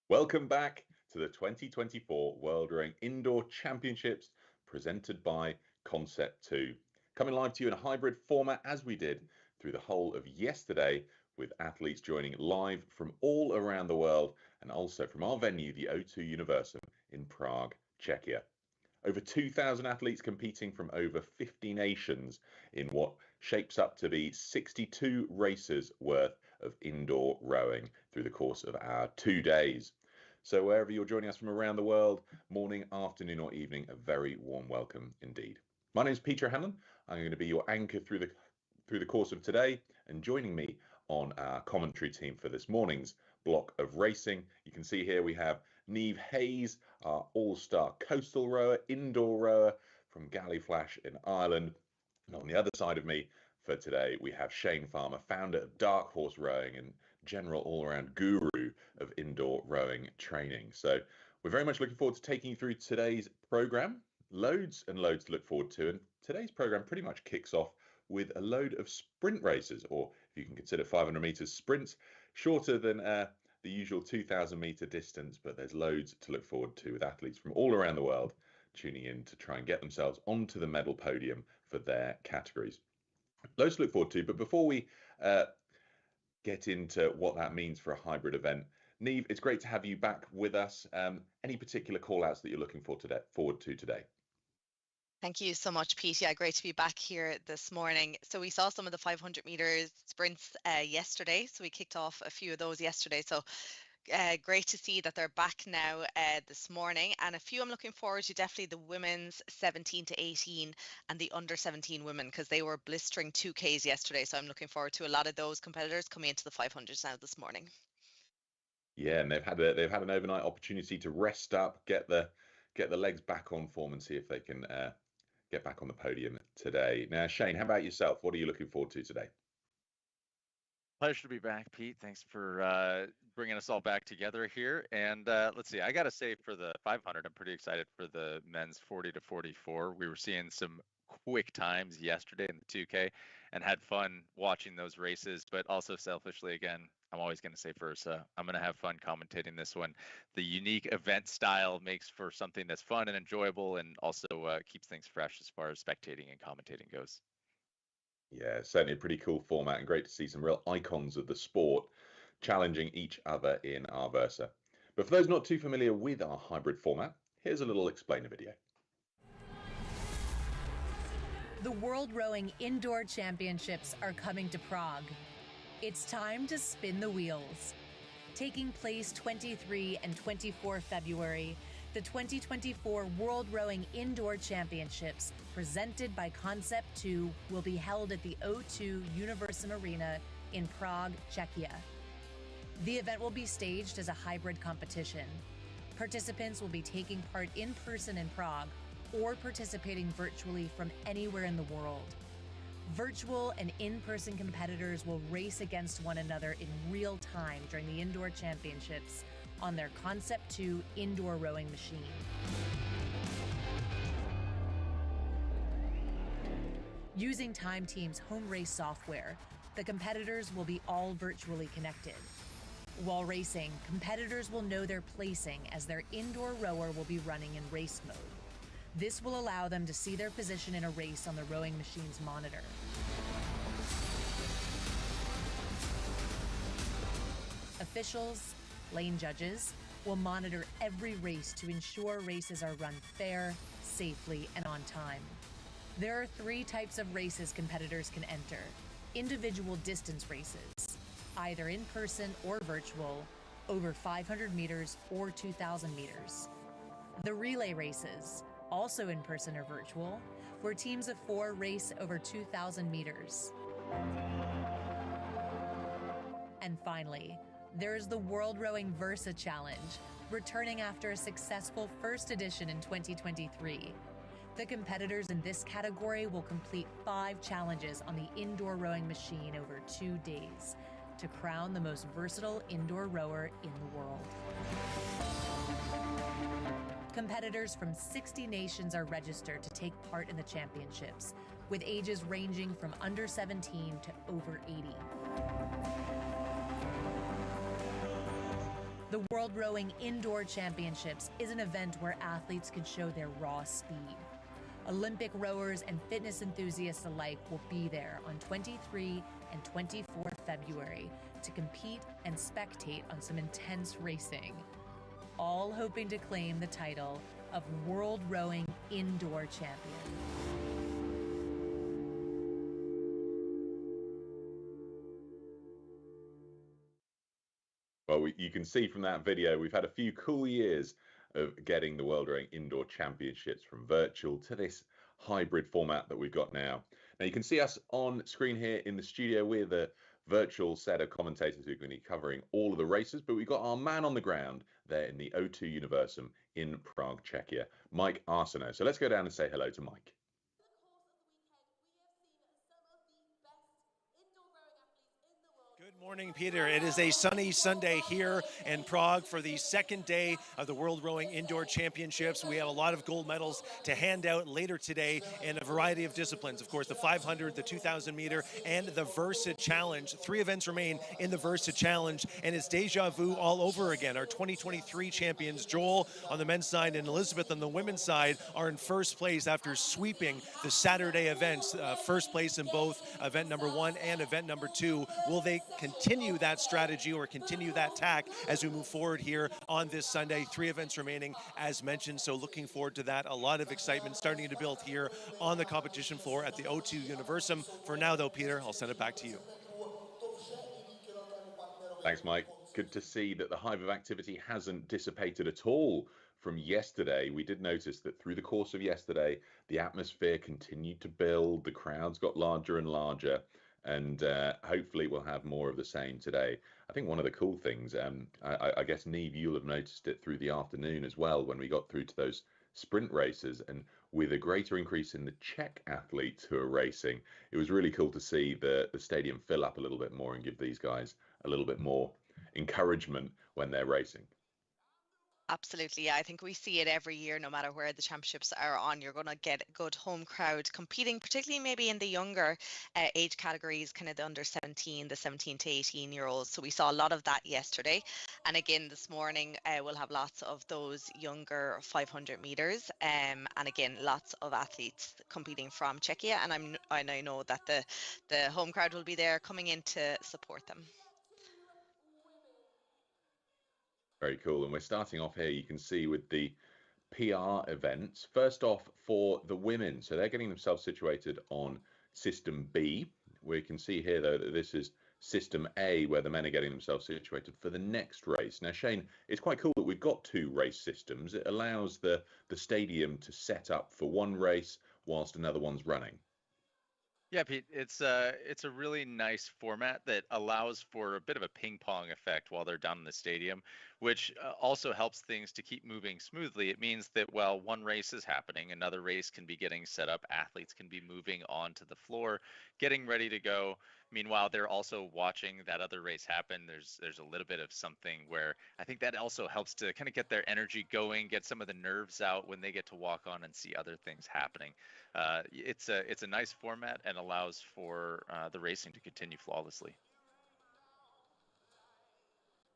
Welcome back to the 2024 World Rowing Indoor Championships presented by Concept 2. Coming live to you in a hybrid format as we did through the whole of yesterday, with athletes joining live from all around the world and also from our venue, the O2 Universum in Prague, Czechia. Over 2,000 athletes competing from over 50 nations in what shapes up to be 62 races worth of indoor rowing through the course of our 2 days. So wherever you're joining us from around the world, morning, afternoon or evening, a very warm welcome indeed. My name is Peter Hanlon. I'm going to be your anchor through the course of today, and joining me on our commentary team for this morning's block of racing, you can see here we have Niamh Hayes, our all-star coastal rower, indoor rower from Galliflash in Ireland. And on the other side of me for today, we have Shane Farmer, founder of Dark Horse Rowing and general all-around guru of indoor rowing training. So we're very much looking forward to taking you through today's program. Loads and loads to look forward to. And today's program pretty much kicks off with a load of sprint races, or if you can consider 500 meters sprints, shorter than the usual 2,000 meter distance, but there's loads to look forward to with athletes from all around the world tuning in to try and get themselves onto the medal podium for their categories. Loads to look forward to, but before we get into what that means for a hybrid event, Niamh, it's great to have you back with us. Any particular call-outs that you're looking forward to today? Thank you so much, Pete. Yeah, great to be back here this morning. So we saw some of the 500 meters sprints yesterday. So we kicked off a few of those yesterday. So great to see that they're back now this morning. And a few I'm looking forward to, definitely the women's 17 to 18 and the under 17 women, because they were blistering 2Ks yesterday. So I'm looking forward to a lot of those competitors coming into the 500s now this morning. Yeah, and they've had an overnight opportunity to rest up, get the legs back on form, and see if they can get back on the podium today. Now, Shane, how about yourself? What are you looking forward to today? Pleasure to be back, Pete. Thanks for bringing us all back together here. And let's see, I got to say for the 500, I'm pretty excited for the men's 40 to 44. We were seeing some quick times yesterday in the 2K and had fun watching those races, but also selfishly, again, I'm always going to say first, I'm going to have fun commentating this one. The unique event style makes for something that's fun and enjoyable, and also keeps things fresh as far as spectating and commentating goes. Yeah, certainly a pretty cool format, and great to see some real icons of the sport challenging each other in our Versa. But for those not too familiar with our hybrid format, here's a little explainer video. The World Rowing Indoor Championships are coming to Prague. It's time to spin the wheels. Taking place 23 and 24 February, the 2024 World Rowing Indoor Championships, presented by Concept 2, will be held at the O2 Universum Arena in Prague, Czechia. The event will be staged as a hybrid competition. Participants will be taking part in person in Prague or participating virtually from anywhere in the world. Virtual and in-person competitors will race against one another in real time during the Indoor Championships on their Concept 2 indoor rowing machine. Using Time Team's home race software, the competitors will be all virtually connected. While racing, competitors will know their placing as their indoor rower will be running in race mode. This will allow them to see their position in a race on the rowing machine's monitor. Officials, lane judges, will monitor every race to ensure races are run fair, safely, and on time. There are 3 types of races competitors can enter. Individual distance races, either in person or virtual, over 500 meters or 2,000 meters. The relay races, also in person or virtual, where teams of 4 race over 2,000 meters. And finally, there is the World Rowing Versa Challenge, returning after a successful first edition in 2023. The competitors in this category will complete 5 challenges on the indoor rowing machine over 2 days to crown the most versatile indoor rower in the world. Competitors from 60 nations are registered to take part in the championships, with ages ranging from under 17 to over 80. The World Rowing Indoor Championships is an event where athletes can show their raw speed. Olympic rowers and fitness enthusiasts alike will be there on 23 and 24 February to compete and spectate on some intense racing, all hoping to claim the title of World Rowing Indoor Champion. Well, you can see from that video, we've had a few cool years of getting the World Rowing Indoor Championships from virtual to this hybrid format that we've got now. Now, you can see us on screen here in the studio. We're the virtual set of commentators who are going to be covering all of the races, but we've got our man on the ground there in the O2 Universum in Prague, Czechia, Mike Arsenault. So let's go down and say hello to Mike. Good morning, Peter. It is a sunny Sunday here in Prague for the second day of the World Rowing Indoor Championships. We have a lot of gold medals to hand out later today in a variety of disciplines. Of course, the 500, the 2,000 meter, and the Versa Challenge. 3 events remain in the Versa Challenge, and it's deja vu all over again. Our 2023 champions, Joel on the men's side and Elizabeth on the women's side, are in first place after sweeping the Saturday events. First place in both event number 1 and event number 2. Will they continue that strategy or continue that tack as we move forward here on this Sunday? 3 events remaining, as mentioned, so looking forward to that. A lot of excitement starting to build here on the competition floor at the O2 Universum. For now, though, Peter, I'll send it back to you. Thanks, Mike. Good to see that the hive of activity hasn't dissipated at all from yesterday. We did notice that through the course of yesterday, the atmosphere continued to build, the crowds got larger and larger, and hopefully we'll have more of the same today. I think one of the cool things, I guess, Neve, you'll have noticed it through the afternoon as well when we got through to those sprint races, and with a greater increase in the Czech athletes who are racing, it was really cool to see the stadium fill up a little bit more and give these guys a little bit more encouragement when they're racing. Absolutely. Yeah, I think we see it every year, no matter where the championships are on. You're going to get a good home crowd competing, particularly maybe in the younger age categories, kind of the under 17, the 17 to 18-year-olds. So we saw a lot of that yesterday. And again, this morning, we'll have lots of those younger 500 meters. And again, lots of athletes competing from Czechia. And I know that the home crowd will be there coming in to support them. Very cool. And we're starting off here, you can see, with the PR events. First off, for the women. So they're getting themselves situated on System B. We can see here, though, that this is System A, where the men are getting themselves situated for the next race. Now, Shane, it's quite cool that we've got 2 race systems. It allows the stadium to set up for one race whilst another one's running. Yeah, Pete, it's a really nice format that allows for a bit of a ping pong effect while they're down in the stadium, which also helps things to keep moving smoothly. It means that while one race is happening, another race can be getting set up, athletes can be moving onto the floor, getting ready to go. Meanwhile, they're also watching that other race happen. There's a little bit of something where I think that also helps to kind of get their energy going, get some of the nerves out when they get to walk on and see other things happening. It's a nice format and allows for the racing to continue flawlessly.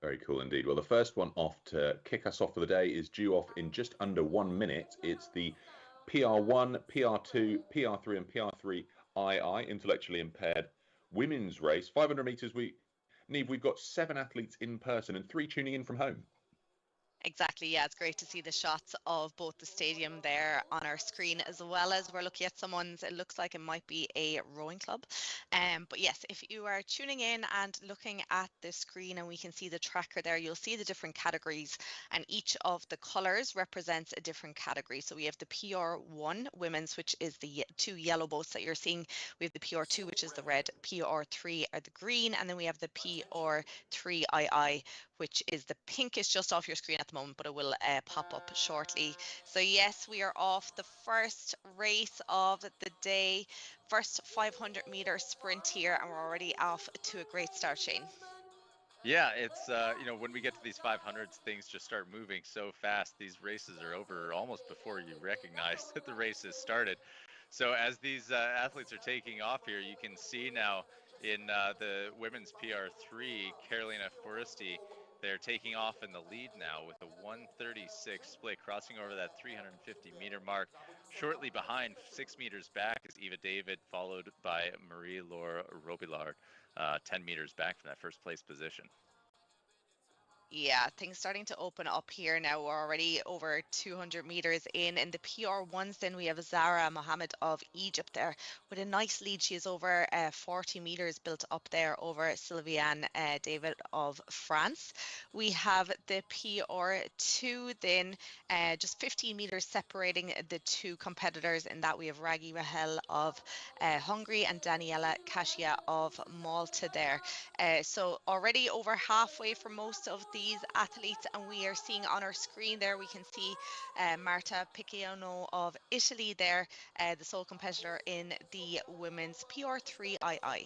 Very cool indeed. Well, the first one off to kick us off for the day is due off in just under 1 minute. It's the PR1, PR2, PR3, and PR3II intellectually impaired women's race. 500 meters. Neve, we've got 7 athletes in person and 3 tuning in from home. Exactly, yeah, it's great to see the shots of both the stadium there on our screen, as well as we're looking at someone's, it looks like it might be a rowing club. But yes, if you are tuning in and looking at the screen and we can see the tracker there, you'll see the different categories, and each of the colours represents a different category. So we have the PR1 women's, which is the 2 yellow boats that you're seeing. We have the PR2, which is the red, PR3 are the green, and then we have the PR3II, which is the pink. Is just off your screen at the moment, but it will pop up shortly. So yes, we are off the first race of the day, first 500-meter sprint here, and we're already off to a great start, Shane. Yeah, it's when we get to these 500s, things just start moving so fast. These races are over almost before you recognize that the race has started. So as these athletes are taking off here, you can see now in the women's PR3, Carolina Foresti, they're taking off in the lead now with a 136 split, crossing over that 350-meter mark. Shortly behind, 6 meters back, is Eva David, followed by Marie-Laure Robillard, 10 meters back from that first place position. Yeah, things starting to open up here now. We're already over 200 meters in the PR1s. Then we have Zara Mohammed of Egypt there with a nice lead. She is over 40 meters built up there over Sylviane David of France. We have the PR2 then just 15 meters separating the two competitors. In that we have Ragi Rahel of Hungary and Daniela Kasia of Malta there. So already over halfway for most of these athletes, and we are seeing on our screen there, we can see Marta Picciano of Italy there, the sole competitor in the women's PR3II.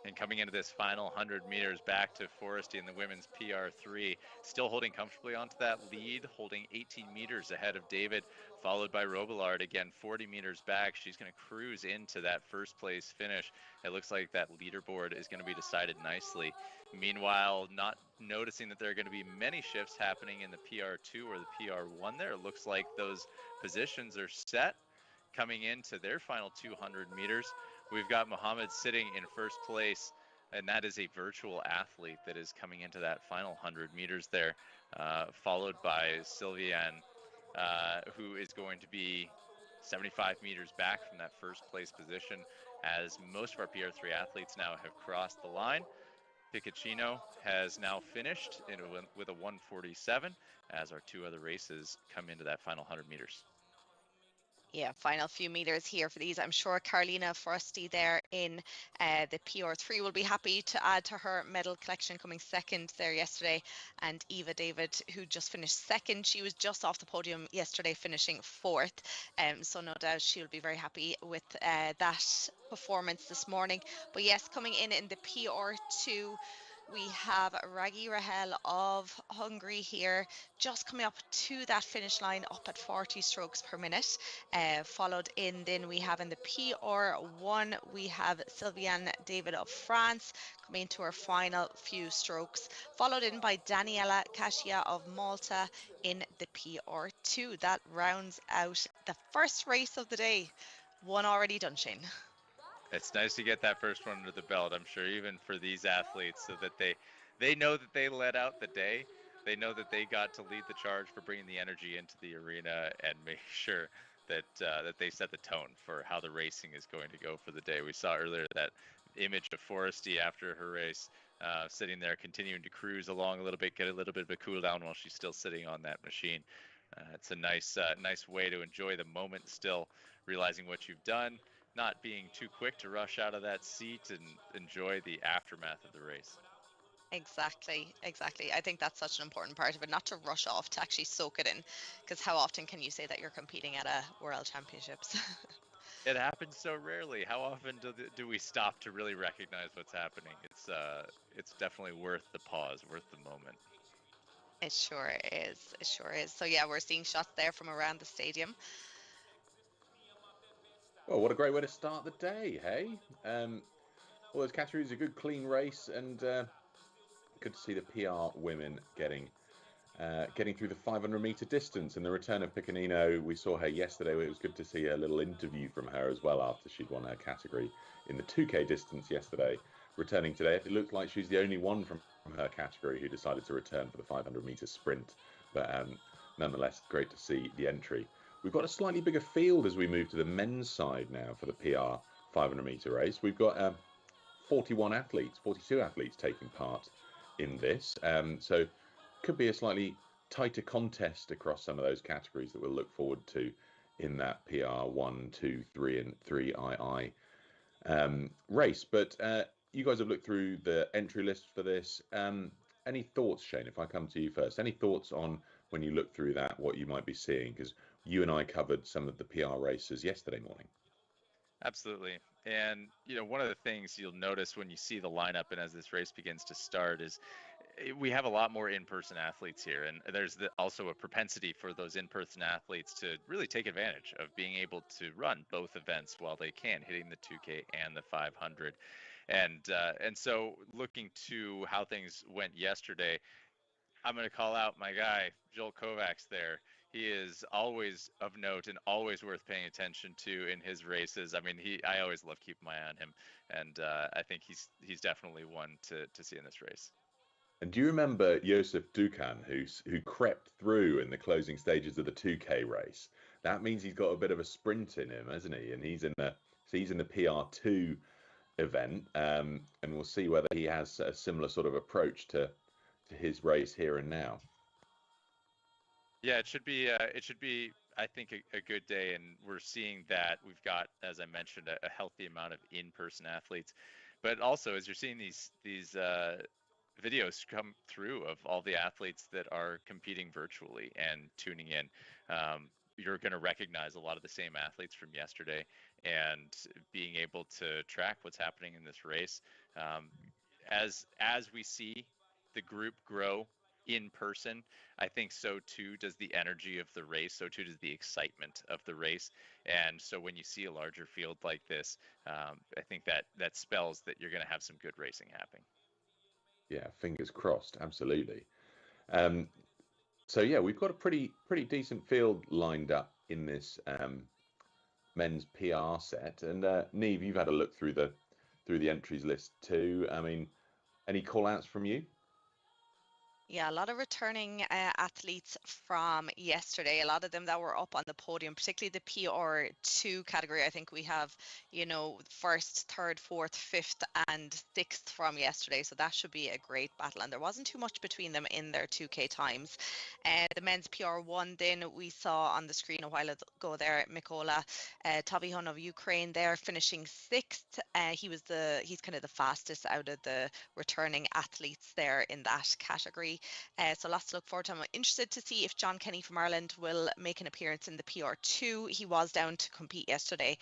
And coming into this final 100 meters, back to Foresti in the women's PR3, still holding comfortably onto that lead, holding 18 meters ahead of David, followed by Robillard, again 40 meters back. She's going to cruise into that first place finish. It looks like that leaderboard is going to be decided nicely. Meanwhile, not noticing that there are going to be many shifts happening in the PR2 or the PR1 there. It looks like those positions are set coming into their final 200 meters. We've got Mohammed sitting in first place, and that is a virtual athlete that is coming into that final 100 meters there, followed by Sylviane, who is going to be 75 meters back from that first place position, as most of our PR3 athletes now have crossed the line. Picciano has now finished with a 147, as our 2 other races come into that final 100 meters. Yeah, final few meters here for these. I'm sure Carolina Foresti there in the PR3 will be happy to add to her medal collection, coming second there yesterday. And Eva David, who just finished second, she was just off the podium yesterday, finishing fourth. So no doubt she'll be very happy with that performance this morning. But yes, coming in the PR2, we have Ragi Rahel of Hungary here, just coming up to that finish line, up at 40 strokes per minute. Followed in, then we have in the PR1, we have Sylviane David of France coming into her final few strokes, followed in by Daniela Kasia of Malta in the PR2. That rounds out the first race of the day. One already done, Shane. It's nice to get that first one under the belt, I'm sure, even for these athletes, so that they know that they led out the day. They know that they got to lead the charge for bringing the energy into the arena and make sure that they set the tone for how the racing is going to go for the day. We saw earlier that image of Foresti after her race, sitting there continuing to cruise along a little bit, get a little bit of a cool down while she's still sitting on that machine. It's a nice way to enjoy the moment still, realizing what you've done, not being too quick to rush out of that seat and enjoy the aftermath of the race. Exactly, exactly. I think that's such an important part of it, not to rush off, to actually soak it in, because how often can you say that you're competing at a World Championships? It happens so rarely. How often do we stop to really recognize what's happening? It's definitely worth the pause, worth the moment. It sure is. It sure is. So yeah, we're seeing shots there from around the stadium. Well, what a great way to start the day, hey? All those categories, a good clean race, and good to see the PR women getting through the 500-meter distance. And the return of Piccinino, we saw her yesterday. It was good to see a little interview from her as well after she'd won her category in the 2K distance yesterday. Returning today, it looked like she's the only one from her category who decided to return for the 500-meter sprint. But nonetheless, great to see the entry. We've got a slightly bigger field as we move to the men's side now for the PR 500-meter race. We've got 42 athletes taking part in this. So could be a slightly tighter contest across some of those categories that we'll look forward to in that PR 1, 2, 3, and 3II race. But you guys have looked through the entry list for this. Any thoughts, Shane, if I come to you first? Any thoughts on when you look through that, what you might be seeing? Because you and I covered some of the PR races yesterday morning. Absolutely. And, one of the things you'll notice when you see the lineup and as this race begins to start is we have a lot more in-person athletes here. And there's also a propensity for those in-person athletes to really take advantage of being able to run both events while they can, hitting the 2K and the 500. And so looking to how things went yesterday, I'm going to call out my guy, Joel Kovacs there. He is always of note and always worth paying attention to in his races. I mean, I always love keeping my eye on him, and I think he's definitely one to see in this race. And do you remember Josef Dukan, who crept through in the closing stages of the 2K race? That means he's got a bit of a sprint in him, hasn't he? And he's in the PR2 event, and we'll see whether he has a similar sort of approach to his race here and now. Yeah, it should be I think a good day, and we're seeing that we've got, as I mentioned, a healthy amount of in-person athletes, but also as you're seeing these videos come through of all the athletes that are competing virtually and tuning in, you're going to recognize a lot of the same athletes from yesterday, and being able to track what's happening in this race, as we see the group grow in person, I think so too does the energy of the race, so too does the excitement of the race. And so when you see a larger field like this, I think that spells that you're going to have some good racing happening. Yeah, fingers crossed, absolutely. So yeah, we've got a pretty decent field lined up in this men's PR set. And Neve, you've had a look through the entries list too. I mean, any call outs from you? Yeah, a lot of returning athletes from yesterday. A lot of them that were up on the podium, particularly the PR2 category. I think we have, first, third, fourth, fifth, and sixth from yesterday. So that should be a great battle. And there wasn't too much between them in their 2K times. The men's PR1, then we saw on the screen a while ago there, Mikola Tavihon of Ukraine there finishing sixth. He's kind of the fastest out of the returning athletes there in that category. So lots to look forward to. I'm interested to see if John Kenny from Ireland will make an appearance in the PR2. He was down to compete yesterday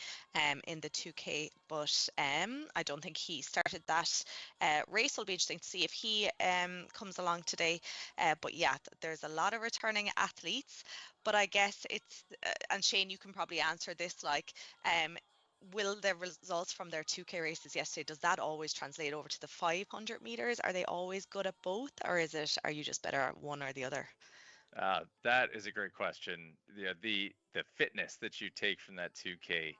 in the 2K, but I don't think he started that race. It'll be interesting to see if he comes along today. But yeah, there's a lot of returning athletes. But I guess it's, and Shane, you can probably answer this, will the results from their 2K races yesterday, does that always translate over to the 500 meters? Are they always good at both, or are you just better at one or the other? That is a great question. Yeah, the fitness that you take from that 2K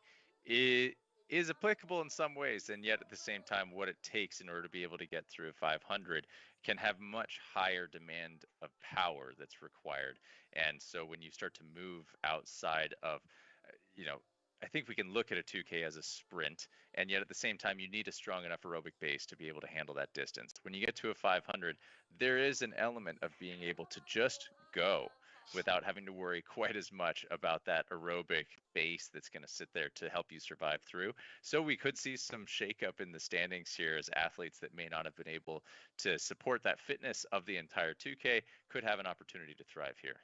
is applicable in some ways, and yet at the same time, what it takes in order to be able to get through a 500 can have much higher demand of power that's required. And so when you start to move outside of, I think we can look at a 2K as a sprint, and yet at the same time, you need a strong enough aerobic base to be able to handle that distance. When you get to a 500, there is an element of being able to just go. without having to worry quite as much about that aerobic base that's going to sit there to help you survive through. So we could see some shakeup in the standings here as athletes that may not have been able to support that fitness of the entire 2K could have an opportunity to thrive here.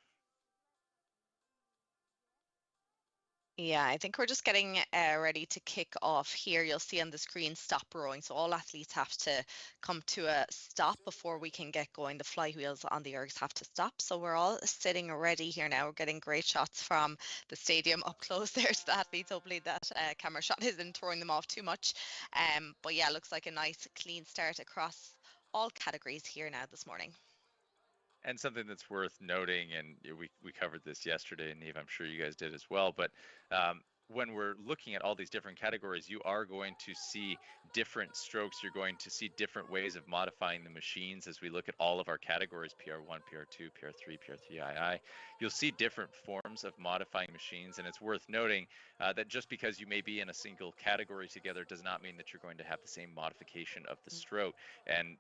Yeah, I think we're just getting ready to kick off here. You'll see on the screen stop rowing. So all athletes have to come to a stop before we can get going. The flywheels on the ergs have to stop. So we're all sitting ready here now. We're getting great shots from the stadium up close there to the athletes. Hopefully that camera shot isn't throwing them off too much. But yeah, looks like a nice clean start across all categories here now this morning. And something that's worth noting, and we covered this yesterday, and Eve, I'm sure you guys did as well, but when we're looking at all these different categories, you are going to see different strokes. You're going to see different ways of modifying the machines as we look at all of our categories, PR1, PR2, PR3, PR3II. You'll see different forms of modifying machines, and it's worth noting that just because you may be in a single category together does not mean that you're going to have the same modification of the stroke. And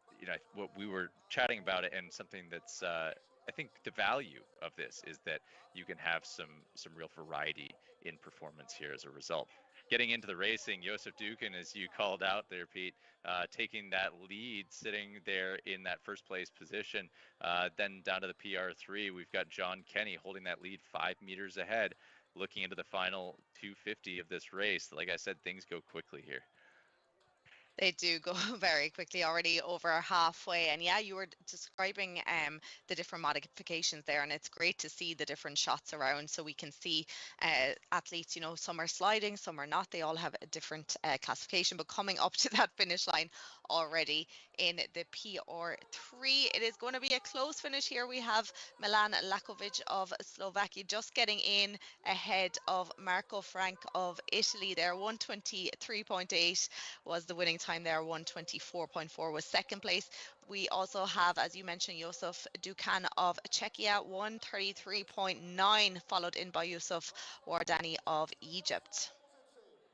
what we were chatting about it, and something that's I think the value of this is that you can have some real variety in performance here as a result. Getting into the racing, Josef Dukin, as you called out there, Pete, taking that lead, sitting there in that first place position. Then down to the PR3, we've got John Kenny holding that lead 5 meters ahead, looking into the final 250 of this race. Like I said, things go quickly here. They do go very quickly, already over halfway. And yeah, you were describing the different modifications there, and it's great to see the different shots around. So we can see athletes, some are sliding, some are not. They all have a different classification, but coming up to that finish line already in the PR3, it is going to be a close finish here. We have Milan Lakovic of Slovakia just getting in ahead of Marco Frank of Italy there. 123.8 was the winning time there. 124.4 was second place. We also have, as you mentioned, Josef Dukan of Czechia, 133.9, followed in by Yusuf Wardani of Egypt.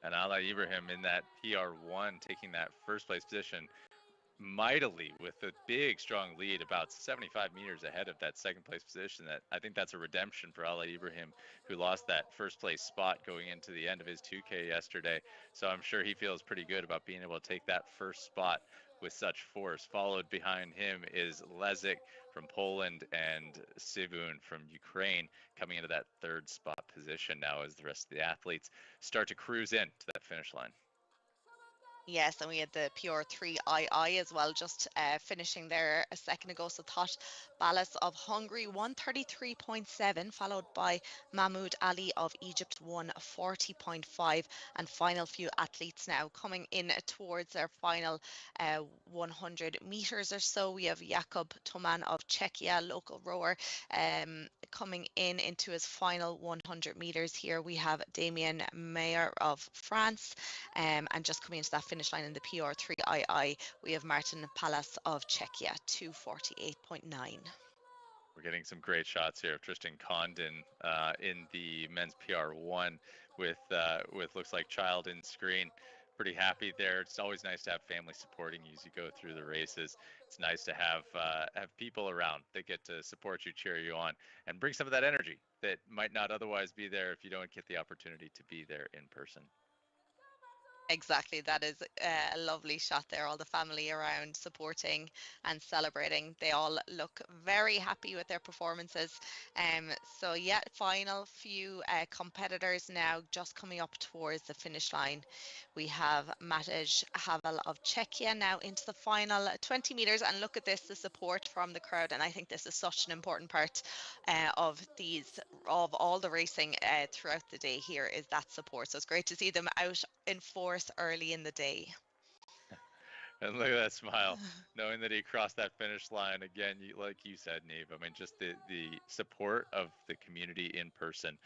And Ala Ibrahim in that PR1 taking that first place position mightily with a big strong lead, about 75 meters ahead of that second place position. That I think that's a redemption for Ala Ibrahim, who lost that first place spot going into the end of his 2K yesterday. So I'm sure he feels pretty good about being able to take that first spot with such force. Followed behind him is Lezik from Poland and Sivun from Ukraine coming into that third spot position now as the rest of the athletes start to cruise in to that finish line. Yes, and we had the PR3II as well, just finishing there a second ago. So Thot Balas of Hungary, 133.7, followed by Mahmoud Ali of Egypt, 140.5. And final few athletes now coming in towards their final 100 meters or so. We have Jakub Toman of Czechia, local rower, coming into his final 100 meters here. We have Damien Mayer of France, and just coming into that finish line in the PR3II, we have Martin Palas of Czechia, 248.9. We're getting some great shots here of Tristan Condon in the men's PR1 with looks like child in screen. Pretty happy there. It's always nice to have family supporting you as you go through the races. It's nice to have people around that get to support you, cheer you on, and bring some of that energy that might not otherwise be there if you don't get the opportunity to be there in person. Exactly, that is a lovely shot there. All the family around supporting and celebrating. They all look very happy with their performances. So yeah, final few competitors now just coming up towards the finish line. We have Matej Havel of Czechia now into the final 20 meters, and look at this, the support from the crowd. And I think this is such an important part of all the racing throughout the day here, is that support. So it's great to see them out in force early in the day. And look at that smile, knowing that he crossed that finish line again. Like you said, Neve, I mean, just the support of the community in person,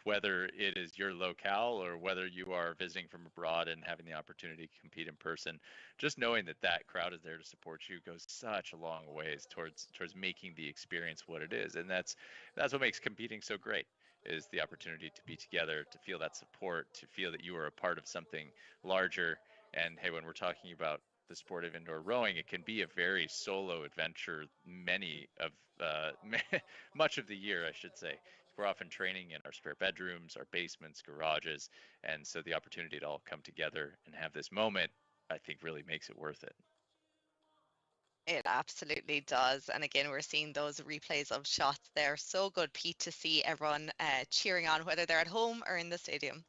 whether it is your locale or whether you are visiting from abroad and having the opportunity to compete in person, just knowing that that crowd is there to support you goes such a long ways towards making the experience what it is. And that's what makes competing so great, is the opportunity to be together, to feel that support, to feel that you are a part of something larger. And hey, when we're talking about the sport of indoor rowing, it can be a very solo adventure much of the year, I should say. We're often training in our spare bedrooms, our basements, garages, and so the opportunity to all come together and have this moment, I think, really makes it worth it. It absolutely does. And again, we're seeing those replays of shots there. So good, Pete, to see everyone cheering on, whether they're at home or in the stadium.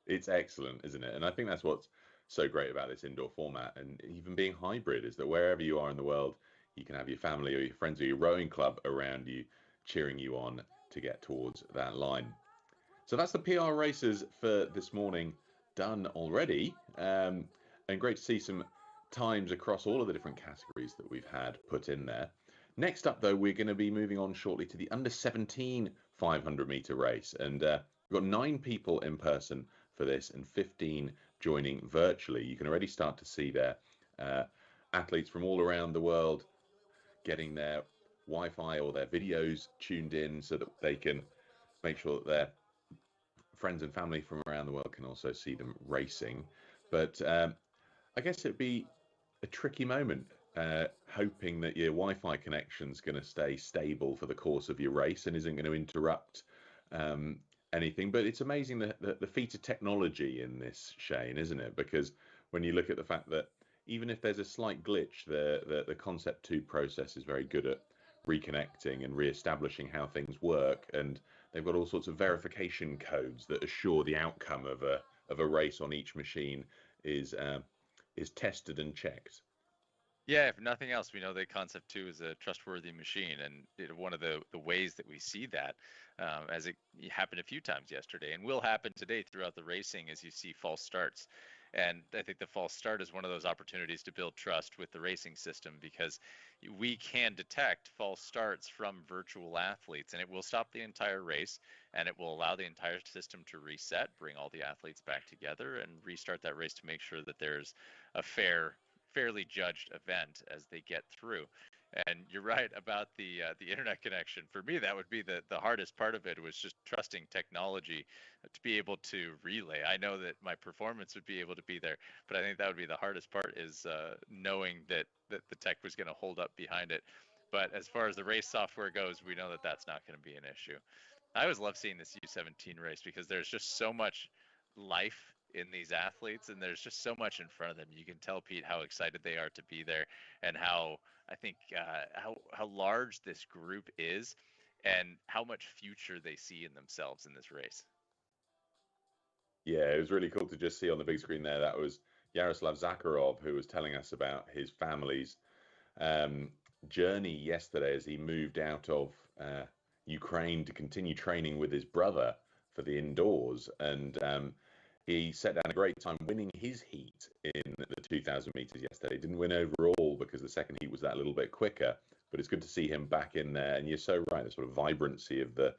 It's excellent, isn't it? And I think that's what's so great about this indoor format, and even being hybrid, is that wherever you are in the world, you can have your family or your friends or your rowing club around you cheering you on to get towards that line. So that's the PR races for this morning done already. And great to see some times across all of the different categories that we've had put in there. Next up, though, we're going to be moving on shortly to the under 17 500 meter race. And we've got 9 people in person for this and 15 joining virtually. You can already start to see there athletes from all around the world getting their Wi-Fi or their videos tuned in so that they can make sure that their friends and family from around the world can also see them racing. But I guess it'd be a tricky moment, hoping that your Wi-Fi connection's going to stay stable for the course of your race and isn't going to interrupt anything. But it's amazing the feat of technology in this, Shane, isn't it? Because when you look at the fact that even if there's a slight glitch, the Concept 2 process is very good at reconnecting and re-establishing how things work, and they've got all sorts of verification codes that assure the outcome of a race on each machine is tested and checked. Yeah, if nothing else, we know that Concept 2 is a trustworthy machine, and one of the ways that we see that, as it happened a few times yesterday and will happen today throughout the racing, is you see false starts. And I think the false start is one of those opportunities to build trust with the racing system, because we can detect false starts from virtual athletes, and it will stop the entire race, and it will allow the entire system to reset, bring all the athletes back together, and restart that race to make sure that there's a fairly judged event as they get through. And you're right about the internet connection. For me, that would be the hardest part of it, was just trusting technology to be able to relay. I know that my performance would be able to be there, but I think that would be the hardest part, is knowing that the tech was going to hold up behind it. But as far as the race software goes, we know that that's not going to be an issue. I always love seeing this U17 race, because there's just so much life in these athletes, and there's just so much in front of them. You can tell, Pete, how excited they are to be there, and how I think how large this group is, and how much future they see in themselves in this race. Yeah, it was really cool to just see on the big screen there. That was Yaroslav Zakharov, who was telling us about his family's journey yesterday as he moved out of Ukraine to continue training with his brother for the indoors. And he set down a great time winning his heat in the 2,000 meters yesterday. Didn't win overall because the second heat was that little bit quicker, but it's good to see him back in there. And you're so right, the sort of vibrancy of the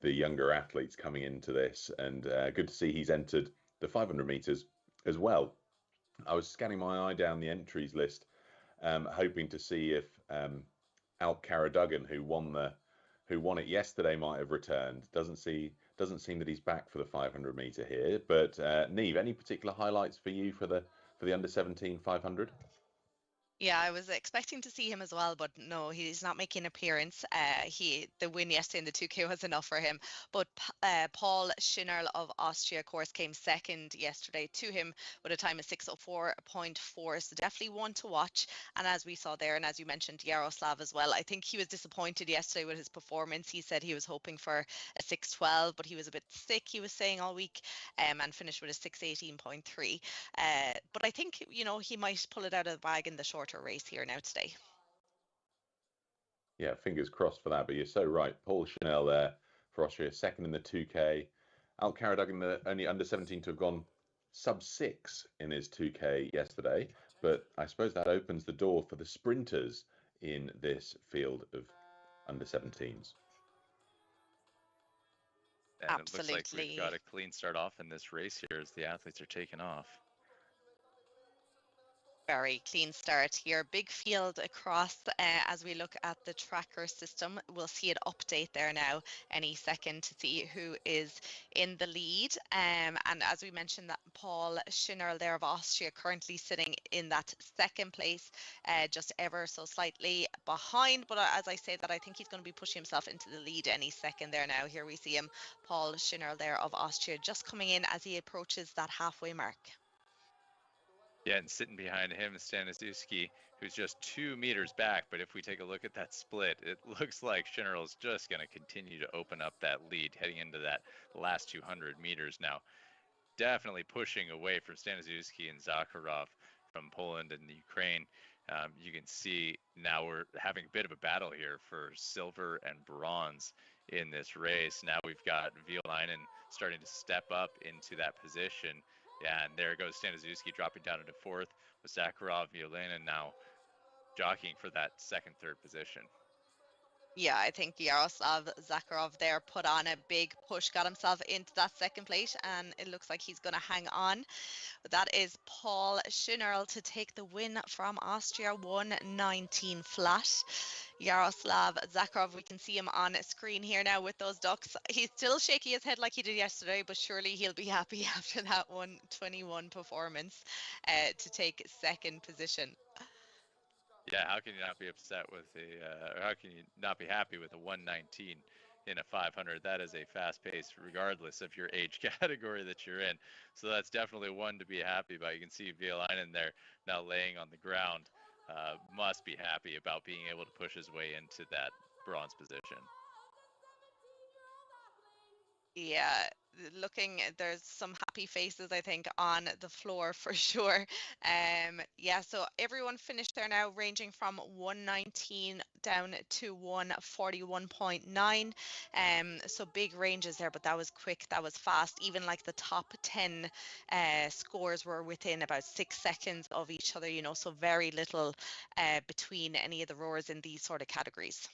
younger athletes coming into this, and good to see he's entered the 500 meters as well. I was scanning my eye down the entries list, hoping to see if Alp Karadugan, who won it yesterday, might have returned. Doesn't seem that he's back for the 500 meter here. But Niamh, any particular highlights for you for the under 17 500? Yeah, I was expecting to see him as well, but no, he's not making an appearance. The win yesterday in the 2K was enough for him. But Paul Schinnerl of Austria, of course, came second yesterday to him with a time of 6:04.4. So definitely one to watch. And as we saw there, and as you mentioned, Yaroslav as well, I think he was disappointed yesterday with his performance. He said he was hoping for a 6:12, but he was a bit sick, he was saying, all week, and finished with a 6:18.3. But I think, he might pull it out of the bag in the shorter race here now today. Yeah, fingers crossed for that. But you're so right. Paul Schinnerl there for Austria, second in the 2K. Alp Karadugan, the only under 17 to have gone sub 6 in his 2K yesterday. But I suppose that opens the door for the sprinters in this field of under 17s. And Absolutely. It looks like we've got a clean start off in this race here as the athletes are taking off. Very clean start here. Big field across as we look at the tracker system. We'll see it update there now any second to see who is in the lead. And as we mentioned, that Paul Schinnerl there of Austria, currently sitting in that second place, just ever so slightly behind. But as I say that, I think he's going to be pushing himself into the lead any second there now. Here we see him, Paul Schinnerl there of Austria, just coming in as he approaches that halfway mark. Yeah, and sitting behind him is Staniszewski, who's just 2 meters back. But if we take a look at that split, it looks like Schinnerl's just going to continue to open up that lead heading into that last 200 meters now. Definitely pushing away from Staniszewski and Zakharov from Poland and the Ukraine. You can see now we're having a bit of a battle here for silver and bronze in this race. Now we've got Violainen starting to step up into that position. Yeah, and there goes Staniszewski dropping down into fourth with Zakharov, Violainen now jockeying for that second, third position. Yeah, I think Yaroslav Zakharov there put on a big push, got himself into that second place, and it looks like he's going to hang on. But that is Paul Schinnerl to take the win from Austria, 1:19 flat. Yaroslav Zakharov, we can see him on screen here now with those ducks. He's still shaking his head like he did yesterday, but surely he'll be happy after that 1:21 performance to take second position. Yeah, how can you not be upset with or how can you not be happy with a 1:19 in a 500? That is a fast pace, regardless of your age category that you're in. So that's definitely one to be happy about. You can see Violainen there now laying on the ground. Must be happy about being able to push his way into that bronze position. Yeah, there's some happy faces, I think, on the floor for sure. Yeah, so everyone finished there now, ranging from 1:19 down to 1:41.9. So big ranges there, but that was quick, that was fast. Even like the top 10 scores were within about 6 seconds of each other, so very little between any of the rowers in these sort of categories.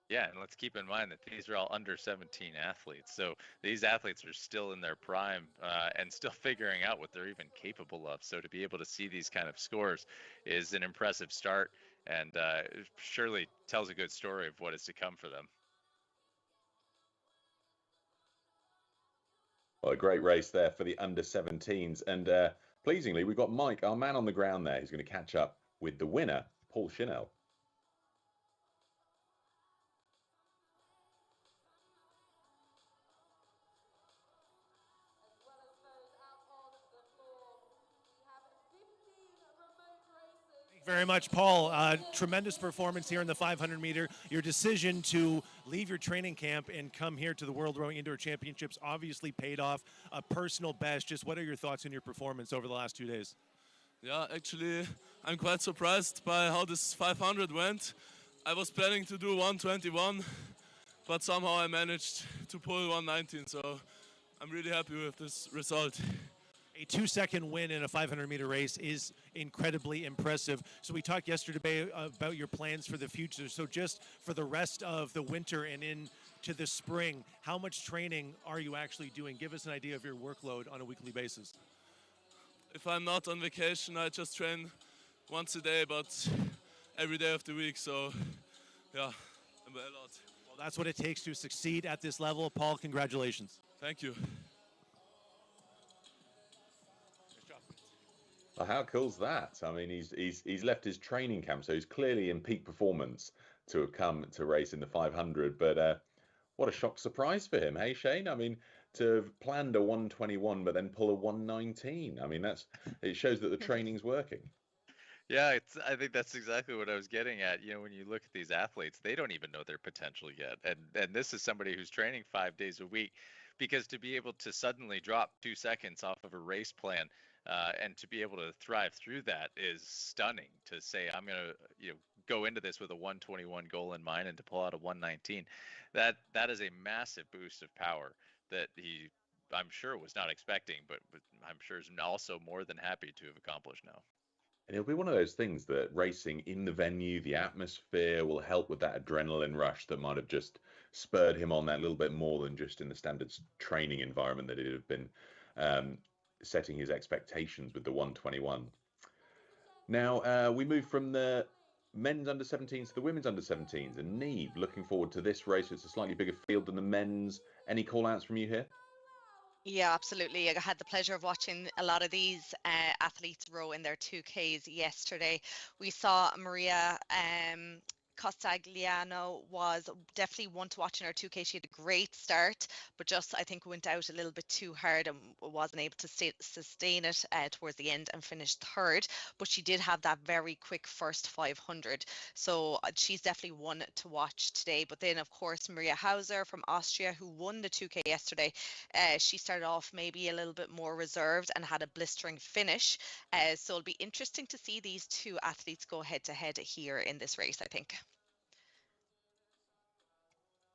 Yeah, and let's keep in mind that these are all under 17 athletes. So these athletes are still in their prime and still figuring out what they're even capable of. So to be able to see these kind of scores is an impressive start, and surely tells a good story of what is to come for them. Well, a great race there for the under 17s. And pleasingly, we've got Mike, our man on the ground there, who's going to catch up with the winner, Paul Schinnerl. Very much, Paul. Tremendous performance here in the 500 meter. Your decision to leave your training camp and come here to the World Rowing Indoor Championships obviously paid off. A personal best. Just what are your thoughts on your performance over the last 2 days? Yeah, actually, I'm quite surprised by how this 500 went. I was planning to do 1:21, but somehow I managed to pull 1:19, so I'm really happy with this result. A 2-second win in a 500 meter race is incredibly impressive. So we talked yesterday about your plans for the future. So just for the rest of the winter and into the spring, how much training are you actually doing? Give us an idea of your workload on a weekly basis. If I'm not on vacation, I just train once a day, but every day of the week. So yeah, a lot. Well, that's what it takes to succeed at this level. Paul, congratulations. Thank you. Well, how cool's that? I mean, he's left his training camp, so he's clearly in peak performance to have come to race in the 500. But what a shock surprise for him, hey Shane? I mean, to have planned a 1:21 but then pull a 1:19. I mean, it shows that the training's working. Yeah, I think that's exactly what I was getting at. You know, when you look at these athletes, they don't even know their potential yet. And this is somebody who's training 5 days a week, because to be able to suddenly drop 2 seconds off of a race plan and to be able to thrive through that is stunning. To say I'm going to go into this with a 1:21 goal in mind and to pull out a 1:19, that is a massive boost of power that I'm sure was not expecting, but I'm sure is also more than happy to have accomplished now. And it'll be one of those things that racing in the venue, the atmosphere will help with that adrenaline rush that might have just spurred him on that little bit more than just in the standard training environment that it had been setting his expectations with the 1:21. Now, we move from the men's under 17s to the women's under 17s. And Neve, looking forward to this race. It's a slightly bigger field than the men's. Any call outs from you here? Yeah, absolutely. I had the pleasure of watching a lot of these athletes row in their 2Ks yesterday. We saw Maria Costagliano was definitely one to watch in her 2K. She had a great start, but just I think went out a little bit too hard and wasn't able to sustain it towards the end and finished third. But she did have that very quick first 500. So she's definitely one to watch today. But then, of course, Maria Hauser from Austria, who won the 2K yesterday, she started off maybe a little bit more reserved and had a blistering finish. So it'll be interesting to see these two athletes go head to head here in this race, I think.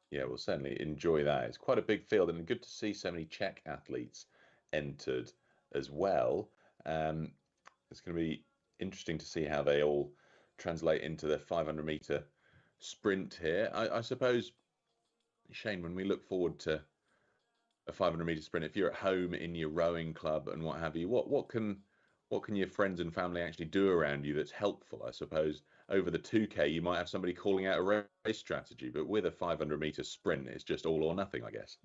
Yeah, we'll certainly enjoy that. It's quite a big field, and good to see so many Czech athletes entered as well. It's going to be interesting to see how they all translate into the 500-meter sprint here. I suppose, Shane, when we look forward to a 500-meter sprint, if you're at home in your rowing club and what have you, what can your friends and family actually do around you that's helpful? I suppose over the 2K you might have somebody calling out a race strategy, but with a 500-meter sprint, it's just all or nothing, I guess.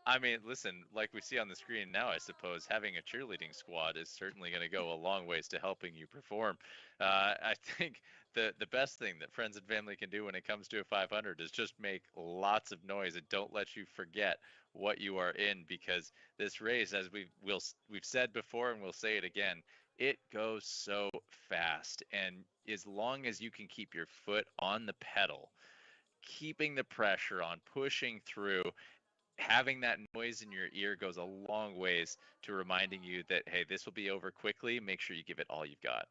I mean, listen, like we see on the screen now, I suppose having a cheerleading squad is certainly going to go a long ways to helping you perform. I think the best thing that friends and family can do when it comes to a 500 is just make lots of noise and don't let you forget what you are in, because this race, as we've said before and we'll say it again, it goes so fast. And as long as you can keep your foot on the pedal, keeping the pressure on, pushing through, having that noise in your ear goes a long ways to reminding you that, hey, this will be over quickly. Make sure you give it all you've got.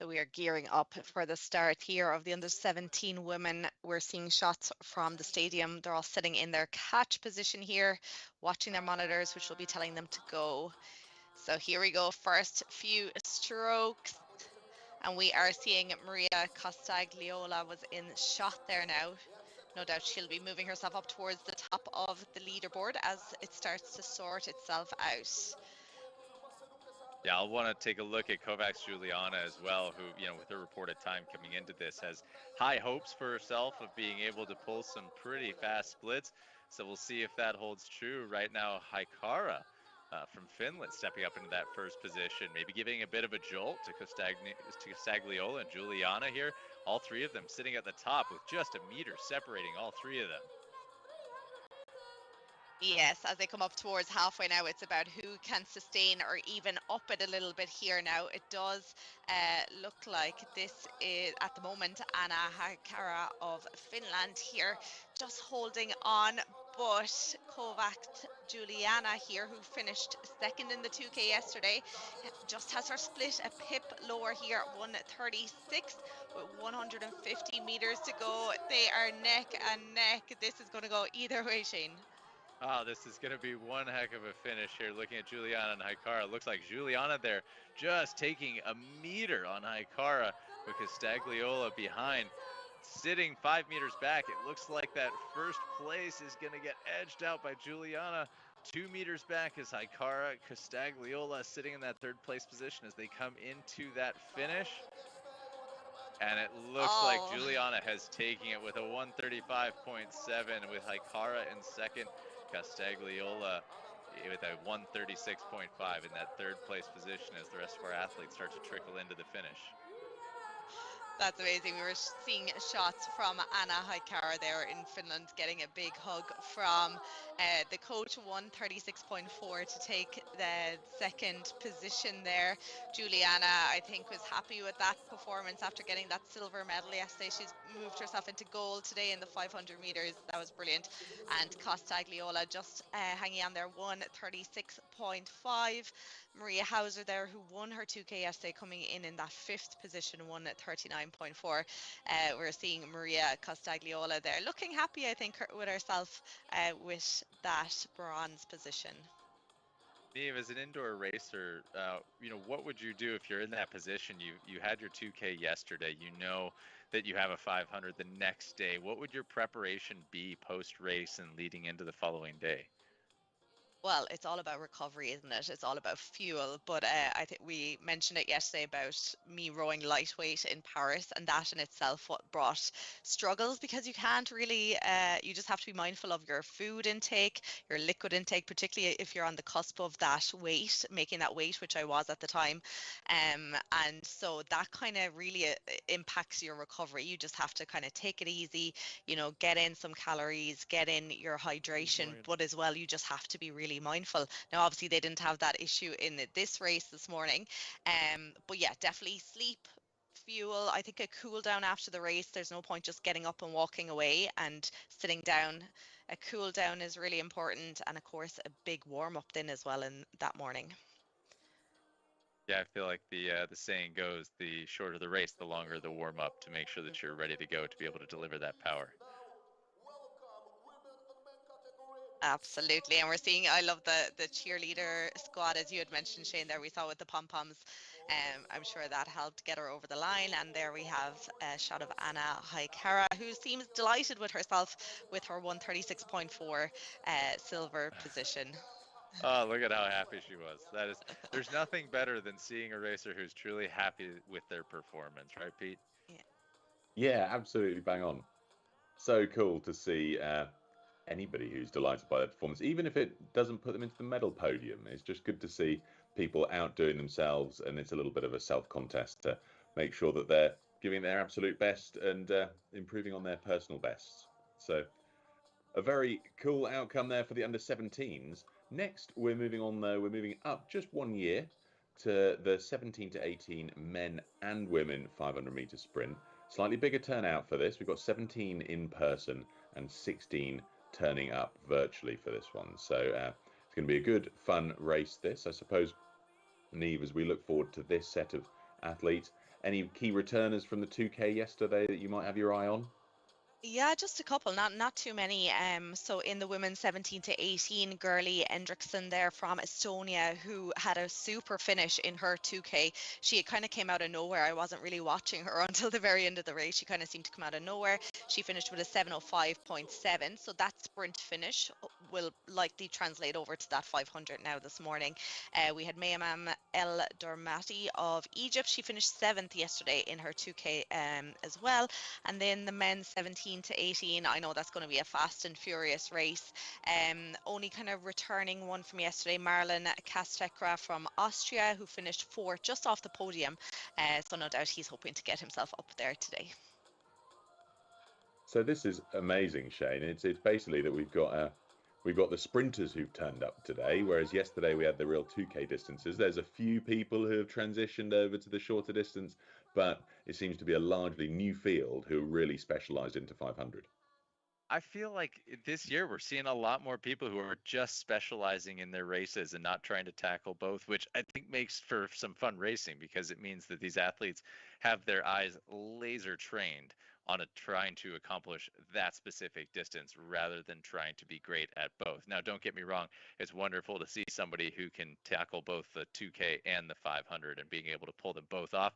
So we are gearing up for the start here of the under 17 women. We're seeing shots from the stadium. They're all sitting in their catch position here, watching their monitors, which will be telling them to go. So here we go, first few strokes. And we are seeing Maria Costagliola was in shot there now. No doubt she'll be moving herself up towards the top of the leaderboard as it starts to sort itself out. Yeah, I'll want to take a look at Kovacs Juliana as well, who, with her reported time coming into this, has high hopes for herself of being able to pull some pretty fast splits. So we'll see if that holds true. Right now, Haikara from Finland stepping up into that first position, maybe giving a bit of a jolt to Costagliola and Juliana here. All three of them sitting at the top with just a meter separating all three of them. Yes, as they come up towards halfway now, it's about who can sustain or even up it a little bit here now. It does look like this is, at the moment, Anna Haikara of Finland here, just holding on. But Kovacs Juliana here, who finished second in the 2K yesterday, just has her split a pip lower here at 136 with 150 meters to go. They are neck and neck. This is going to go either way, Shane. Oh, this is going to be one heck of a finish here. Looking at Juliana and Haikara, looks like Juliana there just taking a meter on Haikara, with Costagliola behind, sitting 5 meters back. It looks like that first place is going to get edged out by Juliana. 2 meters back is Haikara. Costagliola sitting in that third place position as they come into that finish. And it looks like Juliana has taken it with a 135.7, with Haikara in second, Costagliola with a 136.5 in that third place position as the rest of our athletes start to trickle into the finish. That's amazing. We were seeing shots from Anna Haikara there in Finland, getting a big hug from the coach, 136.4 to take the second position there. Juliana, I think, was happy with that performance after getting that silver medal yesterday. She's moved herself into gold today in the 500 meters. That was brilliant. And Costagliola just hanging on there, 136.5. Maria Hauser there, who won her 2K yesterday, coming in that fifth position, 139.4. We're seeing Maria Costagliola there, looking happy, I think, with herself with that bronze position. Neve, as an indoor racer, what would you do if you're in that position? You had your 2K yesterday. You know that you have a 500 the next day. What would your preparation be post-race and leading into the following day? Well, it's all about recovery, isn't it? It's all about fuel. But I think we mentioned it yesterday about me rowing lightweight in Paris, and that in itself what brought struggles because you can't really, you just have to be mindful of your food intake, your liquid intake, particularly if you're on the cusp of that weight, making that weight, which I was at the time. And so that kind of really impacts your recovery. You just have to kind of take it easy, get in some calories, get in your hydration, but as well, you just have to be really mindful. Now, obviously, they didn't have that issue in this race this morning, but yeah, definitely sleep. Fuel, I think a cool down after the race. There's no point just getting up and walking away and sitting down. A cool down is really important, and of course, a big warm up then as well in that morning. Yeah, I feel like the saying goes, the shorter the race, the longer the warm up to make sure that you're ready to go to be able to deliver that power. Absolutely. And we're seeing, I love the cheerleader squad, as you had mentioned, Shane, there we saw with the pom-poms. I'm sure that helped get her over the line. And there we have a shot of Anna Haikara, who seems delighted with herself with her 136.4 silver position. Oh, look at how happy she was. There's nothing better than seeing a racer who's truly happy with their performance, right, Pete? Yeah. Yeah, absolutely bang on. So cool to see anybody who's delighted by their performance, even if it doesn't put them into the medal podium. It's just good to see people outdoing themselves, and it's a little bit of a self-contest to make sure that they're giving their absolute best and improving on their personal bests. So a very cool outcome there for the under-17s. Next, we're moving on though. We're moving up just 1 year to the 17 to 18 men and women 500 meter sprint. Slightly bigger turnout for this. We've got 17 in person and 16 turning up virtually for this one. So it's going to be a good, fun race, this. I suppose, Neve, as we look forward to this set of athletes, any key returners from the 2K yesterday that you might have your eye on? Yeah, just a couple, not too many. So in the women's 17 to 18, Gurley Endrickson there from Estonia, who had a super finish in her 2K. She kind of came out of nowhere. I wasn't really watching her until the very end of the race. She kind of seemed to come out of nowhere. She finished with a 7:05.7. So that sprint finish will likely translate over to that 500 now this morning. We had Mayamam El Dormati of Egypt. She finished 7th yesterday in her 2K as well. And then the men's 17 to 18, I know that's going to be a fast and furious race. Only kind of returning one from yesterday, Marlon Kastekra from Austria, who finished 4th just off the podium. So no doubt he's hoping to get himself up there today. So this is amazing, Shane. It's basically that we've got the sprinters who've turned up today, whereas yesterday we had the real 2K distances. There's a few people who have transitioned over to the shorter distance, but it seems to be a largely new field who are really specialised into 500. I feel like this year we're seeing a lot more people who are just specializing in their races and not trying to tackle both, which I think makes for some fun racing because it means that these athletes have their eyes laser trained on trying to accomplish that specific distance rather than trying to be great at both. Now, don't get me wrong, it's wonderful to see somebody who can tackle both the 2K and the 500 and being able to pull them both off.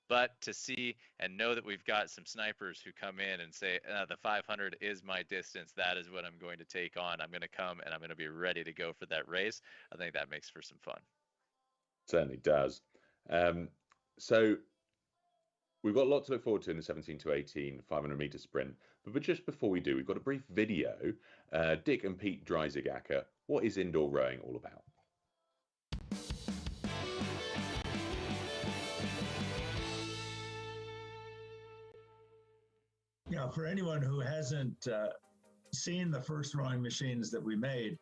But to see and know that we've got some snipers who come in and say, the 500 is my distance. That is what I'm going to take on. I'm going to come and I'm going to be ready to go for that race. I think that makes for some fun. Certainly does. So we've got a lot to look forward to in the 17 to 18 500 meter sprint. But just before we do, we've got a brief video. Dick and Pete Dreisigacker, what is indoor rowing all about? Yeah, for anyone who hasn't seen the first rowing machines that we made,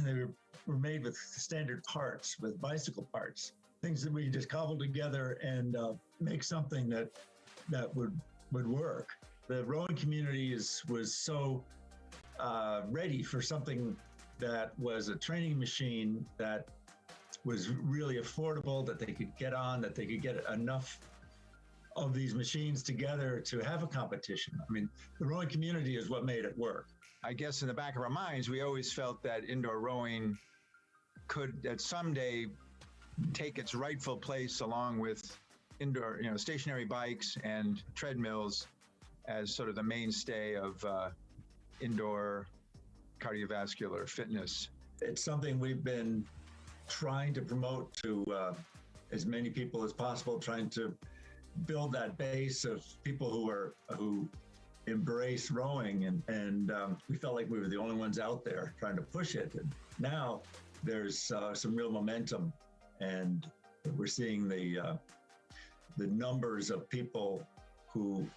they were made with standard parts, with bicycle parts, things that we just cobbled together and make something that would work. The rowing community was so ready for something that was a training machine that was really affordable, that they could get on, that they could get enough of these machines together to have a competition. I mean, the rowing community is what made it work. I guess in the back of our minds, we always felt that indoor rowing could someday take its rightful place along with indoor, stationary bikes and treadmills as sort of the mainstay of indoor cardiovascular fitness. it's something we've been trying to promote to as many people as possible, trying to build that base of people who embrace rowing, and we felt like we were the only ones out there trying to push it. And now there's some real momentum, and we're seeing the numbers of people who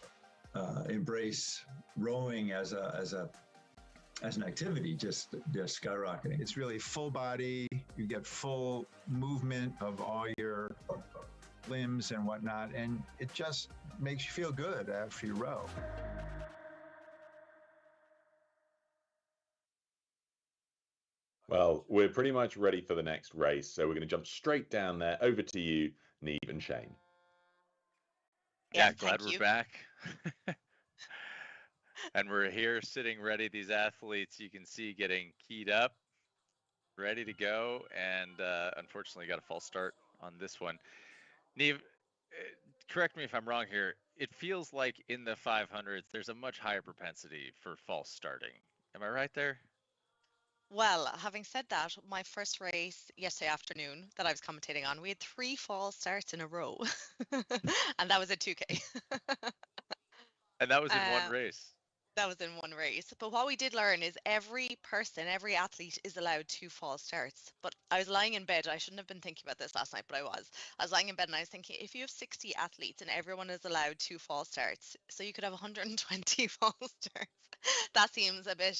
embrace rowing as an activity just skyrocketing. It's really full body. You get full movement of all your limbs and whatnot, and it just makes you feel good after you row. Well, we're pretty much ready for the next race, so we're going to jump straight down there. Over to you, Neve and Shane. Yeah, glad we're back. And we're here sitting ready. These athletes you can see getting keyed up, ready to go, and unfortunately got a false start on this one. Neve, correct me if I'm wrong here. It feels like in the 500s there's a much higher propensity for false starting. Am I right there? Well, having said that, my first race yesterday afternoon that I was commentating on, we had 3 false starts in a row, and that was a 2K. And that was in one race. That was in one race. But what we did learn is every person, every athlete is allowed 2 false starts. But I was lying in bed. I shouldn't have been thinking about this last night, but I was. I was lying in bed and I was thinking, if you have 60 athletes and everyone is allowed 2 false starts, so you could have 120 false starts. That seems a bit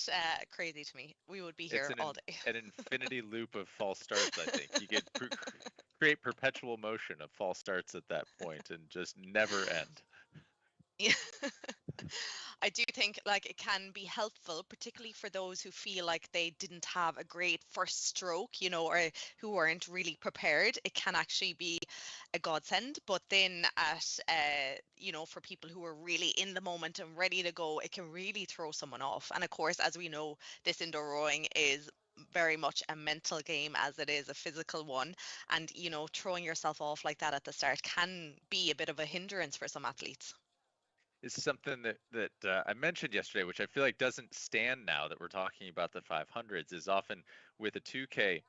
crazy to me. We would be here all day. An infinity loop of false starts, I think. You could create perpetual motion of false starts at that point and just never end. Yeah. I do think like it can be helpful, particularly for those who feel like they didn't have a great first stroke, you know, or who weren't really prepared. It can actually be a godsend. But then you know, for people who are really in the moment and ready to go, it can really throw someone off. And of course, as we know, this indoor rowing is very much a mental game as it is a physical one. And, you know, throwing yourself off like that at the start can be a bit of a hindrance for some athletes. Is something that I mentioned yesterday, which I feel like doesn't stand now that we're talking about the 500s, is often with a 2K,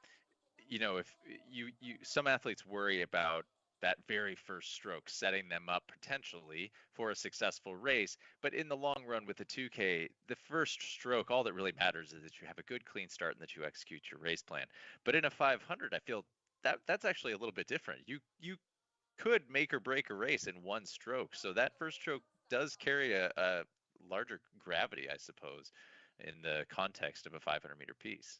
you know, if you some athletes worry about that very first stroke setting them up potentially for a successful race, but in the long run with the 2K, the first stroke, all that really matters is that you have a good clean start and that you execute your race plan. But in a 500, I feel that's actually a little bit different. You could make or break a race in one stroke, so that first stroke does carry a larger gravity, I suppose, in the context of a 500-meter piece.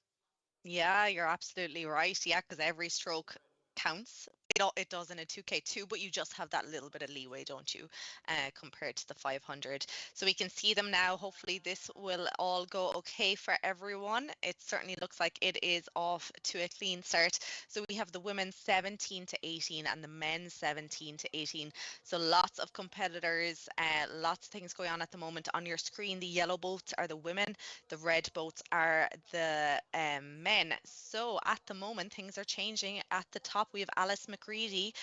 Yeah, you're absolutely right. Yeah, because every stroke counts. It does in a 2K too, but you just have that little bit of leeway, don't you, compared to the 500. So we can see them now. Hopefully this will all go okay for everyone. It certainly looks like it is off to a clean start. So we have the women 17 to 18 and the men 17 to 18. So lots of competitors, lots of things going on at the moment. On your screen, the yellow boats are the women, the red boats are the men. So at the moment, things are changing. At the top, we have Alice McCready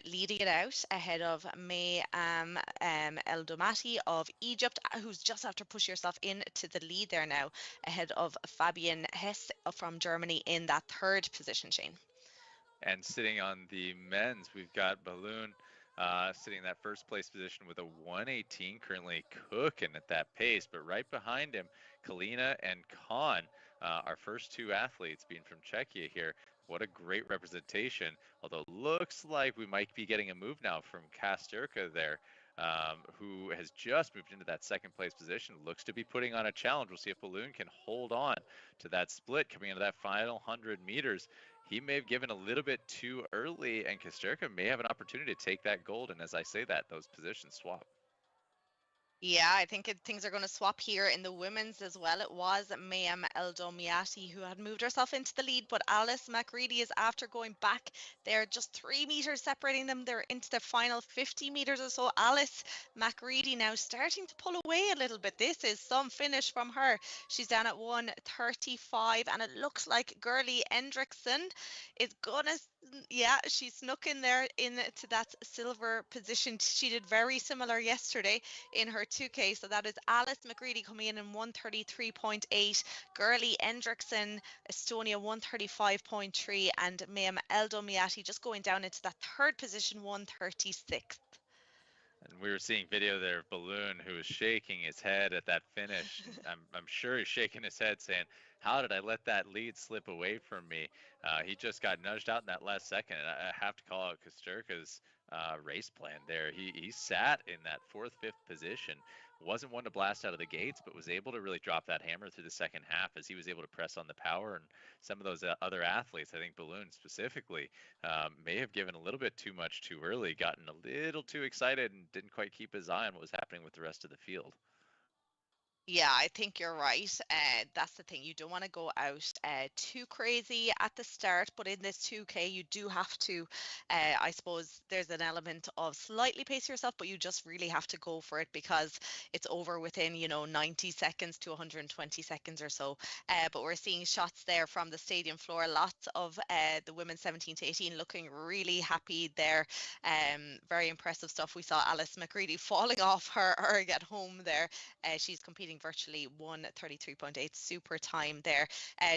leading it out ahead of May El Domati of Egypt, who's just after push yourself into the lead there now, ahead of Fabian Hess from Germany in that 3rd position, Shane. And sitting on the men's, we've got Balloon sitting in that first place position with a 1:18, currently cooking at that pace. But right behind him, Kalina and Khan, our first 2 athletes being from Czechia here. What a great representation. Although looks like we might be getting a move now from Kasterka there, who has just moved into that 2nd place position. Looks to be putting on a challenge. We'll see if Balloon can hold on to that split coming into that final 100 meters. He may have given a little bit too early, and Kasterka may have an opportunity to take that gold. And as I say that, those positions swap. Yeah, I think things are going to swap here in the women's as well. It was Mayam Eldomiati who had moved herself into the lead, but Alice McCready is after going back. They're just 3 meters separating them. They're into the final 50 meters or so. Alice McCready now starting to pull away a little bit. This is some finish from her. She's down at 1:35, and it looks like Gurley Hendrickson is going to Yeah, she snuck in there into that silver position. She did very similar yesterday in her 2K. So that is Alice McGreedy coming in 133.8, Gurley Endrickson, Estonia 135.3, and Mayam Eldomiati just going down into that third position, 136th. And we were seeing video there of Balloon, who was shaking his head at that finish. I'm sure he's shaking his head saying, how did I let that lead slip away from me? He just got nudged out in that last second. And I have to call out Kosterka's race plan there. He sat in that fourth, fifth position. Wasn't one to blast out of the gates, but was able to really drop that hammer through the second half as he was able to press on the power. And some of those other athletes, I think Balloon specifically, may have given a little bit too much too early, gotten a little too excited, and didn't quite keep his eye on what was happening with the rest of the field. Yeah, I think you're right. That's the thing. You don't want to go out too crazy at the start, but in this 2K, you do have to, I suppose there's an element of slightly pace yourself, but you just really have to go for it because it's over within, 90 seconds to 120 seconds or so. But we're seeing shots there from the stadium floor. Lots of the women 17 to 18 looking really happy there. Very impressive stuff. We saw Alice McGreedy falling off her erg at home there. She's competing virtually 133.8, super time there,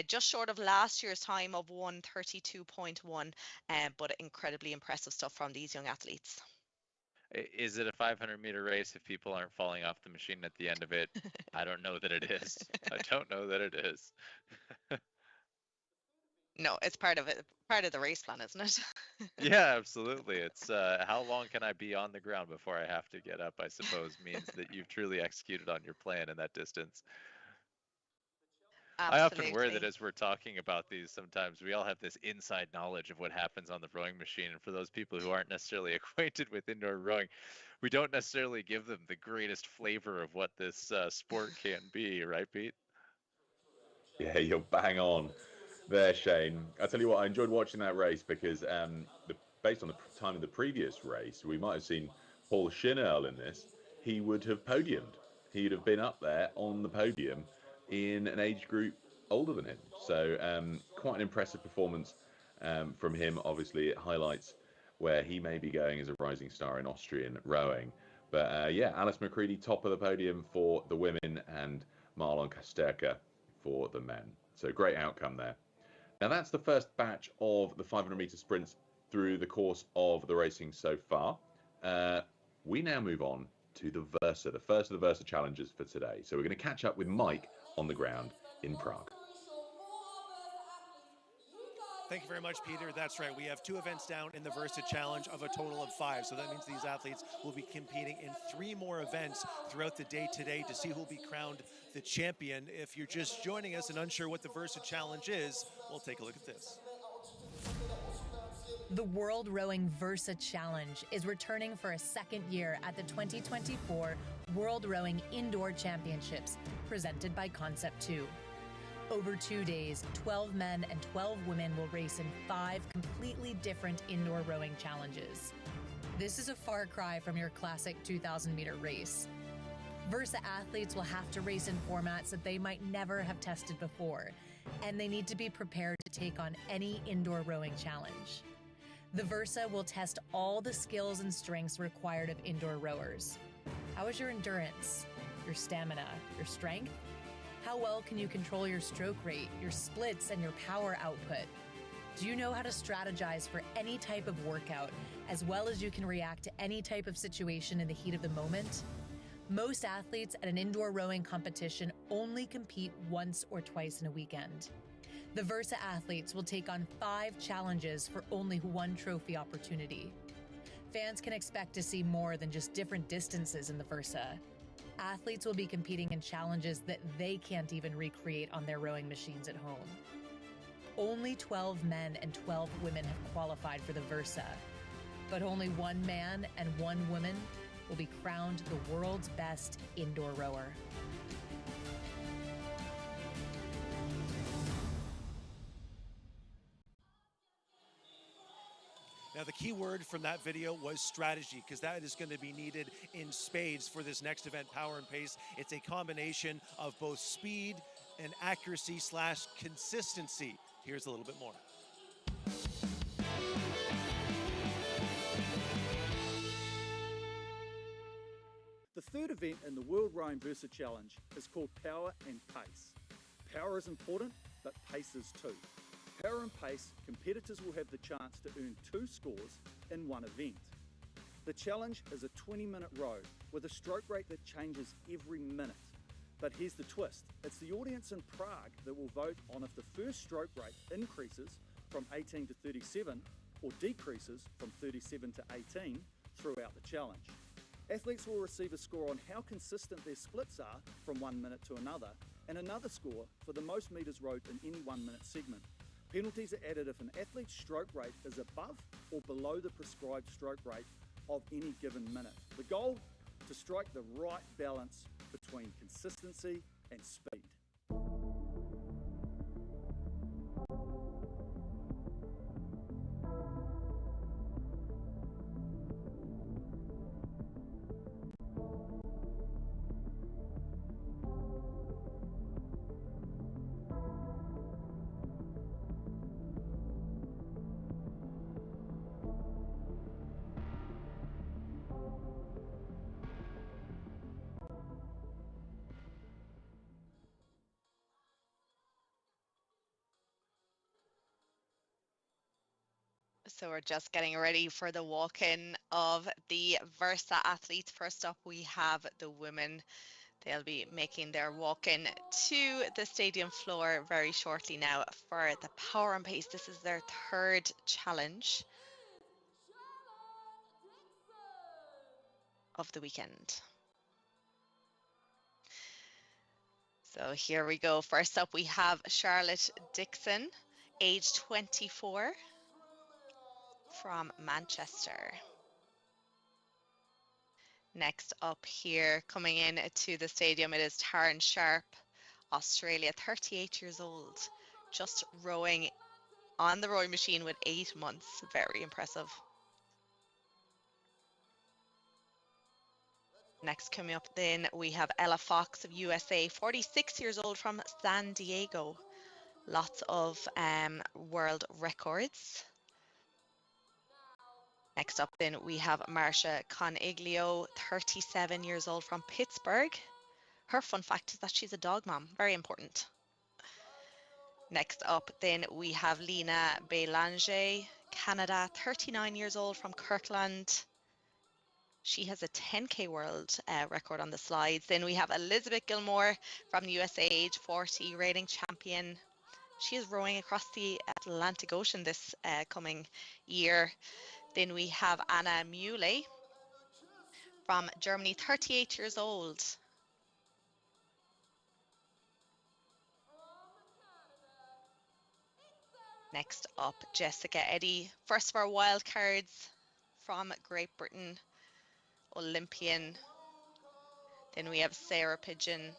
just short of last year's time of 132.1, but incredibly impressive stuff from these young athletes. Is it a 500-meter race if people aren't falling off the machine at the end of it? I don't know that it is. I don't know that it is. No, it's part of it, part of the race plan, isn't it? Yeah, absolutely. It's how long can I be on the ground before I have to get up, I suppose, means that you've truly executed on your plan in that distance. I often worry that as we're talking about these, sometimes we all have this inside knowledge of what happens on the rowing machine. And for those people who aren't necessarily acquainted with indoor rowing, we don't necessarily give them the greatest flavor of what this sport can be, right, Pete? Yeah, you're bang on there, Shane. I tell you what, I enjoyed watching that race because based on the time of the previous race, we might have seen Paul Schinnerl in this. He would have podiumed. He'd have been up there on the podium in an age group older than him. So quite an impressive performance from him. Obviously, it highlights where he may be going as a rising star in Austrian rowing. But yeah, Alice McCready, top of the podium for the women, and Marlon Kosterka for the men. So great outcome there. Now that's the first batch of the 500-meter sprints through the course of the racing so far. We now move on to the Versa, the first of the Versa challenges for today. So we're going to catch up with Mike on the ground in Prague. Thank you very much, Peter. That's right. We have 2 events down in the Versa Challenge of a total of 5. So that means these athletes will be competing in 3 more events throughout the day today to see who will be crowned the champion. If you're just joining us and unsure what the Versa Challenge is, we'll take a look at this. The World Rowing Versa Challenge is returning for a second year at the 2024 World Rowing Indoor Championships, presented by Concept 2. Over 2 days, 12 men and 12 women will race in 5 completely different indoor rowing challenges. This is a far cry from your classic 2,000-meter race. Versa athletes will have to race in formats that they might never have tested before, and they need to be prepared to take on any indoor rowing challenge. The Versa will test all the skills and strengths required of indoor rowers. How is your endurance, your stamina, your strength? How well can you control your stroke rate, your splits, and your power output? Do you know how to strategize for any type of workout, as well as you can react to any type of situation in the heat of the moment? Most athletes at an indoor rowing competition only compete once or twice in a weekend. The Versa athletes will take on 5 challenges for only 1 trophy opportunity. Fans can expect to see more than just different distances in the Versa. Athletes will be competing in challenges that they can't even recreate on their rowing machines at home. Only 12 men and 12 women have qualified for the Versa, but only 1 man and 1 woman will be crowned the world's best indoor rower. Now, the key word from that video was strategy, because that is going to be needed in spades for this next event, Power and Pace. It's a combination of both speed and accuracy / consistency. Here's a little bit more. third event in the World Rowing Versa Challenge is called Power and Pace. Power is important, but pace is too. Power and pace, competitors will have the chance to earn 2 scores in one event. The challenge is a 20-minute row with a stroke rate that changes every minute. But here's the twist. It's the audience in Prague that will vote on if the first stroke rate increases from 18 to 37 or decreases from 37 to 18 throughout the challenge. Athletes will receive a score on how consistent their splits are from 1 minute to another, and another score for the most metres rowed in any 1 minute segment. Penalties are added if an athlete's stroke rate is above or below the prescribed stroke rate of any given minute. The goal? To strike the right balance between consistency and speed. So we're just getting ready for the walk-in of the Versa athletes. First up, we have the women. They'll be making their walk-in to the stadium floor very shortly now for the Power and Pace. This is their third challenge of the weekend. So here we go. First up, we have Charlotte Dixon, age 24, from Manchester. Next up here, coming in to the stadium, it is Taryn Sharp, Australia, 38 years old, just rowing on the rowing machine with 8 months. Very impressive. Next coming up then, we have Ella Fox of USA, 46 years old, from San Diego. Lots of world records. Next up then, we have Marcia Coniglio, 37 years old, from Pittsburgh. Her fun fact is that she's a dog mom, very important. Next up then, we have Lena Belanger, Canada, 39 years old, from Kirkland. She has a 10K world record on the slides. Then we have Elizabeth Gilmore from the USA, age 40, reigning champion. She is rowing across the Atlantic Ocean this coming year. Then we have Anna Muley from Germany, 38 years old. Next up, Jessica Eddy, first of our wildcards from Great Britain, Olympian. Then we have Sarah Pigeon,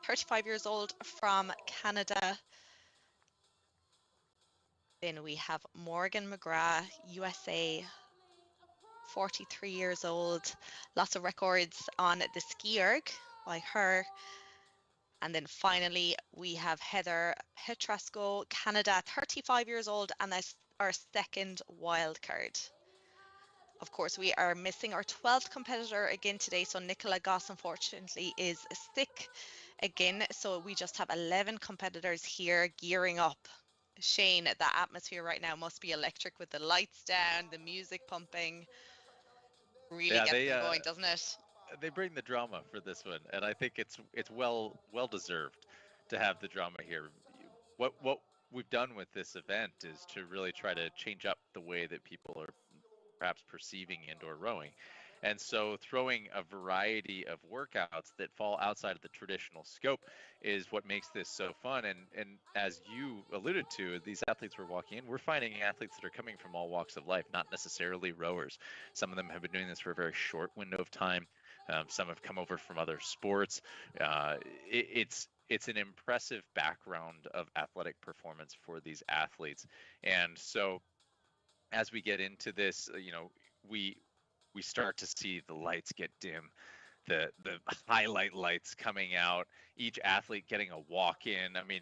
35 years old, from Canada. Then we have Morgan McGrath, USA, 43 years old. Lots of records on the ski erg by her. And then finally, we have Heather Petrasco, Canada, 35 years old, and that's our second wild card. Of course, we are missing our 12th competitor again today. So Nicola Goss, unfortunately, is sick again. So we just have 11 competitors here gearing up. Shane, the atmosphere right now must be electric with the lights down, the music pumping. Really gets them going, doesn't it? They bring the drama for this one, and I think it's well deserved to have the drama here. What we've done with this event is to really try to change up the way that people are perhaps perceiving indoor rowing. And so throwing a variety of workouts that fall outside of the traditional scope is what makes this so fun. And as you alluded to, these athletes we're walking in, we're finding athletes that are coming from all walks of life, not necessarily rowers. Some of them have been doing this for a very short window of time. Some have come over from other sports. It's an impressive background of athletic performance for these athletes. And so as we get into this, we start to see the lights get dim, the highlight lights coming out, each athlete getting a walk in. I mean,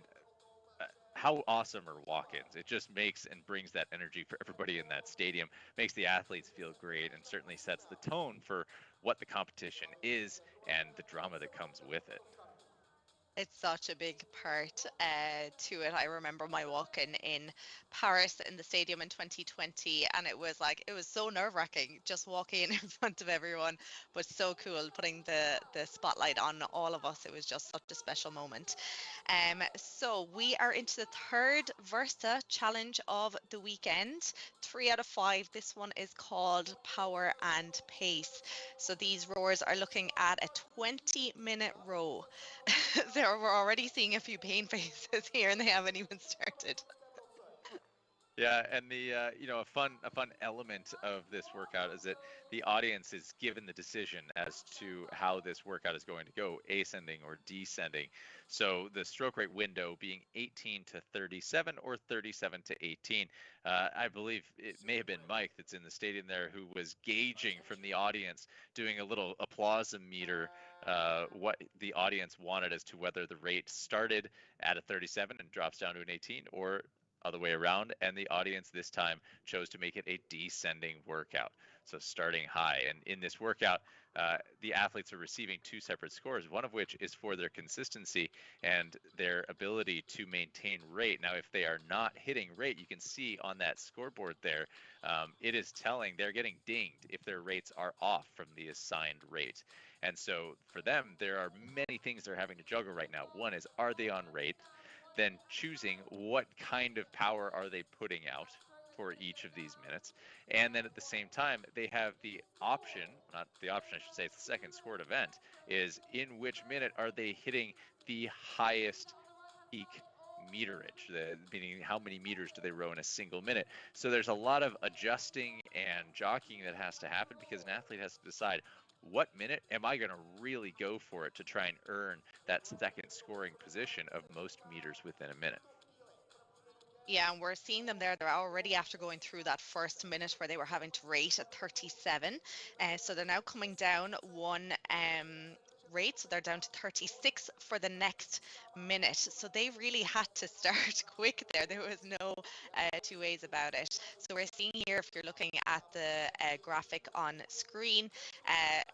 how awesome are walk-ins? It just makes and brings that energy for everybody in that stadium, makes the athletes feel great, and certainly sets the tone for what the competition is and the drama that comes with it. It's such a big part to it. I remember my walk-in in Paris in the stadium in 2020, and it was so nerve-wracking just walking in front of everyone, but so cool putting the spotlight on all of us. It was just such a special moment. So we are into the third Versa challenge of the weekend. 3 out of 5. This one is called Power and Pace. So these rowers are looking at a 20-minute row. We're already seeing a few pain faces here, and they haven't even started. Yeah, and the a fun element of this workout is that the audience is given the decision as to how this workout is going to go, ascending or descending. So the stroke rate window being 18 to 37 or 37 to 18. I believe it may have been Mike that's in the stadium there who was gauging from the audience, doing a little applause-meter, what the audience wanted as to whether the rate started at a 37 and drops down to an 18, or other way around, and the audience this time chose to make it a descending workout, so starting high. And in this workout, the athletes are receiving 2 separate scores, one of which is for their consistency and their ability to maintain rate. Now, if they are not hitting rate, you can see on that scoreboard there, it is telling they're getting dinged if their rates are off from the assigned rate. And so for them, there are many things they're having to juggle right now. One is, are they on rate? Then choosing what kind of power are they putting out for each of these minutes. And then at the same time, they have the option, not the option, I should say, it's the second scored event, is in which minute are they hitting the highest peak meterage, meaning how many meters do they row in a single minute. So there's a lot of adjusting and jockeying that has to happen, because an athlete has to decide, what minute am I going to really go for it to try and earn that second scoring position of most meters within a minute? Yeah, and we're seeing them there. They're already after going through that first minute where they were having to rate at 37. So they're now coming down one rate. So they're down to 36 for the next minute. So they really had to start quick there. There was no two ways about it. So we're seeing here, if you're looking at the graphic on screen,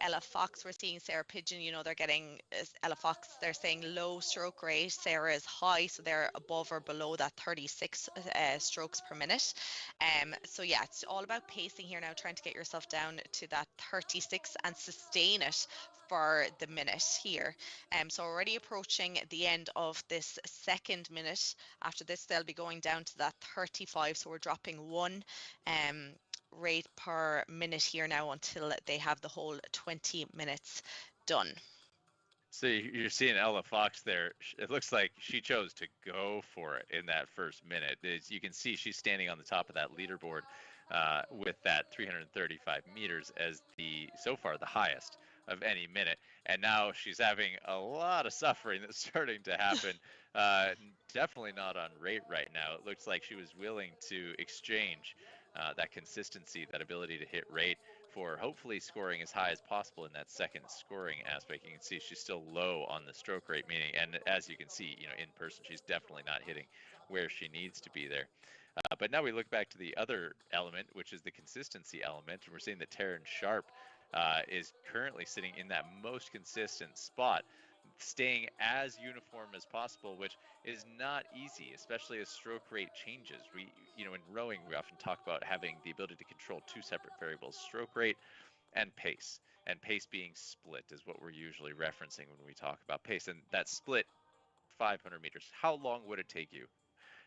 Ella Fox, we're seeing Sarah Pigeon, they're getting Ella Fox, they're saying low stroke rate. Sarah is high, so they're above or below that 36 strokes per minute. So yeah, it's all about pacing here now, trying to get yourself down to that 36 and sustain it for the minute here. So already approaching the end of this second minute. After this, they'll be going down to that 35. So we're dropping one rate per minute here now until they have the whole 20 minutes done. So you're seeing Ella Fox there. It looks like she chose to go for it in that first minute. As you can see, she's standing on the top of that leaderboard with that 335 meters as so far the highest of any minute. And now she's having a lot of suffering that's starting to happen. Definitely not on rate right now. It looks like she was willing to exchange that consistency, that ability to hit rate, for hopefully scoring as high as possible in that second scoring aspect. You can see she's still low on the stroke rate, meaning, and as you can see, in person, she's definitely not hitting where she needs to be there. But now we look back to the other element, which is the consistency element, and we're seeing that Taryn Sharp is currently sitting in that most consistent spot, staying as uniform as possible, which is not easy, especially as stroke rate changes. In rowing, we often talk about having the ability to control 2 separate variables, stroke rate and pace. And pace being split is what we're usually referencing when we talk about pace. And that split, 500 meters. How long would it take you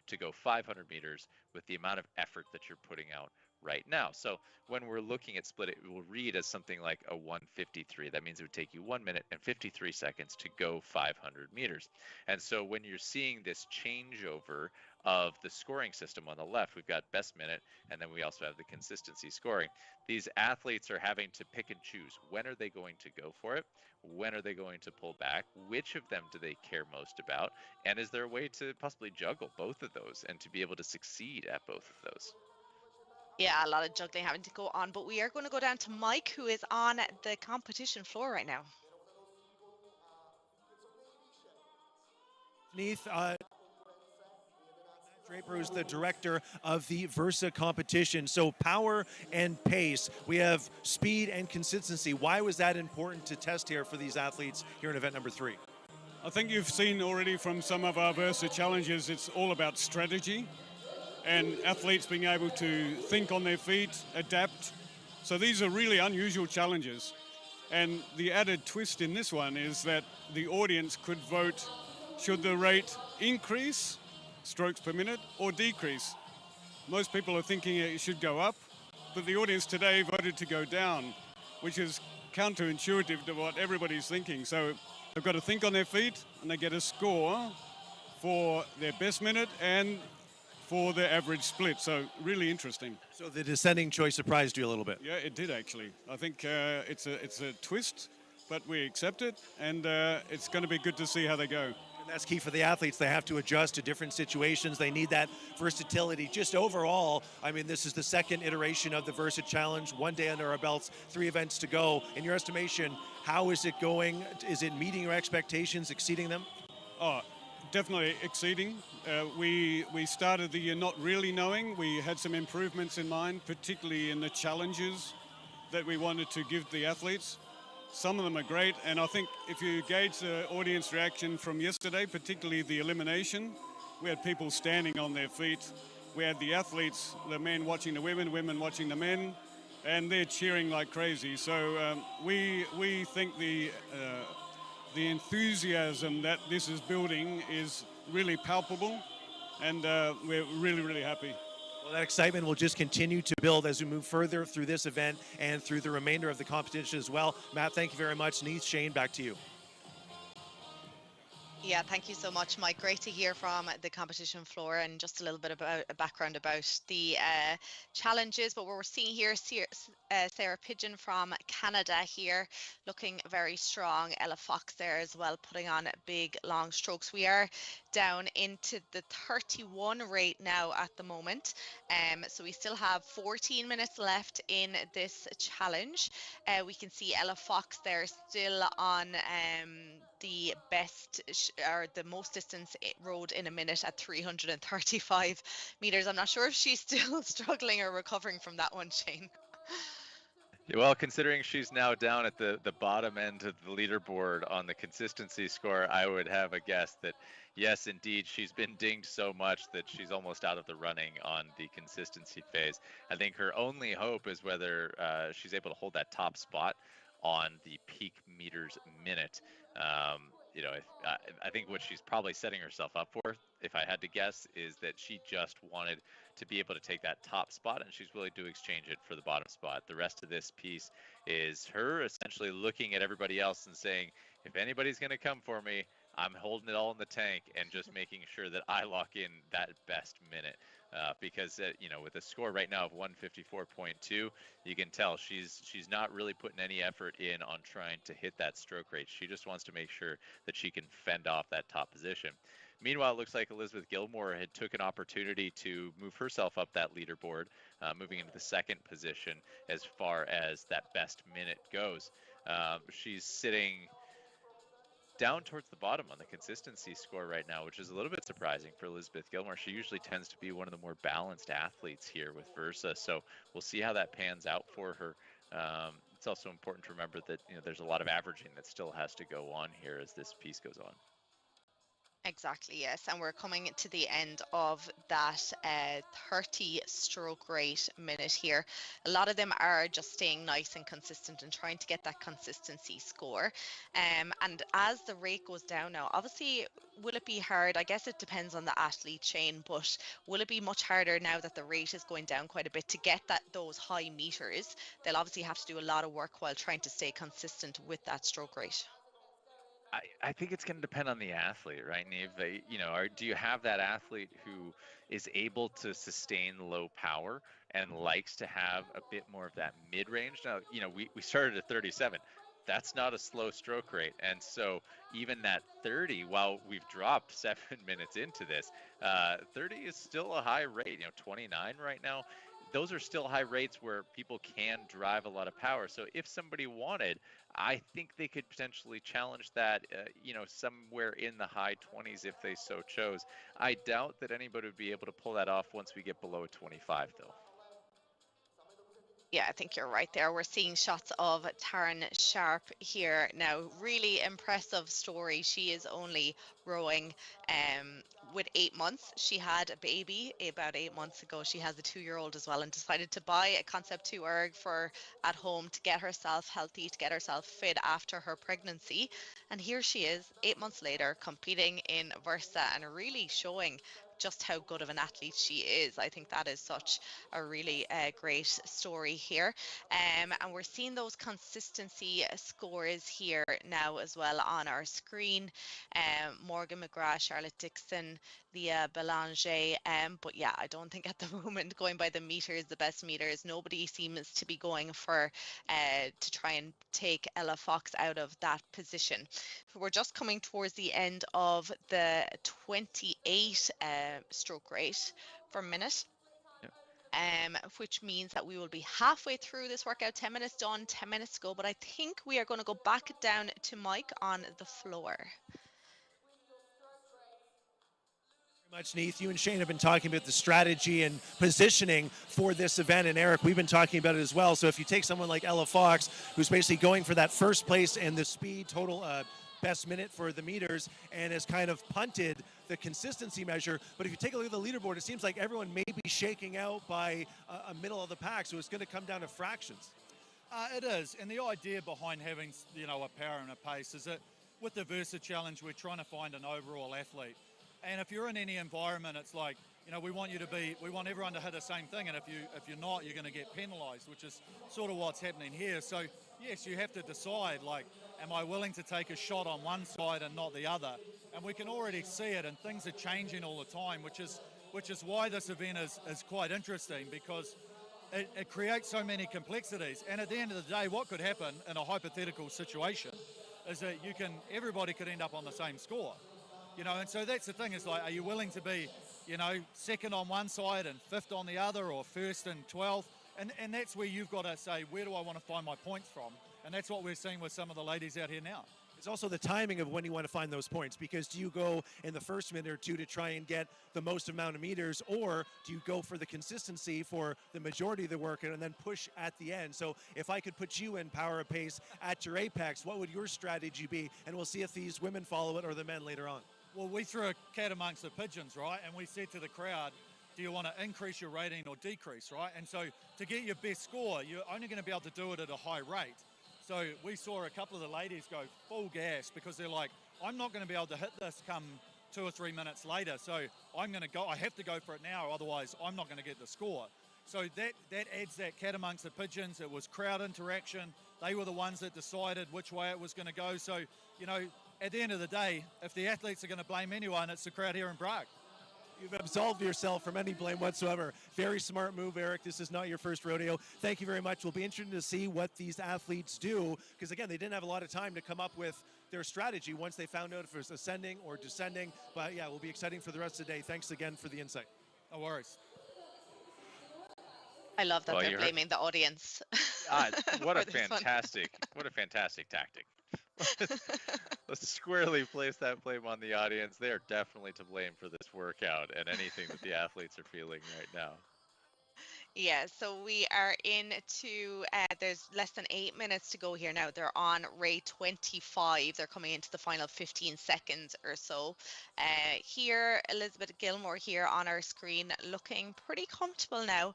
to go 500 meters with the amount of effort that you're putting out right now? So when we're looking at split, it will read as something like a 1:53. That means it would take you 1 minute and 53 seconds to go 500 meters. And so when you're seeing this changeover of the scoring system on the left, we've got best minute, and then we also have the consistency scoring. These athletes are having to pick and choose. When are they going to go for it? When are they going to pull back? Which of them do they care most about? And is there a way to possibly juggle both of those and to be able to succeed at both of those? Yeah, a lot of juggling having to go on, but we are going to go down to Mike, who is on the competition floor right now. Neith, Draper is the director of the Versa competition. So power and pace. We have speed and consistency. Why was that important to test here for these athletes here in event number 3? I think you've seen already from some of our Versa challenges, it's all about strategy and athletes being able to think on their feet, adapt. So these are really unusual challenges. And the added twist in this one is that the audience could vote should the rate increase, strokes per minute, or decrease. Most people are thinking it should go up, but the audience today voted to go down, which is counterintuitive to what everybody's thinking. So they've got to think on their feet, and they get a score for their best minute and for their average split. So really interesting. So the descending choice surprised you a little bit. Yeah, it did actually. I think it's a twist, but we accept it, and it's going to be good to see how they go. And that's key for the athletes. They have to adjust to different situations. They need that versatility. Just overall, I mean, this is the second iteration of the Versa Challenge. 1 day under our belts, 3 events to go. In your estimation, how is it going? Is it meeting your expectations, exceeding them? Oh, definitely exceeding. We started the year not really knowing. We had some improvements in mind, particularly in the challenges that we wanted to give the athletes. Some of them are great, and I think if you gauge the audience reaction from yesterday, particularly the elimination, we had people standing on their feet. We had the athletes, the men watching the women watching the men, and they're cheering like crazy. So we think the enthusiasm that this is building is really palpable, and we're really, really happy. Well, that excitement will just continue to build as we move further through this event and through the remainder of the competition as well. Matt, thank you very much. Neith, Shane, back to you. Yeah, thank you so much, Mike. Great to hear from the competition floor, and just a little bit about a background about the challenges. But what we're seeing here, Sarah Pigeon from Canada here, looking very strong. Ella Fox there as well, putting on big long strokes. We are down into the 31 rate now at the moment. So we still have 14 minutes left in this challenge. We can see Ella Fox there still on the best or the most distance rode in a minute at 335 meters. I'm not sure if she's still struggling or recovering from that one, Shane. Well, considering she's now down at the bottom end of the leaderboard on the consistency score, I would have a guess that yes, indeed, she's been dinged so much that she's almost out of the running on the consistency phase. I think her only hope is whether she's able to hold that top spot on the peak meters minute. I think what she's probably setting herself up for, if I had to guess, is that she just wanted to be able to take that top spot, and she's willing to exchange it for the bottom spot. The rest of this piece is her essentially looking at everybody else and saying, if anybody's going to come for me, I'm holding it all in the tank and just making sure that I lock in that best minute. Because with a score right now of 154.2, you can tell she's not really putting any effort in on trying to hit that stroke rate. She just wants to make sure that she can fend off that top position. Meanwhile, it looks like Elizabeth Gilmore had took an opportunity to move herself up that leaderboard, moving into the second position as far as that best minute goes. She's sitting down towards the bottom on the consistency score right now, which is a little bit surprising for Elizabeth Gilmore. She usually tends to be one of the more balanced athletes here with Versa, so we'll see how that pans out for her. It's also important to remember that there's a lot of averaging that still has to go on here as this piece goes on. Exactly, yes. And we're coming to the end of that 30 stroke rate minute here. A lot of them are just staying nice and consistent and trying to get that consistency score. And as the rate goes down now, obviously, will it be hard? I guess it depends on the athlete, Shane, but will it be much harder now that the rate is going down quite a bit to get those high meters? They'll obviously have to do a lot of work while trying to stay consistent with that stroke rate. I think it's going to depend on the athlete, right, Neve? Do you have that athlete who is able to sustain low power and likes to have a bit more of that mid-range? Now, we started at 37. That's not a slow stroke rate. And so even that 30, while we've dropped 7 minutes into this, 30 is still a high rate. 29 right now. those are still high rates where people can drive a lot of power. So if somebody wanted, I think they could potentially challenge that, somewhere in the high 20s if they so chose. I doubt that anybody would be able to pull that off once we get below 25, though. Yeah, I think you're right there. We're seeing shots of Taryn Sharp here now. Really impressive story. She is only rowing with 8 months. She had a baby about 8 months ago. She has a 2-year-old as well, and decided to buy a Concept 2 erg for at home to get herself healthy, to get herself fit after her pregnancy. And here she is 8 months later competing in Versa and really showing just how good of an athlete she is. I think that is such a really great story here. And we're seeing those consistency scores here now as well on our screen. Morgan McGrath, Charlotte Dixon, Leah Belanger. But yeah, I don't think at the moment, going by the meters, the best meters, nobody seems to be going for to try and take Ella Fox out of that position. We're just coming towards the end of the 28 stroke rate per minute. Which means that we will be halfway through this workout. 10 minutes done, 10 minutes to go. But I think we are going to go back down to Mike on the floor. Much, Neith. You and Shane have been talking about the strategy and positioning for this event, and Eric, we've been talking about it as well. So if you take someone like Ella Fox, who's basically going for that first place and the speed total best minute for the meters, and has kind of punted the consistency measure. But if you take a look at the leaderboard, it seems like everyone may be shaking out by a middle of the pack, so it's going to come down to fractions. It is, and the idea behind having a power and a pace is that with the Versa Challenge, we're trying to find an overall athlete. And if you're in any environment, it's like, we want everyone to hit the same thing, and if you're not, you're going to get penalised, which is sort of what's happening here. So yes, you have to decide, like, am I willing to take a shot on one side and not the other? And we can already see it, and things are changing all the time, which is why this event is quite interesting, because it creates so many complexities. And at the end of the day, what could happen in a hypothetical situation is that everybody could end up on the same score. And so that's the thing, is like, are you willing to be, second on one side and fifth on the other, or first and 12th? And that's where you've got to say, where do I want to find my points from? And that's what we're seeing with some of the ladies out here now. It's also the timing of when you want to find those points, because do you go in the first minute or two to try and get the most amount of meters, or do you go for the consistency for the majority of the work and then push at the end? So if I could put you in power of pace at your apex, what would your strategy be? And we'll see if these women follow it or the men later on. Well, we threw a cat amongst the pigeons, right? And we said to the crowd, do you want to increase your rating or decrease, right? And so to get your best score, you're only going to be able to do it at a high rate. So we saw a couple of the ladies go full gas, because they're like, I'm not going to be able to hit this come 2 or 3 minutes later. So I have to go for it now, otherwise I'm not going to get the score. So that adds that cat amongst the pigeons. It was crowd interaction. They were the ones that decided which way it was going to go. So, at the end of the day, if the athletes are going to blame anyone, it's the crowd here in Prague. You've absolved yourself from any blame whatsoever. Very smart move, Eric. This is not your first rodeo. Thank you very much. We'll be interested to see what these athletes do, because, again, they didn't have a lot of time to come up with their strategy once they found out if it was ascending or descending. But, yeah, it will be exciting for the rest of the day. Thanks again for the insight. No worries. I love that they're blaming the audience. What a fantastic tactic. Let's squarely place that blame on the audience. They are definitely to blame for this workout and anything that the athletes are feeling right now. Yeah, so we are into, there's less than 8 minutes to go here now. They're on rate 25. They're coming into the final 15 seconds or so. Here, Elizabeth Gilmore here on our screen, looking pretty comfortable now.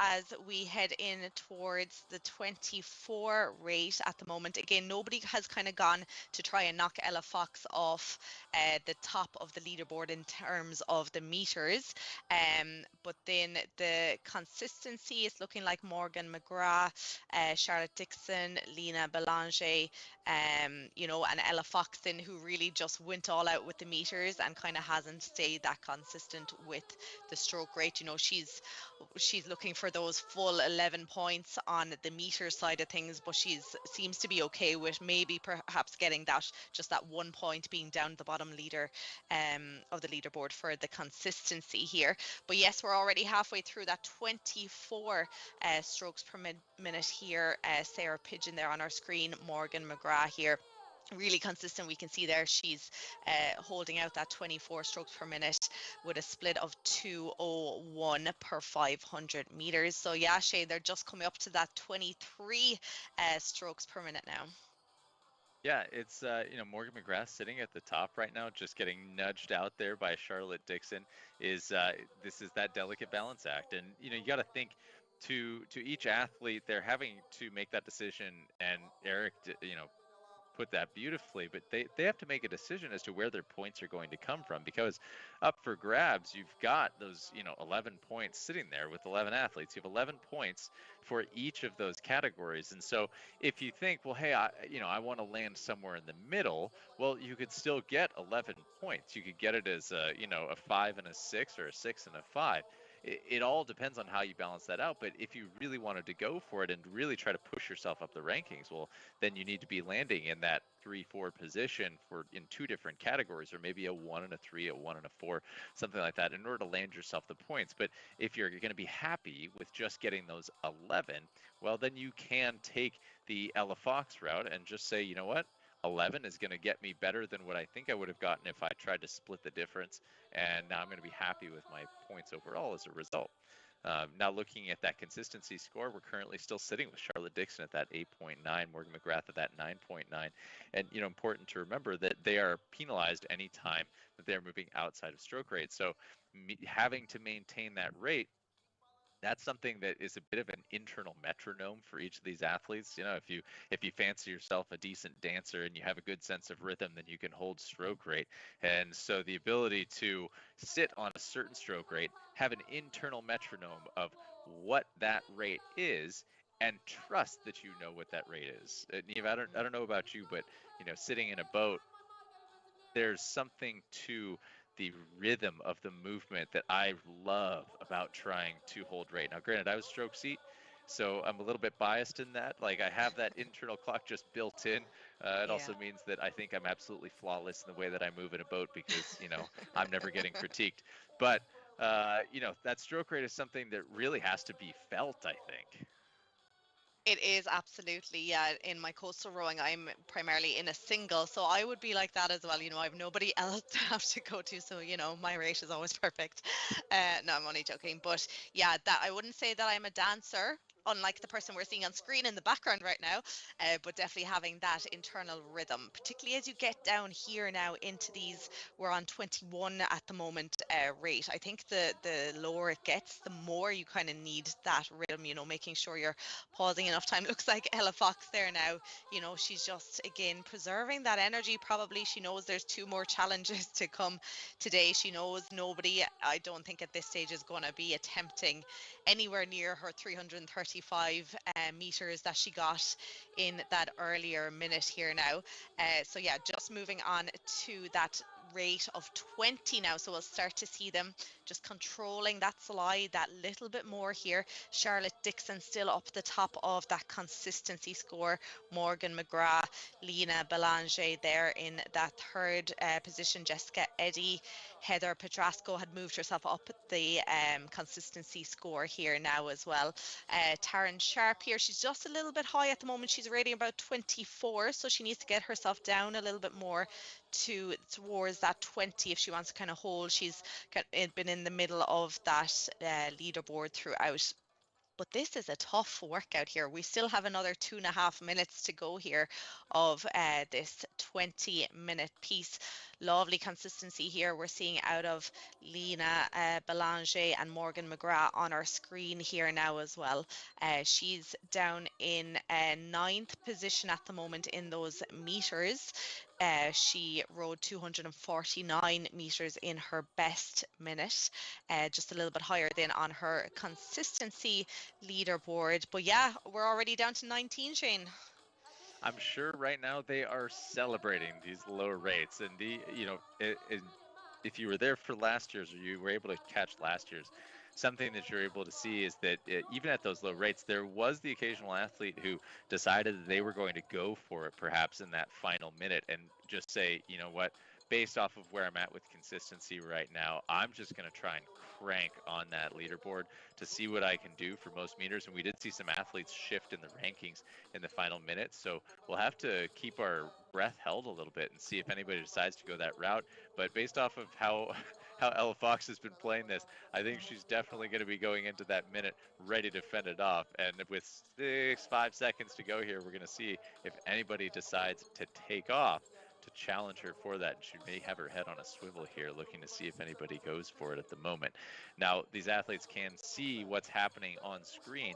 As we head in towards the 24 rate at the moment. Again, nobody has kind of gone to try and knock Ella Fox off the top of the leaderboard in terms of the meters. But then the consistency is looking like Morgan McGrath, Charlotte Dixon, Lena Belanger, and Ella Foxton, who really just went all out with the meters and kind of hasn't stayed that consistent with the stroke rate. She's looking for those full 11 points on the meter side of things, but seems to be okay with maybe perhaps getting just that 1 point being down the bottom leader of the leaderboard for the consistency here. But yes, we're already halfway through that 24 strokes per minute here. Sarah Pigeon there on our screen, Morgan McGrath here. Really consistent. We can see there she's holding out that 24 strokes per minute with a split of 2:01 per 500 meters. So yeah, Shay, they're just coming up to that 23 strokes per minute now. Yeah, it's Morgan McGrath sitting at the top right now, just getting nudged out there by Charlotte Dixon. This is that delicate balance act, and you got to think to each athlete, they're having to make that decision, and Eric put that beautifully, but they have to make a decision as to where their points are going to come from, because up for grabs, you've got those 11 points sitting there with 11 athletes. You have 11 points for each of those categories, and so if you think, well, hey, I want to land somewhere in the middle, well, you could still get 11 points. You could get it as a 5 and a 6, or a 6 and a 5. It all depends on how you balance that out. But if you really wanted to go for it and really try to push yourself up the rankings, well, then you need to be landing in that 3-4 position in 2 different categories, or maybe a 1 and a 3, a 1 and a 4, something like that, in order to land yourself the points. But if you're going to be happy with just getting those 11, well, then you can take the Ella Fox route and just say, you know what? 11 is going to get me better than what I think I would have gotten if I tried to split the difference, and now I'm going to be happy with my points overall as a result. Now looking at that consistency score, we're currently still sitting with Charlotte Dixon at that 8.9, Morgan McGrath at that 9.9, and important to remember that they are penalized any time that they're moving outside of stroke rate. So having to maintain that rate, that's something that is a bit of an internal metronome for each of these athletes. If you fancy yourself a decent dancer and you have a good sense of rhythm, then you can hold stroke rate. And so the ability to sit on a certain stroke rate, have an internal metronome of what that rate is, and trust that you know what that rate is. Neve, I don't know about you, but sitting in a boat, there's something to the rhythm of the movement that I love about trying to hold rate. Now, granted, I was stroke seat, so I'm a little bit biased in that. Like, I have that internal clock just built in. It also means that I think I'm absolutely flawless in the way that I move in a boat, because, I'm never getting critiqued. But, that stroke rate is something that really has to be felt, I think. It is absolutely, yeah. In my coastal rowing, I'm primarily in a single, so I would be like that as well. I have nobody else to have to go to, so my rate is always perfect. No, I'm only joking, but yeah, that I wouldn't say that I'm a dancer, unlike the person we're seeing on screen in the background right now, but definitely having that internal rhythm, particularly as you get down here now into these. We're on 21 at the moment rate. I think the lower it gets, the more you kind of need that rhythm, making sure you're pausing enough time. Looks like Ella Fox there now, she's just again preserving that energy. Probably she knows there's 2 more challenges to come today. She knows nobody, I don't think at this stage, is going to be attempting anywhere near her 335 meters that she got in that earlier minute here now. So yeah, just moving on to that rate of 20 now, so we'll start to see them just controlling that slide that little bit more here. Charlotte Dixon still up the top of that consistency score. Morgan McGrath, Lena Belanger there in that 3rd position. Jessica Eddy, Heather Petrasco had moved herself up the consistency score here now as well. Taryn Sharp here, she's just a little bit high at the moment. She's rating about 24, so she needs to get herself down a little bit more towards that 20 if she wants to kind of hold. She's been in the middle of that leaderboard throughout. But this is a tough workout here. We still have another 2.5 minutes to go here of this 20-minute piece. Lovely consistency here we're seeing out of Lena Belanger and Morgan McGrath on our screen here now as well. She's down in 9th position at the moment in those meters. She rode 249 meters in her best minute, just a little bit higher than on her consistency leaderboard. But yeah, we're already down to 19, Shane. I'm sure right now they are celebrating these low rates, and if you were there for last year's, or you were able to catch last year's, something that you're able to see is that even at those low rates, there was the occasional athlete who decided that they were going to go for it perhaps in that final minute and just say, you know what, based off of where I'm at with consistency right now, I'm just going to try and crank on that leaderboard to see what I can do for most meters. And we did see some athletes shift in the rankings in the final minutes. So we'll have to keep our breath held a little bit and see if anybody decides to go that route. But based off of how Ella Fox has been playing this, I think she's definitely going to be going into that minute ready to fend it off. And with 5 seconds to go here, we're going to see if anybody decides to take off to challenge her for that. She may have her head on a swivel here, looking to see if anybody goes for it at the moment. Now, these athletes can see what's happening on screen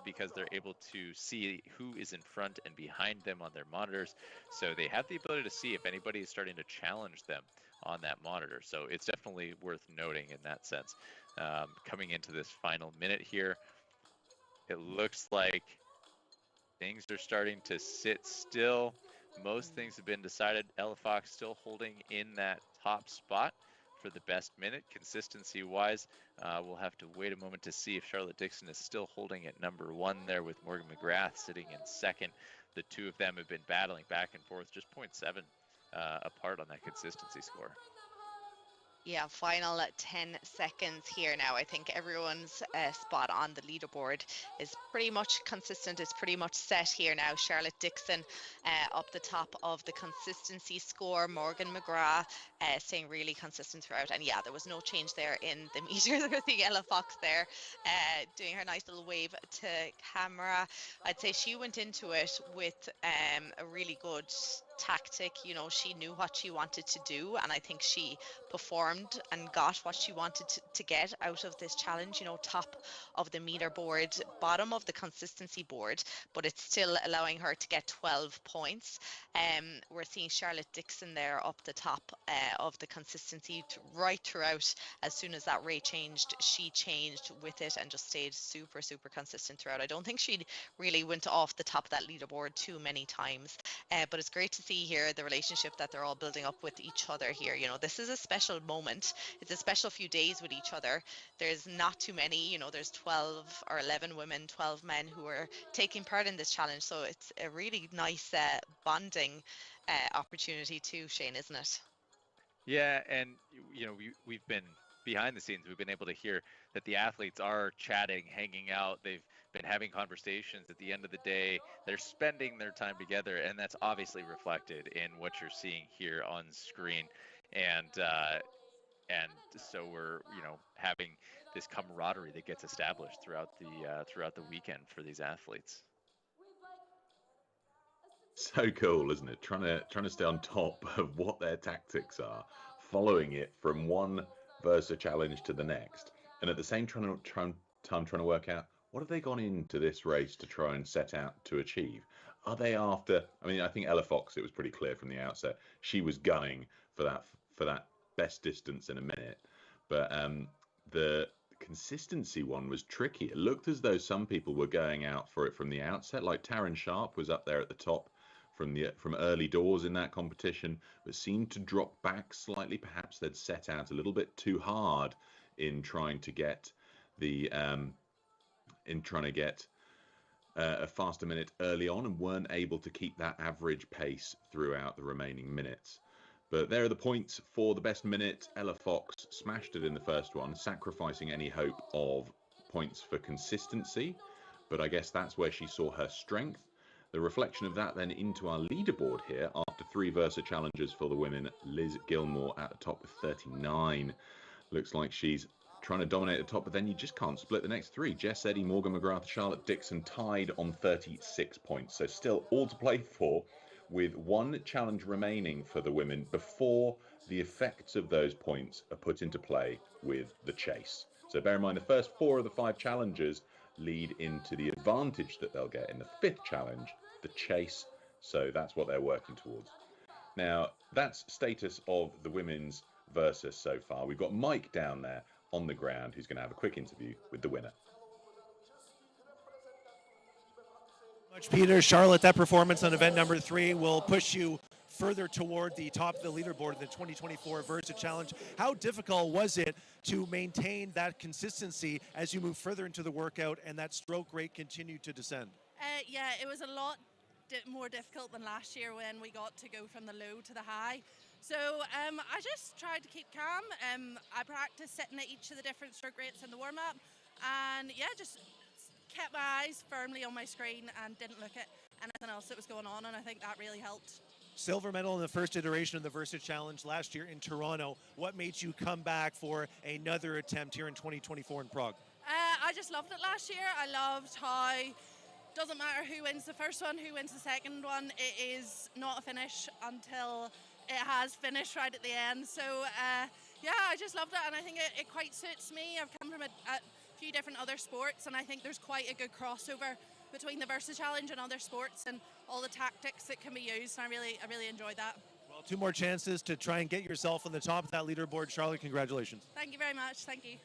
because they're able to see who is in front and behind them on their monitors. So they have the ability to see if anybody is starting to challenge them on that monitor. So it's definitely worth noting in that sense. Coming into this final minute here, it looks like things are starting to sit still. Most things have been decided. Ella Fox still holding in that top spot for the best minute. Consistency wise, we'll have to wait a moment to see if Charlotte Dixon is still holding at number 1 there, with Morgan McGrath sitting in second. The two of them have been battling back and forth, just 0.7 apart on that consistency score. Yeah, final 10 seconds here now. I think everyone's spot on the leaderboard is pretty much consistent. It's pretty much set here now. Charlotte Dixon up the top of the consistency score. Morgan McGrath staying really consistent throughout. And yeah, there was no change there in the meter. There was the Ella Fox there doing her nice little wave to camera. I'd say she went into it with a really good tactic. You know, she knew what she wanted to do, and I think she performed and got what she wanted to get out of this challenge. You know, top of the meter board, bottom of the consistency board, but it's still allowing her to get 12 points. We're seeing Charlotte Dixon there up the top of the consistency right throughout. As soon as that rate changed, she changed with it and just stayed super consistent throughout. I don't think she really went off the top of that leaderboard too many times, but it's great to see here the relationship that they're all building up with each other here. You know, this is a special moment. It's a special few days with each other. There's not too many, you know, there's 12 or 11 women, 12 men who are taking part in this challenge. So it's a really nice bonding opportunity too, Shane, isn't it? Yeah, and you know, we've been behind the scenes. We've been able to hear that the athletes are chatting, hanging out. They've been having conversations. At the end of the day, they're spending their time together, and that's obviously reflected in what you're seeing here on screen. And so we're, you know, having this camaraderie that gets established throughout the weekend for these athletes. So cool, isn't it? Trying to stay on top of what their tactics are, following it from one Versa challenge to the next, and at the same time trying to work out what have they gone into this race to try and set out to achieve. Are they after? I mean, I think Ella Fox, it was pretty clear from the outset, she was gunning for that best distance in a minute, but the consistency one was tricky. It looked as though some people were going out for it from the outset, like Taryn Sharp was up there at the top from early doors in that competition, but seemed to drop back slightly. Perhaps they'd set out a little bit too hard in trying to get a faster minute early on, and weren't able to keep that average pace throughout the remaining minutes. But there are the points for the best minute. Ella Fox smashed it in the first one, sacrificing any hope of points for consistency, but I guess that's where she saw her strength. The reflection of that then into our leaderboard here, after 3 Versa challenges for the women, Liz Gilmore at the top with 39. Looks like she's trying to dominate the top, but then you just can't split the next 3. Jess Eddy, Morgan McGrath, Charlotte Dixon tied on 36 points. So still all to play for, with 1 challenge remaining for the women before the effects of those points are put into play with the chase. So bear in mind, the first 4 of the 5 challenges lead into the advantage that they'll get in the 5th challenge, the chase. So that's what they're working towards. Now, that's status of the women's Versus so far. We've got Mike down there on the ground who's going to have a quick interview with the winner. Much, Peter. Charlotte, that performance on event number 3 will push you further toward the top of the leaderboard in the 2024 Versa Challenge. How difficult was it to maintain that consistency as you move further into the workout and that stroke rate continued to descend? Yeah, it was a lot more difficult than last year when we got to go from the low to the high. So I just tried to keep calm. I practiced sitting at each of the different stroke rates in the warm-up, and yeah, just kept my eyes firmly on my screen and didn't look at anything else that was going on, and I think that really helped. Silver medal in the first iteration of the Versa Challenge last year in Toronto. What made you come back for another attempt here in 2024 in Prague? I just loved it last year. I loved how doesn't matter who wins the first one, who wins the second one, it is not a finish until it has finished right at the end. So yeah, I just loved it, and I think it quite suits me. I've come from a few different other sports, and I think there's quite a good crossover between the Versa Challenge and other sports and all the tactics that can be used, and I really enjoyed that. Well, 2 more chances to try and get yourself on the top of that leaderboard. Charlotte, congratulations. Thank you very much. Thank you.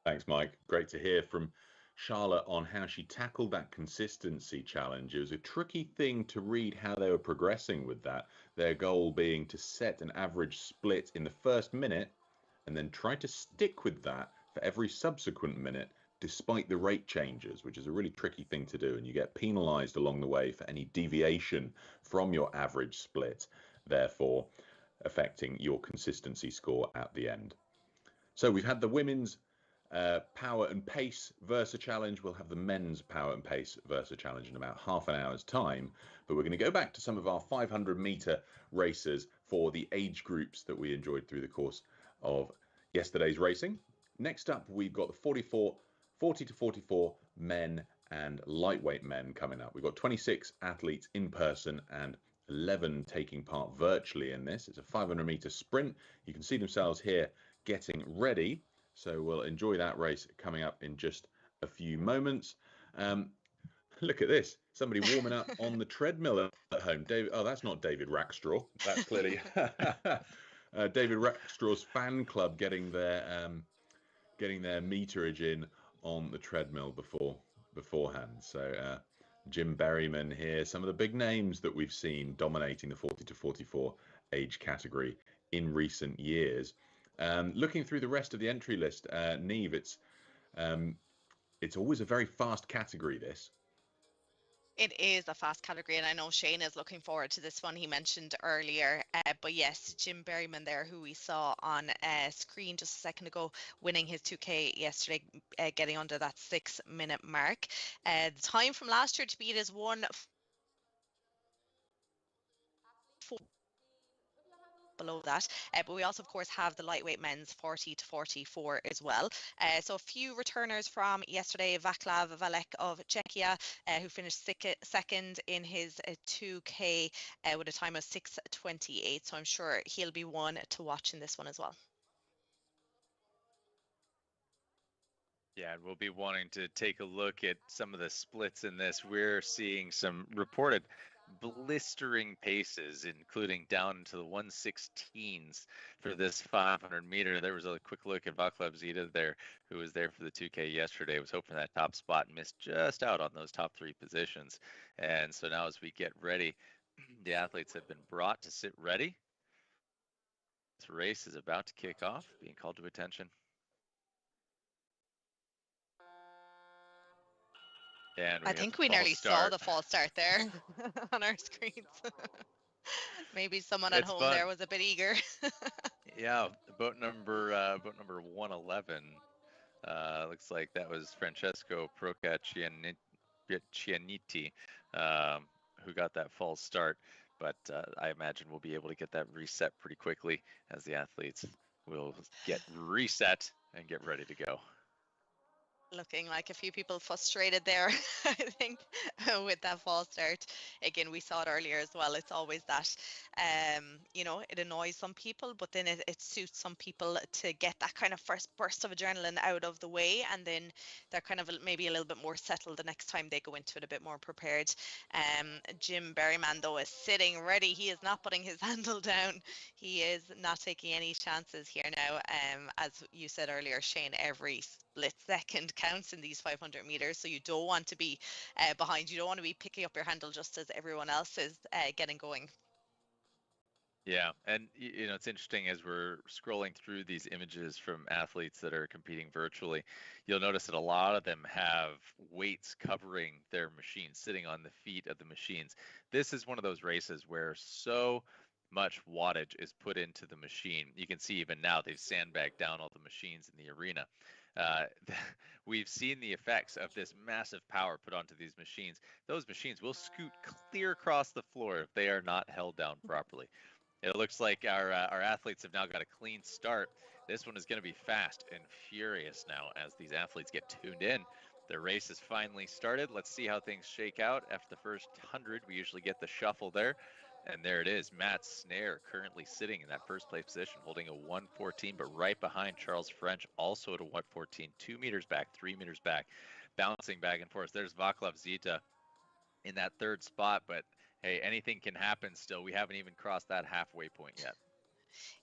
Thanks, Mike. Great to hear from Charlotte on how she tackled that consistency challenge. It was a tricky thing to read how they were progressing with that, their goal being to set an average split in the first minute and then try to stick with that for every subsequent minute despite the rate changes, which is a really tricky thing to do, and you get penalized along the way for any deviation from your average split, therefore affecting your consistency score at the end. So we've had the women's power and pace Versa Challenge. We'll have the men's power and pace Versa Challenge in about half an hour's time, but we're going to go back to some of our 500-meter racers for the age groups that we enjoyed through the course of yesterday's racing. Next up, we've got the 40 to 44 men and lightweight men coming up. We've got 26 athletes in person and 11 taking part virtually in this. It's a 500-meter sprint. You can see themselves here getting ready. So we'll enjoy that race coming up in just a few moments. Look at this. Somebody warming up on the treadmill at home. David, oh, that's not David Rackstraw. That's clearly David Rackstraw's fan club getting their meterage in on the treadmill beforehand. So Jim Berryman here, some of the big names that we've seen dominating the 40 to 44 age category in recent years. Looking through the rest of the entry list, Neve, it's always a very fast category, this. It is a fast category, and I know Shane is looking forward to this one he mentioned earlier. But yes, Jim Berryman there, who we saw on screen just a second ago, winning his 2K yesterday, getting under that 6-minute mark. The time from last year to beat is 1:04. Below that, but we also of course have the lightweight men's 40 to 44 as well. So a few returners from yesterday: Vaclav Valek of Czechia, who finished second in his 2K with a time of 6:28. So I'm sure he'll be one to watch in this one as well. Yeah, and we'll be wanting to take a look at some of the splits in this. We're seeing some reported blistering paces, including down to the 1:16s for this 500 meter. There was a quick look at Vaclav Zita there, who was there for the 2K yesterday, was hoping for that top spot, missed just out on those top 3 positions. And so now as we get ready, the athletes have been brought to sit ready. This race is about to kick off, being called to attention. And I think we nearly saw the false start there on our screens. Maybe someone at home there was a bit eager. Yeah, boat number 111. Looks like that was Francesco Procaccianiti, who got that false start. But I imagine we'll be able to get that reset pretty quickly as the athletes will get reset and get ready to go. Looking like a few people frustrated there, I think, with that false start. Again, we saw it earlier as well. It's always that, it annoys some people, but then it suits some people to get that kind of first burst of adrenaline out of the way, and then they're kind of maybe a little bit more settled the next time they go into it, a bit more prepared. Jim Berryman, though, is sitting ready. He is not putting his handle down. He is not taking any chances here now. As you said earlier, Shane, every split second counts in these 500 meters. So you don't want to be behind. You don't want to be picking up your handle just as everyone else is getting going. Yeah, and you know, it's interesting as we're scrolling through these images from athletes that are competing virtually, you'll notice that a lot of them have weights covering their machines, sitting on the feet of the machines. This is one of those races where so much wattage is put into the machine. You can see even now they've sandbagged down all the machines in the arena. Uh, we've seen the effects of this massive power put onto these machines. Those machines will scoot clear across the floor if they are not held down properly. It looks like our athletes have now got a clean start. This one is going to be fast and furious now as these athletes get tuned in. The race has finally started. Let's see how things shake out. After the first 100, we usually get the shuffle there. And there it is. Matt Snare currently sitting in that first place position, holding a 1:14, but right behind Charles French, also at a 1:14, 2 meters back, 3 meters back, bouncing back and forth. There's Vaclav Zita in that third spot, but hey, anything can happen still. We haven't even crossed that halfway point yet.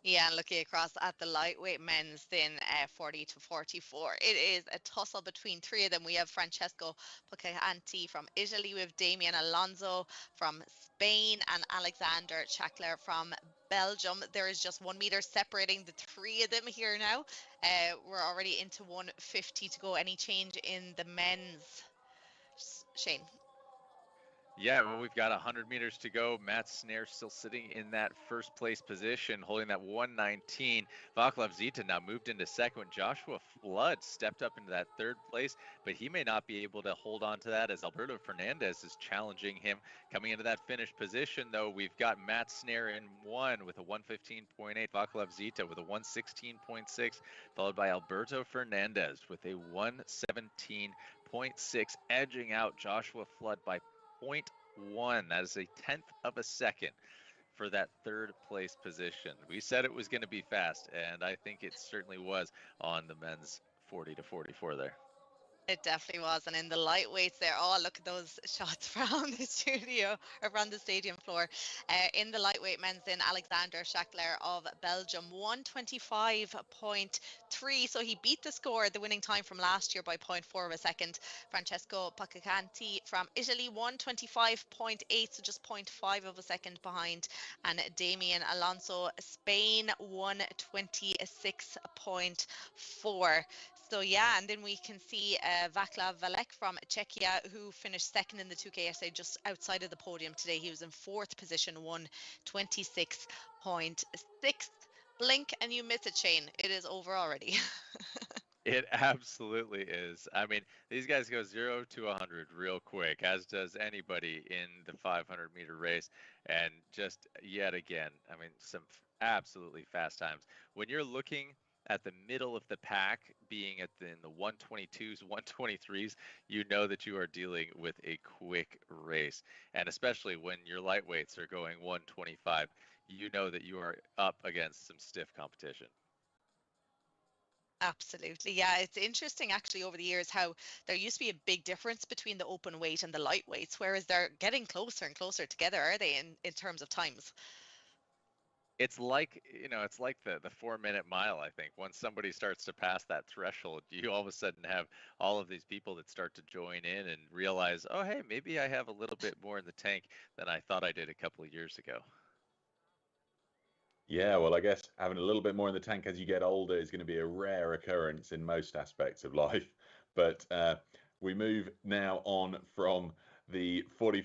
Yeah, and looking across at the lightweight men's then 40 to 44, it is a tussle between three of them. We have Francesco Poccanti from Italy, we have Damian Alonso from Spain, and Alexander Chakler from Belgium. There is just 1 meter separating the three of them here now. We're already into 150 to go. Any change in the men's, Shane? Yeah, well, we've got 100 meters to go. Matt Snare still sitting in that first place position, holding that 1:19. Vaclav Zita now moved into second. Joshua Flood stepped up into that third place, but he may not be able to hold on to that as Alberto Fernandez is challenging him. Coming into that finish position, though, we've got Matt Snare in one with a 1:15.8. Vaclav Zita with a 1:16.6, followed by Alberto Fernandez with a 1:17.6, edging out Joshua Flood by 0.1. That is a 1/10 of a second for that third place position. We said it was going to be fast, and I think it certainly was on the men's 40 to 44 there. It definitely was. And in the lightweights there, oh, look at those shots from the studio or from the stadium floor. In the lightweight men's, then Alexander Schachler of Belgium, 1:25.3. So he beat the score, the winning time from last year by 0.4 of a second. Francesco Poccanti from Italy, 1:25.8, so just 0.5 of a second behind. And Damian Alonso, Spain, 1:26.4. So yeah, and then we can see Vaclav Valek from Czechia, who finished second in the 2K just outside of the podium today. He was in fourth position, 1:26.6. Blink and you miss it, Shane. It is over already. It absolutely is. I mean, these guys go 0 to 100 real quick, as does anybody in the 500-meter race. And just yet again, I mean, some absolutely fast times. When you're looking at the middle of the pack, being in the 1:22s, 1:23s, you know that you are dealing with a quick race. And especially when your lightweights are going 1:25, you know that you are up against some stiff competition. Absolutely. Yeah, it's interesting actually over the years how there used to be a big difference between the open weight and the light weights, whereas they're getting closer and closer together, are they, in terms of times? It's like, you know, it's like the 4-minute mile, I think. Once somebody starts to pass that threshold, you all of a sudden have all of these people that start to join in and realize, oh, hey, maybe I have a little bit more in the tank than I thought I did a couple of years ago. Yeah, well, I guess having a little bit more in the tank as you get older is going to be a rare occurrence in most aspects of life. But we move now on from the 40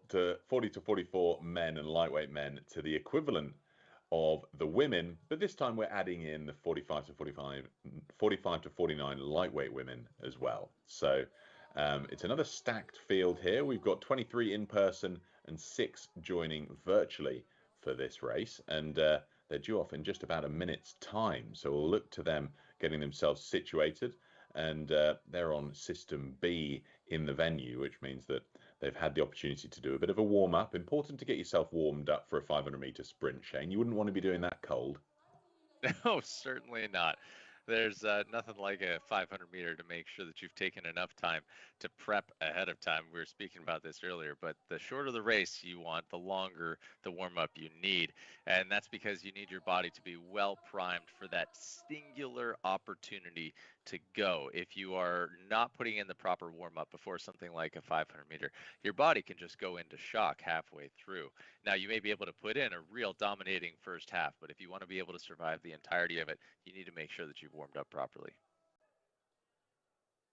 to 44 men and lightweight men to the equivalent of the women, but this time we're adding in the 45 to 49 lightweight women as well. So it's another stacked field here. We've got 23 in person and 6 joining virtually for this race, and they're due off in just about a minute's time. So we'll look to them getting themselves situated, and they're on system B in the venue, which means that they've had the opportunity to do a bit of a warm-up. Important to get yourself warmed up for a 500-meter sprint, Shane. You wouldn't want to be doing that cold. No, certainly not. There's nothing like a 500-meter to make sure that you've taken enough time to prep ahead of time. We were speaking about this earlier, but the shorter the race you want, the longer the warm-up you need. And that's because you need your body to be well primed for that singular opportunity to go. If you are not putting in the proper warm-up before something like a 500 meter, your body can just go into shock halfway through. Now, you may be able to put in a real dominating first half, but if you want to be able to survive the entirety of it, you need to make sure that you've warmed up properly.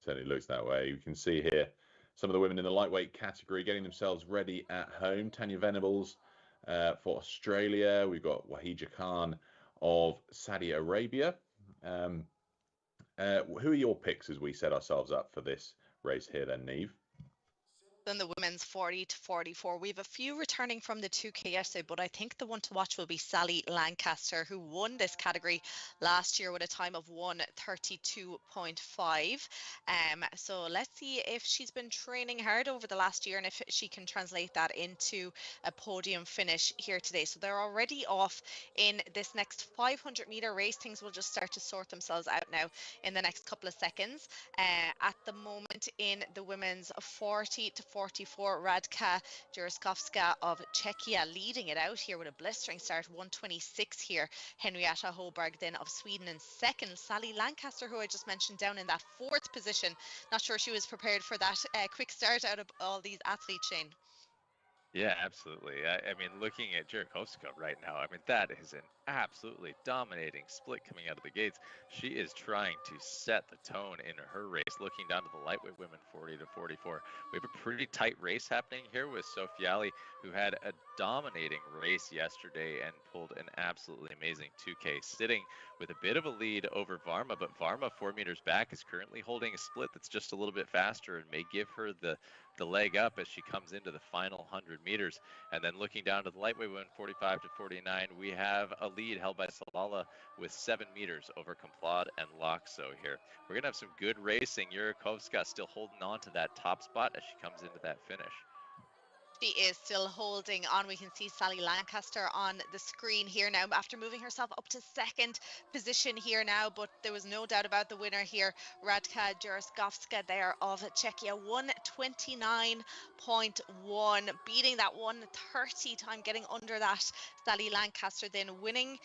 Certainly looks that way. You can see here some of the women in the lightweight category getting themselves ready at home. Tanya Venables for Australia. We've got Wahija Khan of Saudi Arabia. Who are your picks as we set ourselves up for this race here then, Neve? Then the women's 40 to 44. We have a few returning from the 2K yesterday, but I think the one to watch will be Sally Lancaster, who won this category last year with a time of 1:32.5. So let's see if she's been training hard over the last year and if she can translate that into a podium finish here today. So they're already off in this next 500 meter race. Things will just start to sort themselves out now in the next couple of seconds. At the moment in the women's 40 to 44, Radka Jurskovska of Czechia leading it out here with a blistering start, 1:26 here. Henrietta Hoberg then of Sweden in second. Sally Lancaster, who I just mentioned, down in that fourth position. Not sure she was prepared for that quick start out of all these athletes, Shane. Yeah, absolutely. I mean, looking at Jerikovska right now, I mean, that is an absolutely dominating split coming out of the gates. She is trying to set the tone in her race. Looking down to the lightweight women 40 to 44, we have a pretty tight race happening here with Sofiali, who had a dominating race yesterday and pulled an absolutely amazing 2K, sitting with a bit of a lead over Varma, but Varma 4 meters back is currently holding a split that's just a little bit faster and may give her the leg up as she comes into the final 100 meters. And then looking down to the lightweight women 45 to 49, we have a lead held by Salala with 7 meters over Complot and Loxo here. We're going to have some good racing. Yurikovska still holding on to that top spot as she comes into that finish. She is still holding on. We can see Sally Lancaster on the screen here now after moving herself up to second position here now, but there was no doubt about the winner here, Radka Jurskovska there of Czechia, 1:29.1, beating that 1:30 time, getting under that. Sally Lancaster then winning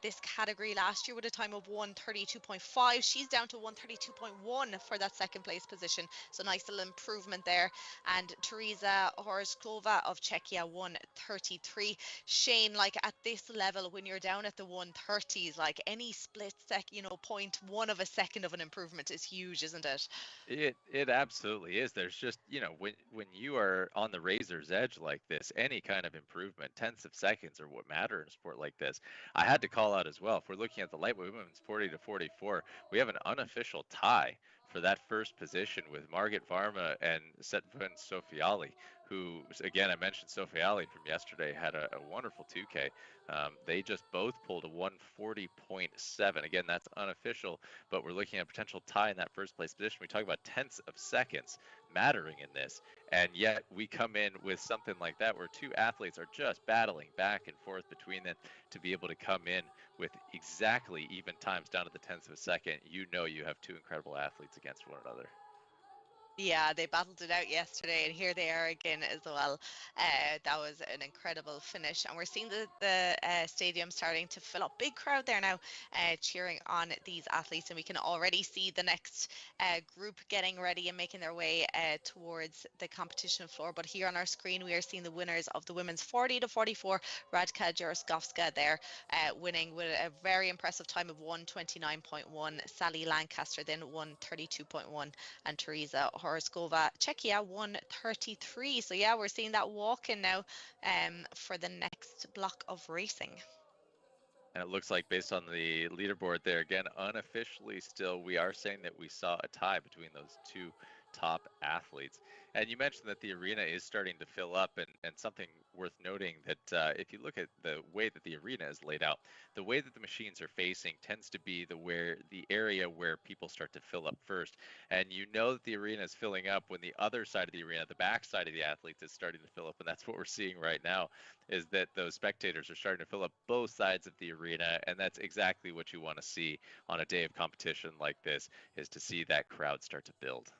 this category last year with a time of 1:32.5. She's down to 1:32.1 for that second place position, so nice little improvement there. And Teresa Horskova of Czechia 1:33. Shane, like at this level, when you're down at the 1:30s, like any split 0.1 of a second of an improvement is huge, isn't it? It absolutely is. There's just, when you are on the razor's edge like this, any kind of improvement, tenths of seconds are what matter in a sport like this. I had to call out as well, if we're looking at the lightweight women's 40 to 44, we have an unofficial tie for that first position with Margit Varma and Setvin Sofiali, who, again, I mentioned Sofiali from yesterday, had a wonderful 2K. They just both pulled a 1:40.7. Again, that's unofficial, but we're looking at a potential tie in that first place position. We talk about tenths of seconds mattering in this, and yet we come in with something like that where two athletes are just battling back and forth between them to be able to come in with exactly even times down to the tenths of a second. You have two incredible athletes against one another. Yeah, they battled it out yesterday, and here they are again as well. That was an incredible finish, and we're seeing the stadium starting to fill up. Big crowd there now, cheering on these athletes, and we can already see the next group getting ready and making their way towards the competition floor. But here on our screen, we are seeing the winners of the women's 40 to 44. Radka Jurskovska there, winning with a very impressive time of 1:29.1. Sally Lancaster then 1:32.1, and Teresa Horskova, Czechia 1:33. So yeah, we're seeing that walk in now for the next block of racing. And it looks like, based on the leaderboard there, again, unofficially still, we are saying that we saw a tie between those two top athletes. And you mentioned that the arena is starting to fill up, and something worth noting that if you look at the way that the arena is laid out, the way that the machines are facing tends to be the area where people start to fill up first. And you know that the arena is filling up when the other side of the arena, the back side of the athletes, is starting to fill up. And that's what we're seeing right now, is that those spectators are starting to fill up both sides of the arena. And that's exactly what you want to see on a day of competition like this, is to see that crowd start to build.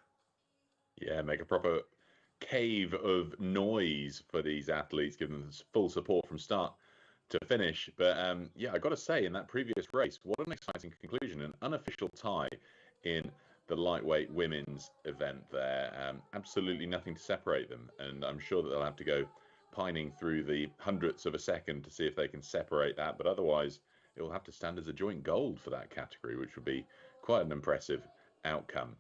Yeah, make a proper cave of noise for these athletes, give them full support from start to finish. But yeah, I got to say, in that previous race, what an exciting conclusion, an unofficial tie in the lightweight women's event there. Absolutely nothing to separate them, and I'm sure that they'll have to go pining through the hundredths of a second to see if they can separate that, but otherwise it will have to stand as a joint gold for that category, which would be quite an impressive outcome.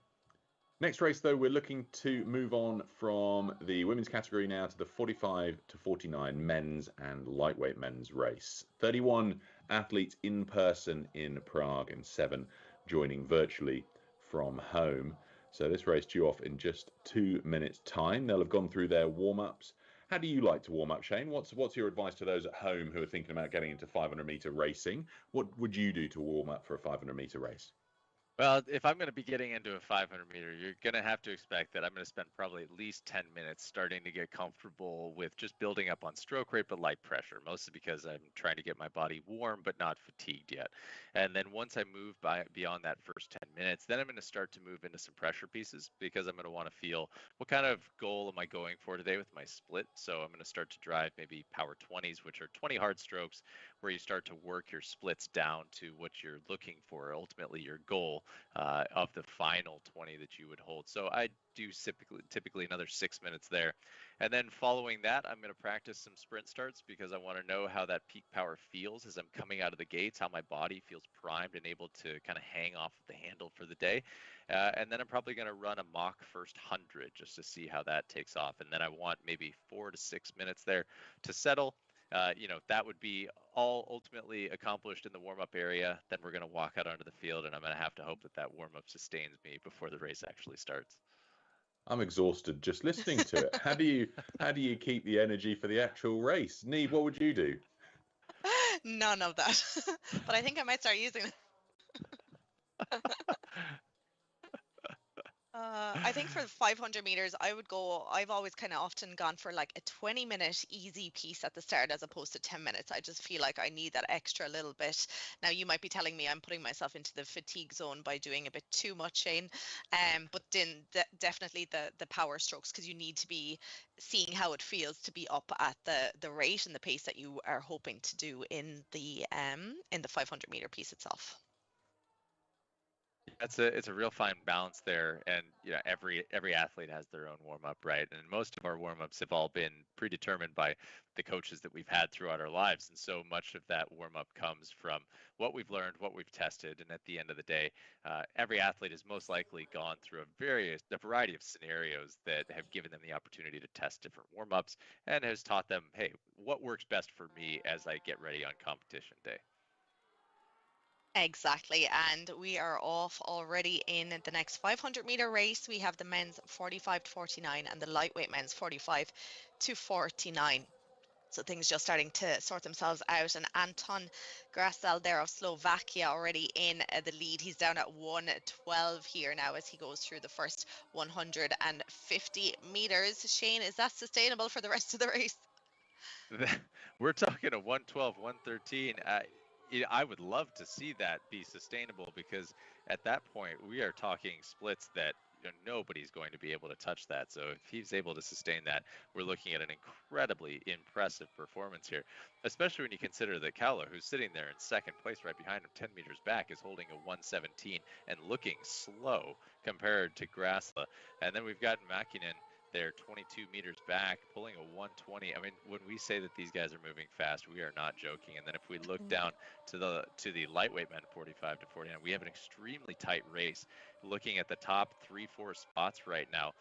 Next race, though, we're looking to move on from the women's category now to the 45 to 49 men's and lightweight men's race. 31 athletes in person in Prague and 7 joining virtually from home. So this race due off in just 2 minutes' time. They'll have gone through their warm-ups. How do you like to warm up, Shane? What's your advice to those at home who are thinking about getting into 500-meter racing? What would you do to warm up for a 500-meter race? Well, if I'm going to be getting into a 500 meter, you're going to have to expect that I'm going to spend probably at least 10 minutes starting to get comfortable with just building up on stroke rate, but light pressure, mostly because I'm trying to get my body warm, but not fatigued yet. And then once I move beyond that first 10 minutes, then I'm going to start to move into some pressure pieces because I'm going to want to feel what kind of goal am I going for today with my split. So I'm going to start to drive maybe power 20s, which are 20 hard strokes, where you start to work your splits down to what you're looking for, ultimately your goal of the final 20 that you would hold. So I do typically another 6 minutes there. And then following that, I'm going to practice some sprint starts because I want to know how that peak power feels as I'm coming out of the gates, how my body feels primed and able to kind of hang off the handle for the day. And then I'm probably going to run a mock first 100 just to see how that takes off. And then I want maybe 4 to 6 minutes there to settle. That would be all ultimately accomplished in the warm-up area. Then we're going to walk out onto the field, and I'm going to have to hope that that warm-up sustains me before the race actually starts. I'm exhausted just listening to it. How do you keep the energy for the actual race? Neve, what would you do? None of that. But I think I might start using it. I think for the 500 meters, I've always kind of often gone for like a 20-minute easy piece at the start as opposed to 10 minutes. I just feel like I need that extra little bit. Now, you might be telling me I'm putting myself into the fatigue zone by doing a bit too much, Shane. But then definitely the power strokes, because you need to be seeing how it feels to be up at the rate and the pace that you are hoping to do in the 500 meter piece itself. It's a real fine balance there, and every athlete has their own warm up, right? And most of our warm ups have all been predetermined by the coaches that we've had throughout our lives, and so much of that warm up comes from what we've learned, what we've tested, and at the end of the day, every athlete has most likely gone through a variety of scenarios that have given them the opportunity to test different warm ups, and has taught them, hey, what works best for me as I get ready on competition day. Exactly, and we are off already in the next 500 meter race. We have the men's 45 to 49 and the lightweight men's 45 to 49. So things just starting to sort themselves out. And Anton Grasel there of Slovakia already in the lead. He's down at 1:12 here now as he goes through the first 150 meters. Shane, is that sustainable for the rest of the race? We're talking a 1:12, 1:13. I would love to see that be sustainable, because at that point we are talking splits that nobody's going to be able to touch that. So if he's able to sustain that, we're looking at an incredibly impressive performance here, especially when you consider that Kaula, who's sitting there in second place right behind him 10 meters back, is holding a 1:17 and looking slow compared to Grasla. And then we've got Mäkinen there 22 meters back, pulling a 1:20. I mean, when we say that these guys are moving fast, we are not joking. And then if we look down to the lightweight men 45 to 49, we have an extremely tight race. Looking at the top 3-4 spots right now,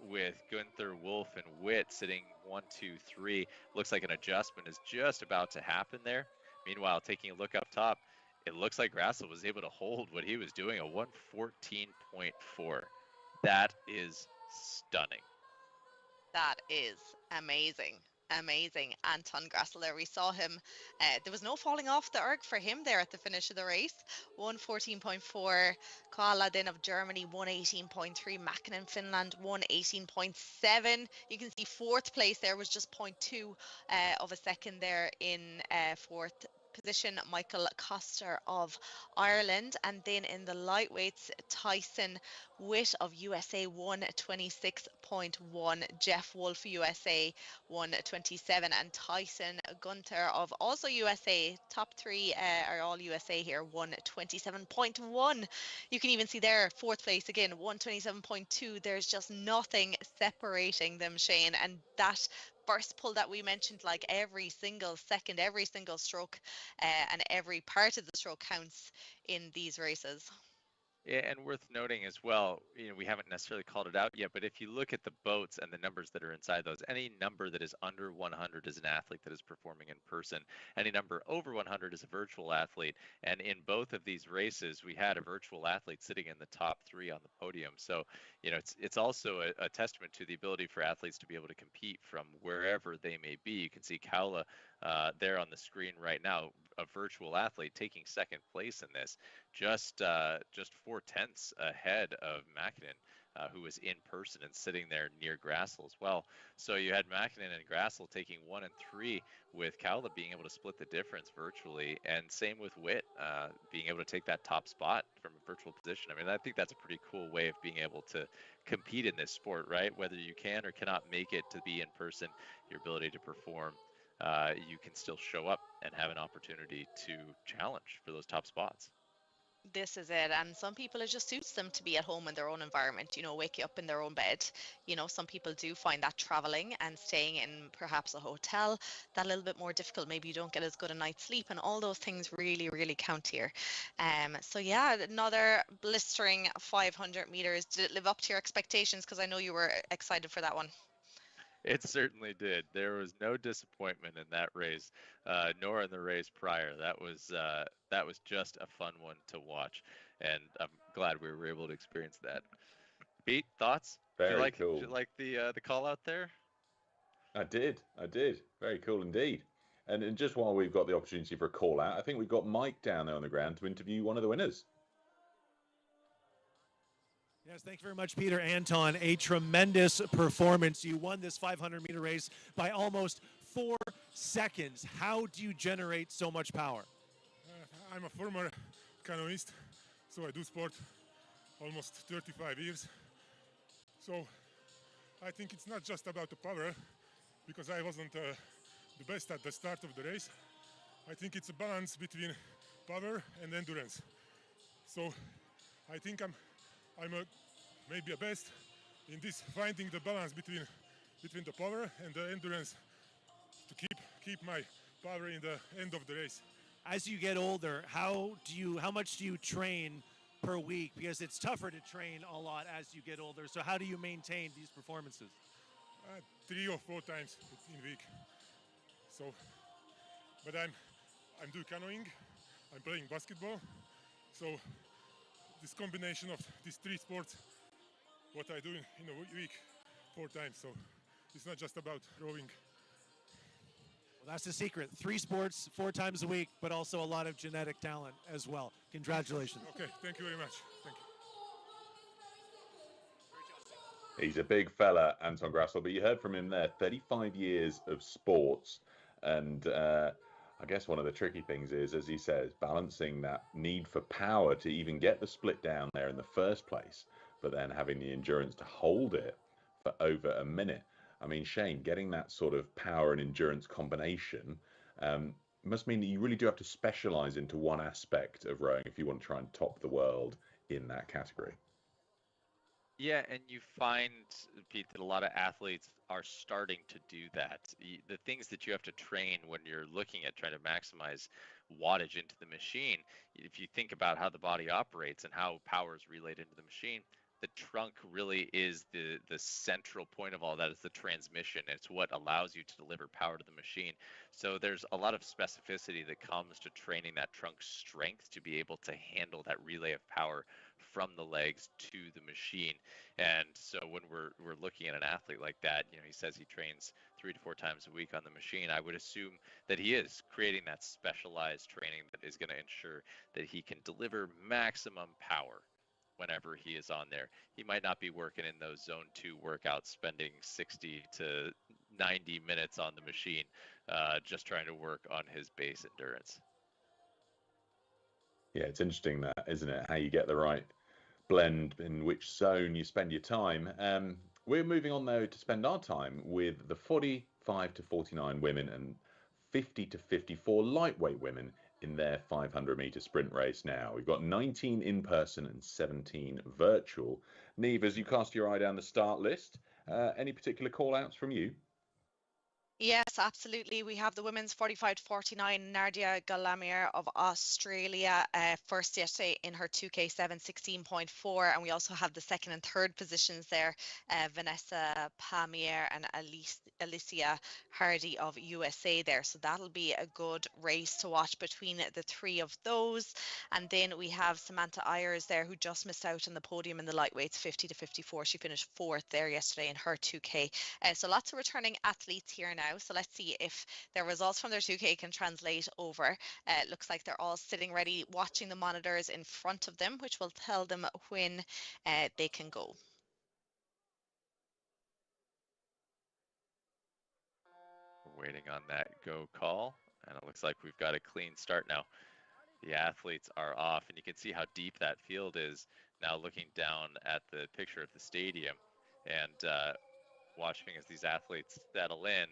with Gunther, Wolf, and Witt sitting 1, 2, 3. Looks like an adjustment is just about to happen there. Meanwhile, taking a look up top, it looks like Grasl was able to hold what he was doing, a 1:14.4. That is stunning. That is amazing. Amazing. Anton Grasl there. We saw him. There was no falling off the erg for him there at the finish of the race. 1:14.4. Kaala then of Germany, 1:18.3. Mäkinen Finland, 1:18.7. You can see fourth place there was just 0.2 of a second there in fourth position, Michael Coster of Ireland. And then in the lightweights, Tyson Witt of USA won 26.1, Jeff Wolf USA won 27, and Tyson Gunter of also USA, top three are all USA here, won 27.1. You can even see there, fourth place again, 127.2. There's just nothing separating them, Shane, and that first pull that we mentioned, like every single second, every single stroke, and every part of the stroke counts in these races. Yeah, and worth noting as well, we haven't necessarily called it out yet, but if you look at the boats and the numbers that are inside those, any number that is under 100 is an athlete that is performing in person. Any number over 100 is a virtual athlete. And in both of these races, we had a virtual athlete sitting in the top three on the podium. So, it's also a testament to the ability for athletes to be able to compete from wherever they may be. You can see Kaula there on the screen right now, a virtual athlete taking second place in this, just 4/10 ahead of Mäkinen, who was in person and sitting there near Grassl as well. So you had Mäkinen and Grassl taking 1 and 3, with Kaula being able to split the difference virtually, and same with Witt being able to take that top spot from a virtual position. I mean, I think that's a pretty cool way of being able to compete in this sport, right? Whether you can or cannot make it to be in person, your ability to perform, you can still show up and have an opportunity to challenge for those top spots. This is it. And some people, it just suits them to be at home in their own environment, waking up in their own bed. Some people do find that traveling and staying in perhaps a hotel that a little bit more difficult. Maybe you don't get as good a night's sleep, and all those things really, really count here. So yeah, another blistering 500 meters. Did it live up to your expectations? Because I know you were excited for that one. It certainly did. There was no disappointment in that race, nor in the race prior. That was just a fun one to watch, and I'm glad we were able to experience that. Pete, thoughts? Very cool. Did you like the call out there? I did. Very cool indeed. And just while we've got the opportunity for a call out, I think we've got Mike down there on the ground to interview one of the winners. Yes, thank you very much, Peter. Anton, a tremendous performance. You won this 500-meter race by almost 4 seconds. How do you generate so much power? I'm a former canoeist, so I do sport almost 35 years. So I think it's not just about the power, because I wasn't the best at the start of the race. I think it's a balance between power and endurance. So I think I'm maybe a best in this, finding the balance between the power and the endurance to keep my power in the end of the race. As you get older, how much do you train per week? Because it's tougher to train a lot as you get older. So how do you maintain these performances? 3 or 4 times in a week. So, but I'm doing canoeing, I'm playing basketball. So this combination of these 3 sports, what I do in a week 4 times. So it's not just about rowing. Well, that's the secret. 3 sports, 4 times a week, but also a lot of genetic talent as well. Congratulations. Okay, thank you very much. Thank you. He's a big fella, Anton Grassl, but you heard from him there, 35 years of sports. And I guess one of the tricky things is, as he says, balancing that need for power to even get the split down there in the first place, but then having the endurance to hold it for over a minute. I mean, Shane, getting that sort of power and endurance combination must mean that you really do have to specialize into one aspect of rowing if you want to try and top the world in that category. Yeah, and you find, Pete, that a lot of athletes are starting to do that. The things that you have to train when you're looking at trying to maximize wattage into the machine, if you think about how the body operates and how power is relayed into the machine, the trunk really is the central point of all that. Is the transmission. It's what allows you to deliver power to the machine. So there's a lot of specificity that comes to training that trunk strength to be able to handle that relay of power from the legs to the machine. And so when we're looking at an athlete like that, he says he trains 3 to 4 times a week on the machine. I would assume that he is creating that specialized training that is going to ensure that he can deliver maximum power whenever he is on there. He might not be working in those zone 2 workouts, spending 60 to 90 minutes on the machine, just trying to work on his base endurance. Yeah, it's interesting that, isn't it? How you get the right blend in which zone you spend your time. We're moving on though to spend our time with the 45 to 49 women and 50 to 54 lightweight women in their 500-meter sprint race now. We've got 19 in person and 17 virtual. Neve, as you cast your eye down the start list, any particular call outs from you? Yes, absolutely. We have the women's 45 to 49, Nadia Galamir of Australia, first yesterday in her 2K 7:16.4. And we also have the second and third positions there, Vanessa Pamier and Alicia Hardy of USA there. So that'll be a good race to watch between the three of those. And then we have Samantha Ayers there, who just missed out on the podium in the lightweights 50 to 54. She finished fourth there yesterday in her 2K. So lots of returning athletes here now. So let's see if their results from their 2K can translate over. It looks like they're all sitting ready, watching the monitors in front of them, which will tell them when they can go. We're waiting on that go call, and it looks like we've got a clean start now. The athletes are off, and you can see how deep that field is now looking down at the picture of the stadium and watching as these athletes settle in.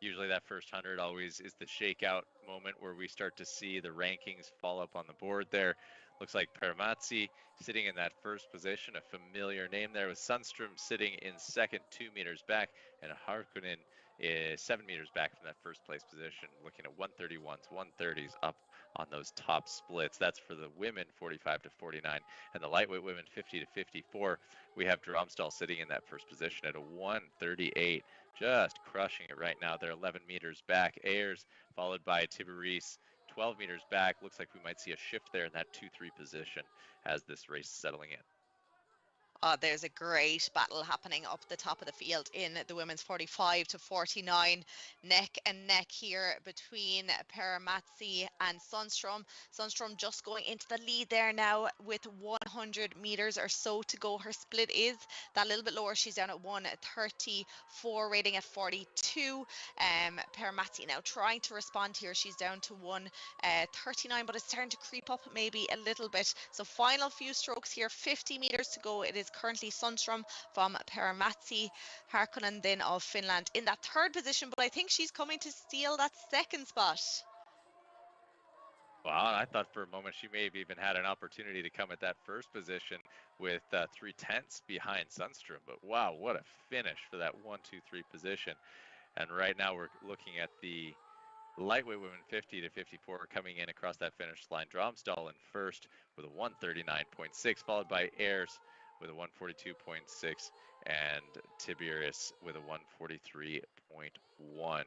Usually that first 100 always is the shakeout moment where we start to see the rankings fall up on the board there. Looks like Permazzi sitting in that first position, a familiar name there, with Sundström sitting in second, 2 meters back, and Harkonen is 7 meters back from that first place position, looking at 131s, 130s up on those top splits. That's for the women 45 to 49, and the lightweight women 50 to 54. We have Dromsdal sitting in that first position at a 138. Just crushing it right now. They're 11 meters back. Ayers followed by Tiberius 12 meters back. Looks like we might see a shift there in that 2-3 position as this race is settling in. There's a great battle happening up the top of the field in the women's 45 to 49, neck and neck here between Permazzi and Sundström. Sundström just going into the lead there now with 100 meters or so to go. Her split is that little bit lower. She's down at 134, rating at 42. Permazzi now trying to respond here. She's down to 139, but it's starting to creep up maybe a little bit. So final few strokes here, 50 meters to go. It is currently Sundström from Permazzi, Harkonen then of Finland in that third position, but I think she's coming to steal that second spot. Wow, I thought for a moment she may have even had an opportunity to come at that first position with 3/10 behind Sundström, but wow, what a finish for that 1-2-3 position. And right now we're looking at the lightweight women 50 to 54 coming in across that finish line. Dromsdal in first with a 139.6, followed by Ayers with a 142.6, and Tiberius with a 143.1.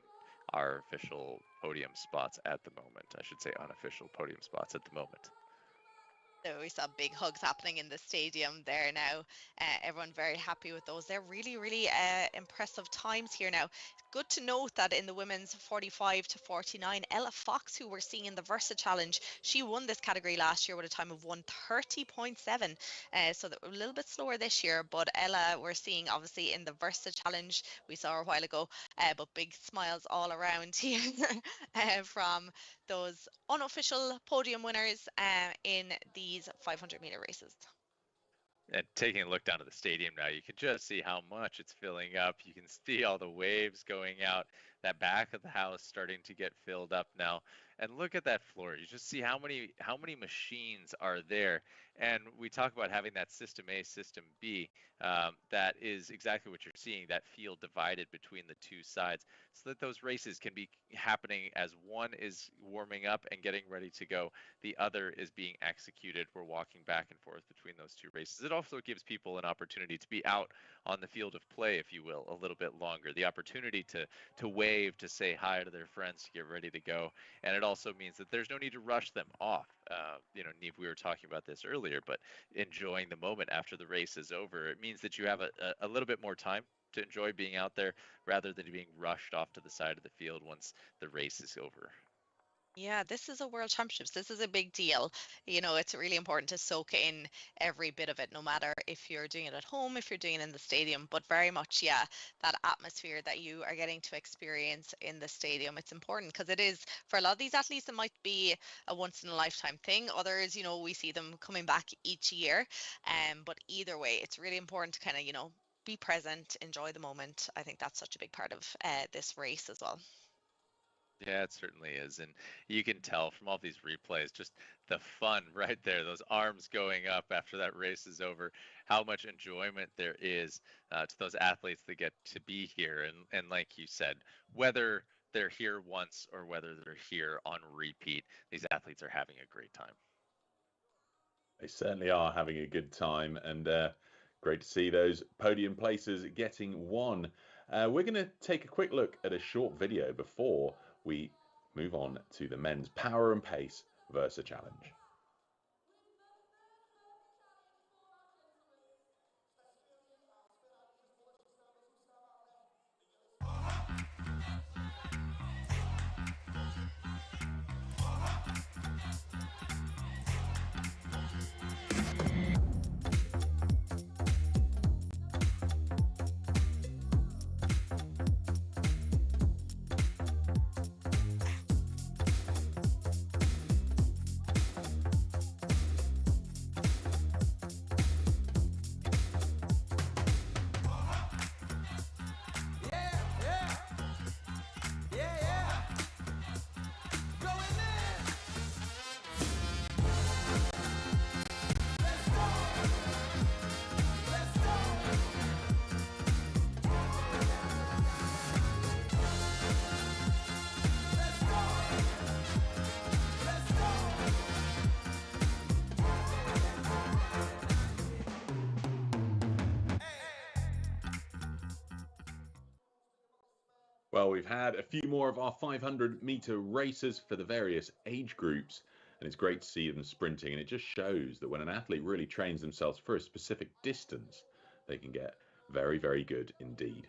Our official podium spots at the moment. I should say unofficial podium spots at the moment. So we saw big hugs happening in the stadium there now. Everyone very happy with those. They're really impressive times here now. Good to note that in the women's 45 to 49, Ella Fox, who we're seeing in the Versa Challenge, she won this category last year with a time of 130.7. So a little bit slower this year, but Ella we're seeing obviously in the Versa Challenge. We saw her a while ago, but big smiles all around here from those unofficial podium winners in these 500-meter races. And taking a look down to the stadium now, you can just see how much it's filling up. You can see all the waves going out. That back of the house starting to get filled up now. And look at that floor. You just see how many machines are there. And we talk about having that system A, system B. That is exactly what you're seeing, that field divided between the two sides, so that those races can be happening as one is warming up and getting ready to go. The other is being executed. We're walking back and forth between those two races. It also gives people an opportunity to be out on the field of play, if you will, a little bit longer. The opportunity to wave, to say hi to their friends, to get ready to go. And it also means that there's no need to rush them off. Neve, we were talking about this earlier, but enjoying the moment after the race is over, it means that you have a little bit more time to enjoy being out there rather than being rushed off to the side of the field once the race is over. Yeah, this is a World Championships. This is a big deal. It's really important to soak in every bit of it, no matter if you're doing it at home, if you're doing it in the stadium, but very much, yeah, that atmosphere that you are getting to experience in the stadium. It's important because it is, for a lot of these athletes, it might be a once in a lifetime thing. Others, we see them coming back each year. But either way, it's really important to kind of, be present, enjoy the moment. I think that's such a big part of this race as well. Yeah, it certainly is. And you can tell from all these replays, just the fun right there, those arms going up after that race is over, how much enjoyment there is to those athletes that get to be here. And like you said, whether they're here once or whether they're here on repeat, these athletes are having a great time. They certainly are having a good time, and great to see those podium places getting won. We're going to take a quick look at a short video before we move on to the men's power and pace Versa Challenge. Well, we've had a few more of our 500-meter racers for the various age groups, and it's great to see them sprinting. And it just shows that when an athlete really trains themselves for a specific distance, they can get very, very good indeed.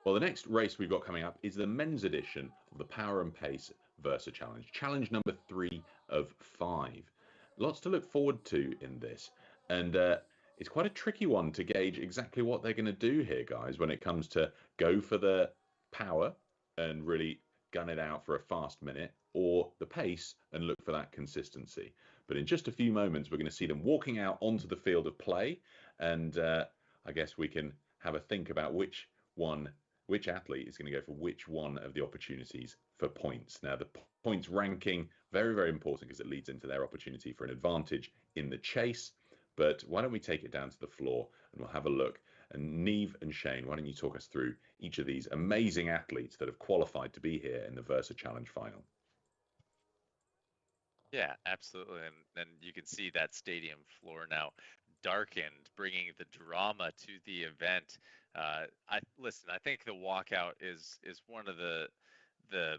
Well, the next race we've got coming up is the men's edition of the Power and Pace Versa Challenge, challenge number 3 of 5. Lots to look forward to in this, and it's quite a tricky one to gauge exactly what they're going to do here, guys, when it comes to go for the power and really gun it out for a fast minute, or the pace and look for that consistency. But in just a few moments, we're going to see them walking out onto the field of play, and I guess we can have a think about which athlete is going to go for which one of the opportunities for points. Now, the points ranking, very, very important because it leads into their opportunity for an advantage in the chase. But why don't we take it down to the floor and we'll have a look. And Neve and Shane, why don't you talk us through each of these amazing athletes that have qualified to be here in the Versa Challenge final? Yeah, absolutely. And you can see that stadium floor now darkened, bringing the drama to the event. I think the walkout is one of the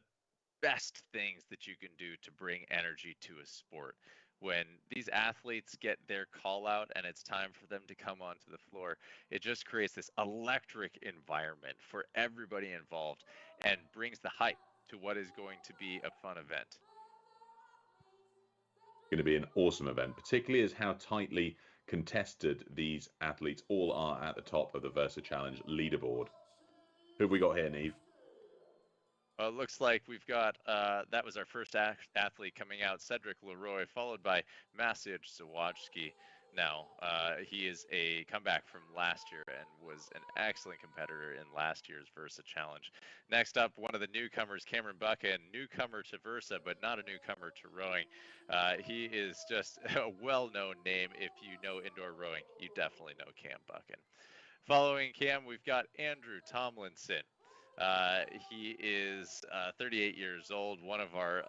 best things that you can do to bring energy to a sport. When these athletes get their call out and it's time for them to come onto the floor, it just creates this electric environment for everybody involved and brings the hype to what is going to be a fun event. Going to be an awesome event, particularly as how tightly contested these athletes all are at the top of the Versa Challenge leaderboard. Who have we got here, Neve? Well, it looks like we've got, that was our first athlete coming out, Cedric Leroy, followed by Maciej Zawadzki. Now, he is a comeback from last year and was an excellent competitor in last year's Versa Challenge. Next up, one of the newcomers, Cameron Buchan, newcomer to Versa, but not a newcomer to rowing. He is just a well-known name. If you know indoor rowing, you definitely know Cam Buchan. Following Cam, we've got Andrew Tomlinson. He is 38 years old,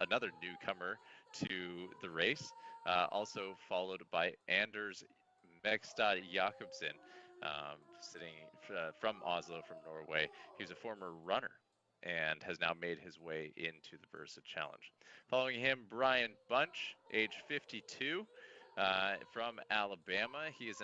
another newcomer to the race, also followed by Anders Megstad Jakobsen, sitting from Oslo, from Norway. He's a former runner and has now made his way into the Versa Challenge. Following him, Brian Bunch, age 52. From Alabama. He is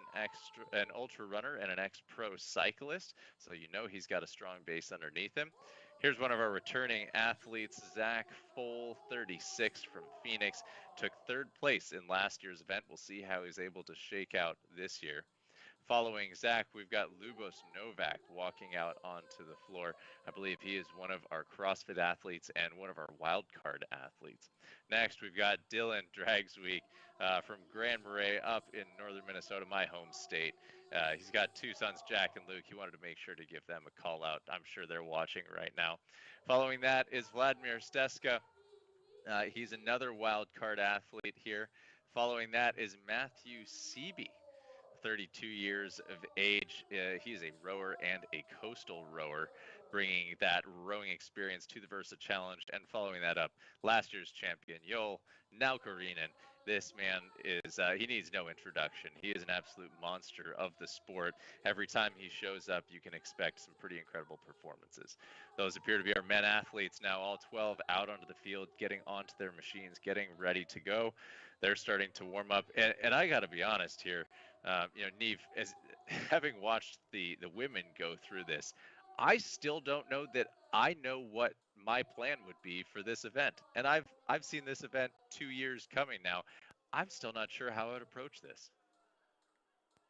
an ultra runner and an ex-pro cyclist, so you know he's got a strong base underneath him. Here's one of our returning athletes, Zach Foal, 36 from Phoenix, took third place in last year's event. We'll see how he's able to shake out this year. Following Zach, we've got Lubos Novak walking out onto the floor. I believe he is one of our CrossFit athletes and one of our wildcard athletes. Next, we've got Dylan Dragsweek from Grand Marais up in northern Minnesota, my home state. He's got two sons, Jack and Luke. He wanted to make sure to give them a call out. I'm sure they're watching right now. Following that is Vladimir Steska. He's another wildcard athlete here. Following that is Matthew Seeby. 32 years of age. He is a rower and a coastal rower, bringing that rowing experience to the Versa Challenge. And following that up, last year's champion, Joel Naukarinen. This man is, he needs no introduction. He is an absolute monster of the sport. Every time he shows up, you can expect some pretty incredible performances. Those appear to be our men athletes now, all 12 out onto the field, getting onto their machines, getting ready to go. They're starting to warm up. And I got to be honest here, Neve, as having watched the women go through this, I still don't know that I know what my plan would be for this event. And I've seen this event 2 years coming now. I'm still not sure how I would approach this.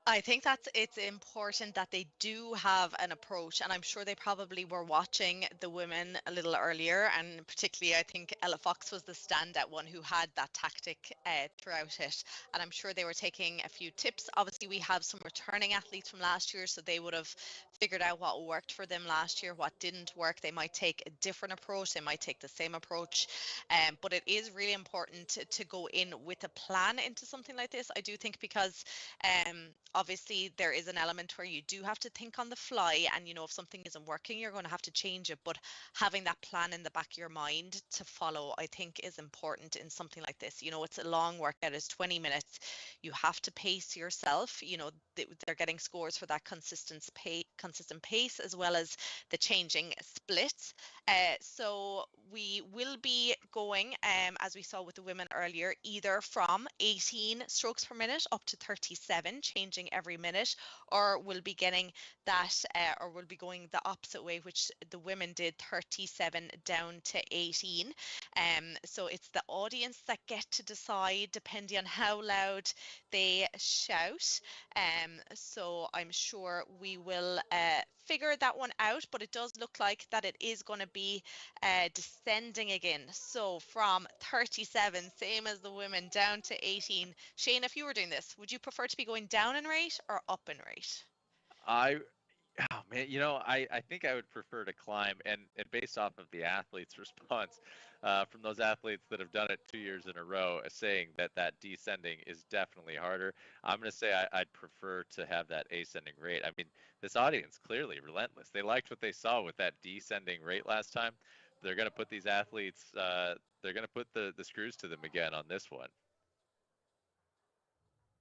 I think it's important that they do have an approach, and I'm sure they probably were watching the women a little earlier, and particularly I think Ella Fox was the standout one who had that tactic throughout it, and I'm sure they were taking a few tips. Obviously, we have some returning athletes from last year, so they would have figured out what worked for them last year, what didn't work. They might take a different approach, they might take the same approach, but it is really important to go in with a plan into something like this. I do think because obviously there is an element where you do have to think on the fly, and if something isn't working, you're going to have to change it, but having that plan in the back of your mind to follow, I think, is important in something like this. It's a long workout, it's 20 minutes, you have to pace yourself. They're getting scores for that consistent pace as well as the changing splits. So we will be going, as we saw with the women earlier, either from 18 strokes per minute up to 37, changing every minute, or we'll be getting that, or we'll be going the opposite way, which the women did, 37 down to 18. So it's the audience that get to decide depending on how loud they shout. So I'm sure we will figure that one out, but it does look like that it is going to be descending again. So from 37, same as the women, down to 18. Shane, if you were doing this, would you prefer to be going down in rate or up in rate? Oh man, I think I would prefer to climb, and based off of the athlete's response, from those athletes that have done it 2 years in a row, saying that descending is definitely harder. I'm going to say I'd prefer to have that ascending rate. I mean, this audience clearly relentless. They liked what they saw with that descending rate last time. They're going to put these athletes, they're going to put the screws to them again on this one.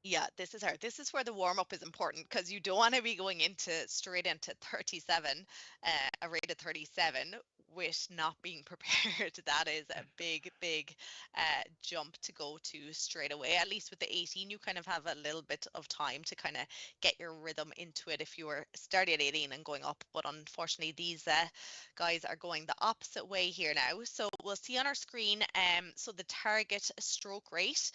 Yeah, this is hard. This is where the warm up is important, because you don't want to be going straight into 37, a rate of 37, with not being prepared. That is a big jump to go to straight away. At least with the 18, you kind of have a little bit of time to kind of get your rhythm into it if you were starting at 18 and going up. But unfortunately, these guys are going the opposite way here now. So we'll see on our screen. So the target stroke rate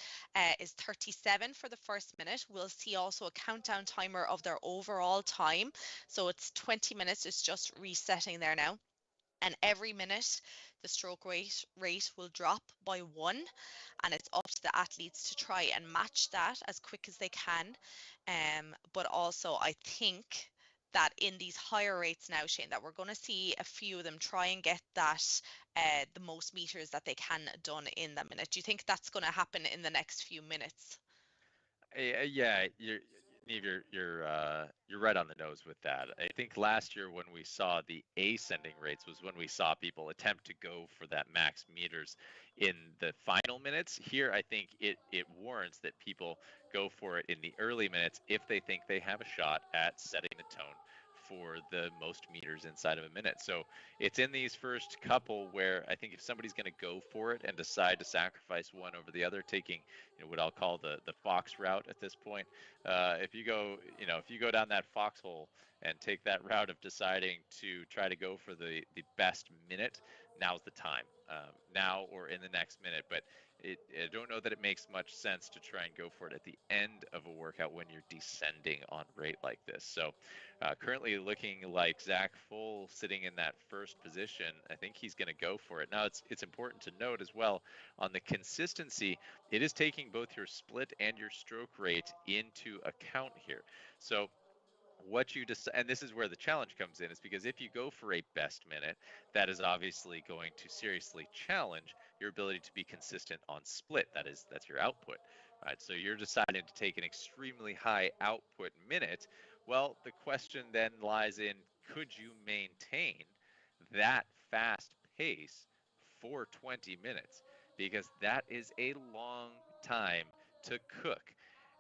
is 37 for the first minute. We'll see also a countdown timer of their overall time. So it's 20 minutes. It's just resetting there now. And every minute, the stroke rate will drop by 1, and it's up to the athletes to try and match that as quick as they can. But also, I think that in these higher rates now, Shane, that we're going to see a few of them try and get that the most meters that they can done in that minute. Do you think that's going to happen in the next few minutes? Yeah, you're right on the nose with that. I think last year when we saw the ascending rates was when we saw people attempt to go for that max meters in the final minutes. Here, I think it warrants that people go for it in the early minutes if they think they have a shot at setting the tone for the most meters inside of a minute. So it's in these first couple where I think if somebody's going to go for it and decide to sacrifice one over the other, taking what I'll call the fox route at this point, if you go down that foxhole and take that route of deciding to try to go for the best minute, now's the time, now or in the next minute. But I don't know that it makes much sense to try and go for it at the end of a workout when you're descending on rate like this. So currently looking like Zach Full sitting in that first position. I think he's going to go for it. Now it's important to note as well on the consistency, it is taking both your split and your stroke rate into account here. So what you decide, and this is where the challenge comes in, is because if you go for a best minute, that is obviously going to seriously challenge your ability to be consistent on split. That's your output. Right? So you're deciding to take an extremely high output minute. Well, the question then lies in, could you maintain that fast pace for 20 minutes? Because that is a long time to cook.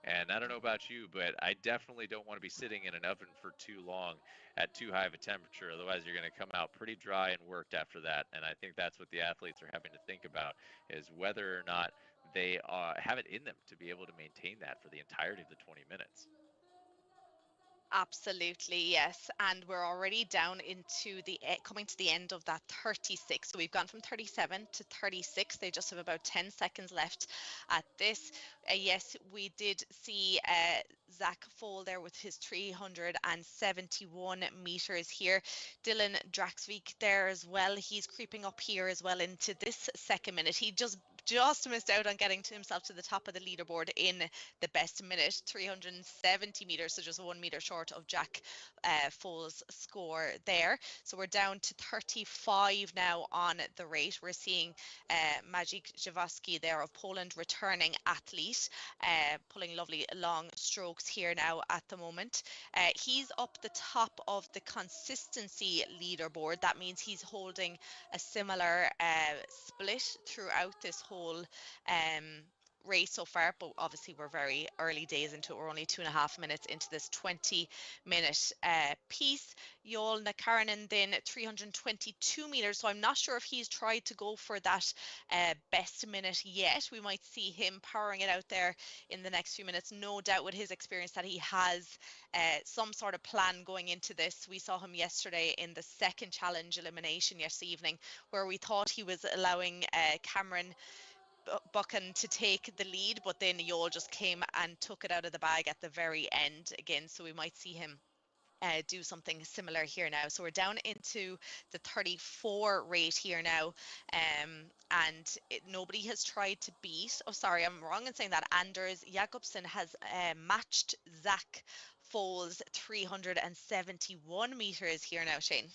And I don't know about you, but I definitely don't want to be sitting in an oven for too long at too high of a temperature. Otherwise, you're going to come out pretty dry and worked after that. And I think that's what the athletes are having to think about, is whether or not they have it in them to be able to maintain that for the entirety of the 20 minutes. Absolutely, yes. And we're already down into coming to the end of that 36. So we've gone from 37 to 36. They just have about 10 seconds left at this. Yes, we did see Zach Fall there with his 371 meters here. Dylan Draxvik there as well. He's creeping up here as well into this second minute. He just missed out on getting to himself to the top of the leaderboard in the best minute, 370 meters, so just 1 meter short of Jack Foll's score there. So we're down to 35 now on the rate. We're seeing Maciej Jaworski there of Poland, returning athlete, pulling lovely long strokes here now at the moment. He's up the top of the consistency leaderboard. That means he's holding a similar split throughout this whole race so far, but obviously we're very early days into it. We're only 2.5 minutes into this 20-minute piece. Joel Nakarinen then 322 meters, so I'm not sure if he's tried to go for that best minute yet. We might see him powering it out there in the next few minutes, no doubt, with his experience that he has some sort of plan going into this. We saw him yesterday in the second challenge elimination yesterday evening, where we thought he was allowing Cameron Buchan to take the lead, but then Joel just came and took it out of the bag at the very end again. So we might see him do something similar here now. So we're down into the 34 rate here now, and nobody has tried to beat, oh sorry, I'm wrong in saying that, Anders Jakobsen has matched Zach Foll's 371 meters here now, Shane.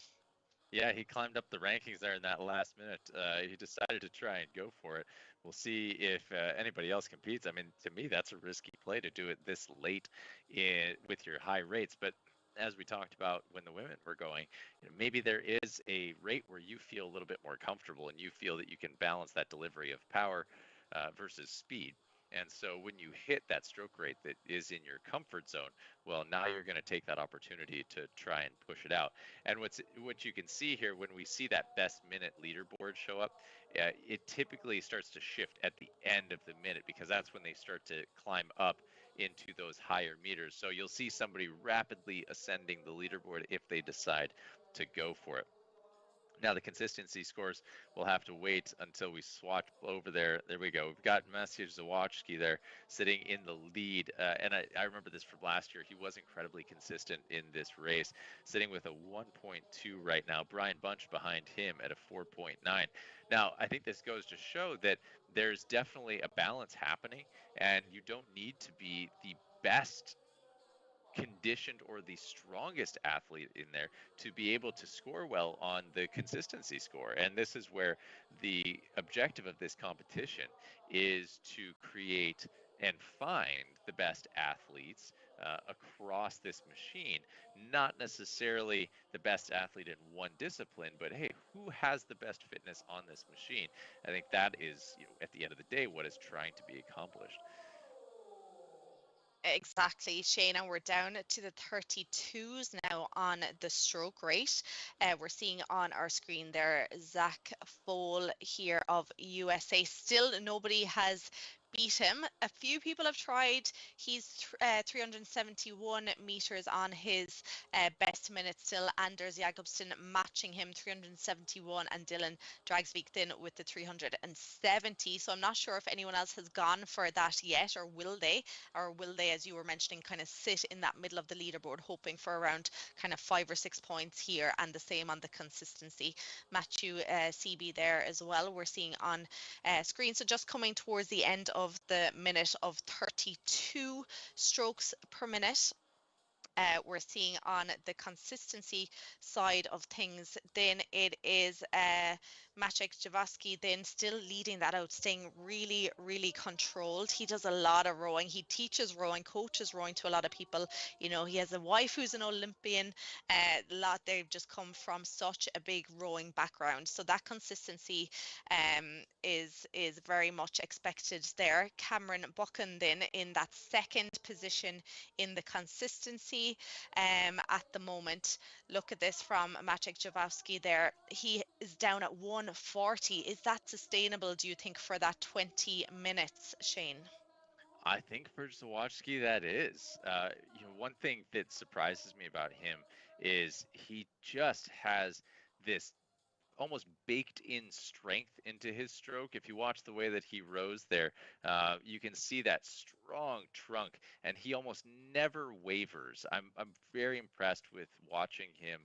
Yeah, he climbed up the rankings there in that last minute. He decided to try and go for it. We'll see if anybody else competes. I mean, to me, that's a risky play to do it this late with your high rates. But as we talked about when the women were going, maybe there is a rate where you feel a little bit more comfortable and you feel that you can balance that delivery of power versus speed. And so when you hit that stroke rate that is in your comfort zone, well, now you're going to take that opportunity to try and push it out. And what you can see here, when we see that best minute leaderboard show up, it typically starts to shift at the end of the minute, because that's when they start to climb up into those higher meters. So you'll see somebody rapidly ascending the leaderboard if they decide to go for it. Now, the consistency scores, we'll have to wait until we swatch over there. There we go. We've got Maciej Jaworski there sitting in the lead. And I remember this from last year. He was incredibly consistent in this race, sitting with a 1.2 right now. Brian Bunch behind him at a 4.9. Now, I think this goes to show that there's definitely a balance happening, and you don't need to be the best conditioned or the strongest athlete in there to be able to score well on the consistency score. And this is where the objective of this competition is to create and find the best athletes across this machine, not necessarily the best athlete in one discipline, but hey, who has the best fitness on this machine? I think that is, at the end of the day, what is trying to be accomplished. Exactly, Shane, and we're down to the 32s now on the stroke rate. We're seeing on our screen there Zach Foal here of USA. Still, nobody has beat him. A few people have tried. He's 371 meters on his best minute still. Anders Jakobsen matching him 371, and Dylan Dragsvik then with the 370. So I'm not sure if anyone else has gone for that yet, or will they? Or will they, as you were mentioning, kind of sit in that middle of the leaderboard, hoping for around kind of 5 or 6 points here, and the same on the consistency. Matthew CB there as well, we're seeing on screen. So just coming towards the end of the minute of 32 strokes per minute. We're seeing on the consistency side of things, then it is Maciek Jawacki then still leading that out, staying really, really controlled. He does a lot of rowing. He teaches rowing, coaches rowing to a lot of people. You know, he has a wife who's an Olympian. They've just come from such a big rowing background. So that consistency is very much expected there. Cameron Buchan then in that second position in the consistency at the moment. Look at this from Maciek Jawacki there. He is down at 140. Is that sustainable, do you think, for that 20 minutes, Shane? I think for Zawadzki that is. One thing that surprises me about him is he just has this almost baked in strength into his stroke. If you watch the way that he rows there, you can see that strong trunk, and he almost never wavers. I'm very impressed with watching him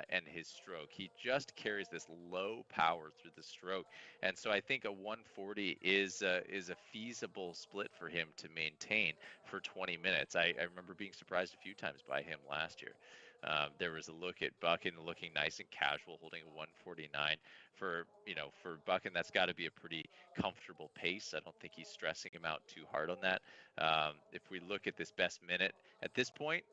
and his stroke. He just carries this low power through the stroke, and so I think a 140 is a feasible split for him to maintain for 20 minutes. I remember being surprised a few times by him last year. There was a look at Buchan looking nice and casual, holding a 149. For Buchan, that's got to be a pretty comfortable pace. I don't think he's stressing him out too hard on that. If we look at this best minute at this point,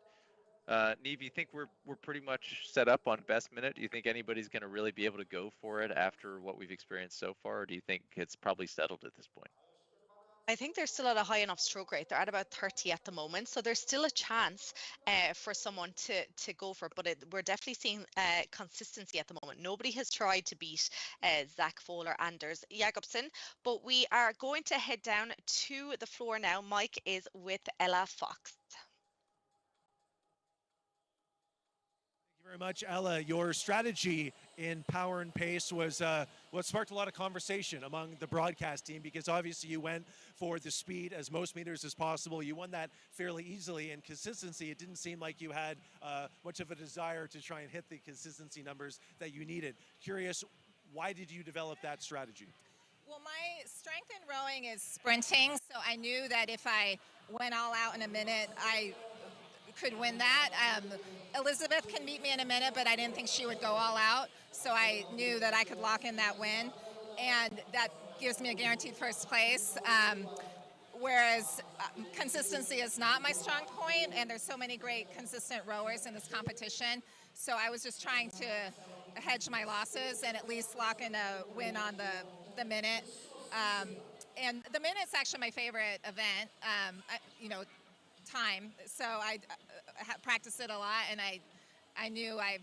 Neve, you think we're pretty much set up on best minute? Do you think anybody's going to really be able to go for it after what we've experienced so far, or do you think it's probably settled at this point? I think they're still at a high enough stroke rate. They're at about 30 at the moment, so there's still a chance for someone to go for it. But we're definitely seeing consistency at the moment. Nobody has tried to beat Zach Foal or Anders Jakobsen, but we are going to head down to the floor now. Mike is with Ella Fox. Very much, Ella. Your strategy in power and pace was what sparked a lot of conversation among the broadcast team, because obviously you went for the speed as most meters as possible. You won that fairly easily, and consistency, it didn't seem like you had much of a desire to try and hit the consistency numbers that you needed. Curious, why did you develop that strategy? Well, my strength in rowing is sprinting, so I knew that if I went all out in a minute, I could win that. Elizabeth can beat me in a minute, but I didn't think she would go all out, so I knew that I could lock in that win, and that gives me a guaranteed first place. Whereas consistency is not my strong point, and there's so many great consistent rowers in this competition, so I was just trying to hedge my losses and at least lock in a win on the minute. And the minute's actually my favorite event. Time, so I practiced it a lot, and I knew I'd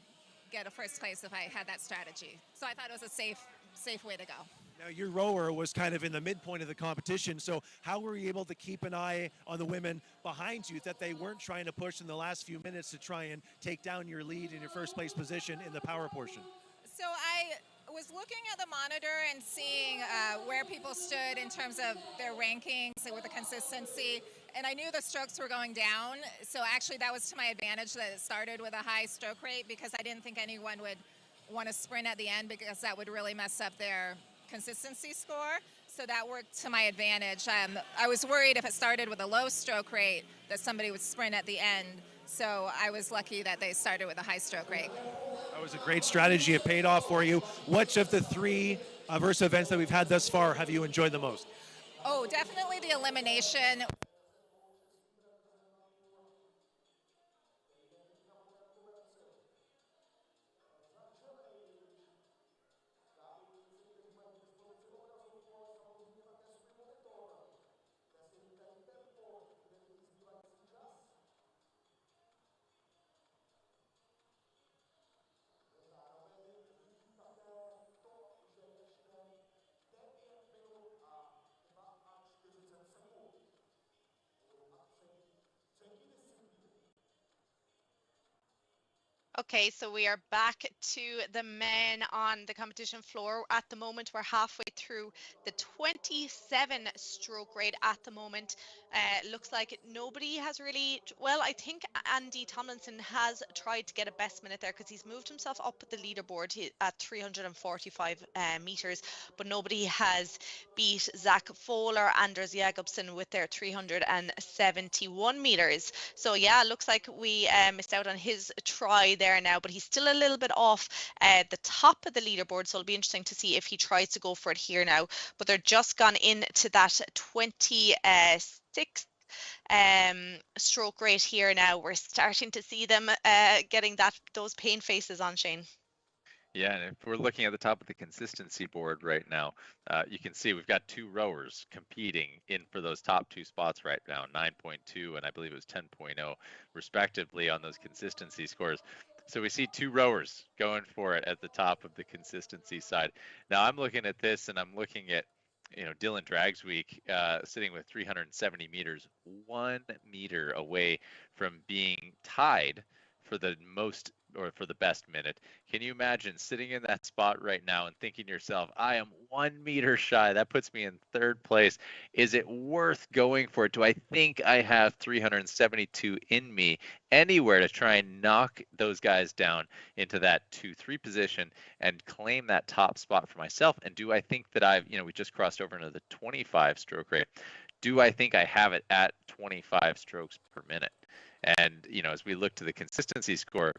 get a first place if I had that strategy. So I thought it was a safe way to go. Now, your rower was kind of in the midpoint of the competition, so how were you able to keep an eye on the women behind you, that they weren't trying to push in the last few minutes to try and take down your lead in your first place position in the power portion? So I was looking at the monitor and seeing where people stood in terms of their rankings with the consistency, and I knew the strokes were going down, so actually that was to my advantage that it started with a high stroke rate, because I didn't think anyone would want to sprint at the end, because that would really mess up their consistency score. So that worked to my advantage. I was worried if it started with a low stroke rate that somebody would sprint at the end, so I was lucky that they started with a high stroke rate. That was a great strategy. It paid off for you. Which of the three Versa events that we've had thus far have you enjoyed the most? Oh, definitely the elimination. Okay, so we are back to the men on the competition floor. At the moment, we're halfway through the 27 stroke rate at the moment. Looks like nobody has really, well, I think Andy Tomlinson has tried to get a best minute there because he's moved himself up the leaderboard at 345 meters, but nobody has beat Zach Foll or Anders Jacobsen with their 371 meters. So yeah, looks like we missed out on his try there now, but he's still a little bit off the top of the leaderboard, so it'll be interesting to see if he tries to go for it here now. But they're just gone into that 26th stroke rate here now. We're starting to see them getting those pain faces on, Shane. Yeah, and if we're looking at the top of the consistency board right now, you can see we've got two rowers competing in for those top two spots right now, 9.2 and I believe it was 10.0 respectively on those consistency scores. So we see two rowers going for it at the top of the consistency side. Now I'm looking at this and I'm looking at, Dylan Dragsweek sitting with 370 meters, 1 meter away from being tied for the most or for the best minute. Can you imagine sitting in that spot right now and thinking to yourself, I am 1 meter shy. That puts me in third place. Is it worth going for it? Do I think I have 372 in me anywhere to try and knock those guys down into that 2-3 position and claim that top spot for myself? And do I think that we just crossed over into the 25 stroke rate. Do I think I have it at 25 strokes per minute? And, as we look to the consistency score,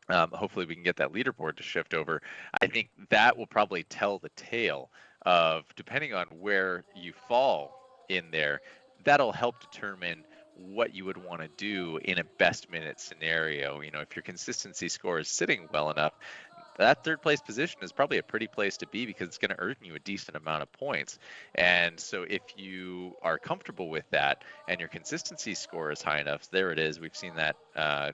hopefully we can get that leaderboard to shift over. I think that will probably tell the tale of, depending on where you fall in there, that'll help determine what you would want to do in a best minute scenario. If your consistency score is sitting well enough, that third place position is probably a pretty place to be because it's going to earn you a decent amount of points. And so if you are comfortable with that and your consistency score is high enough, there it is. We've seen that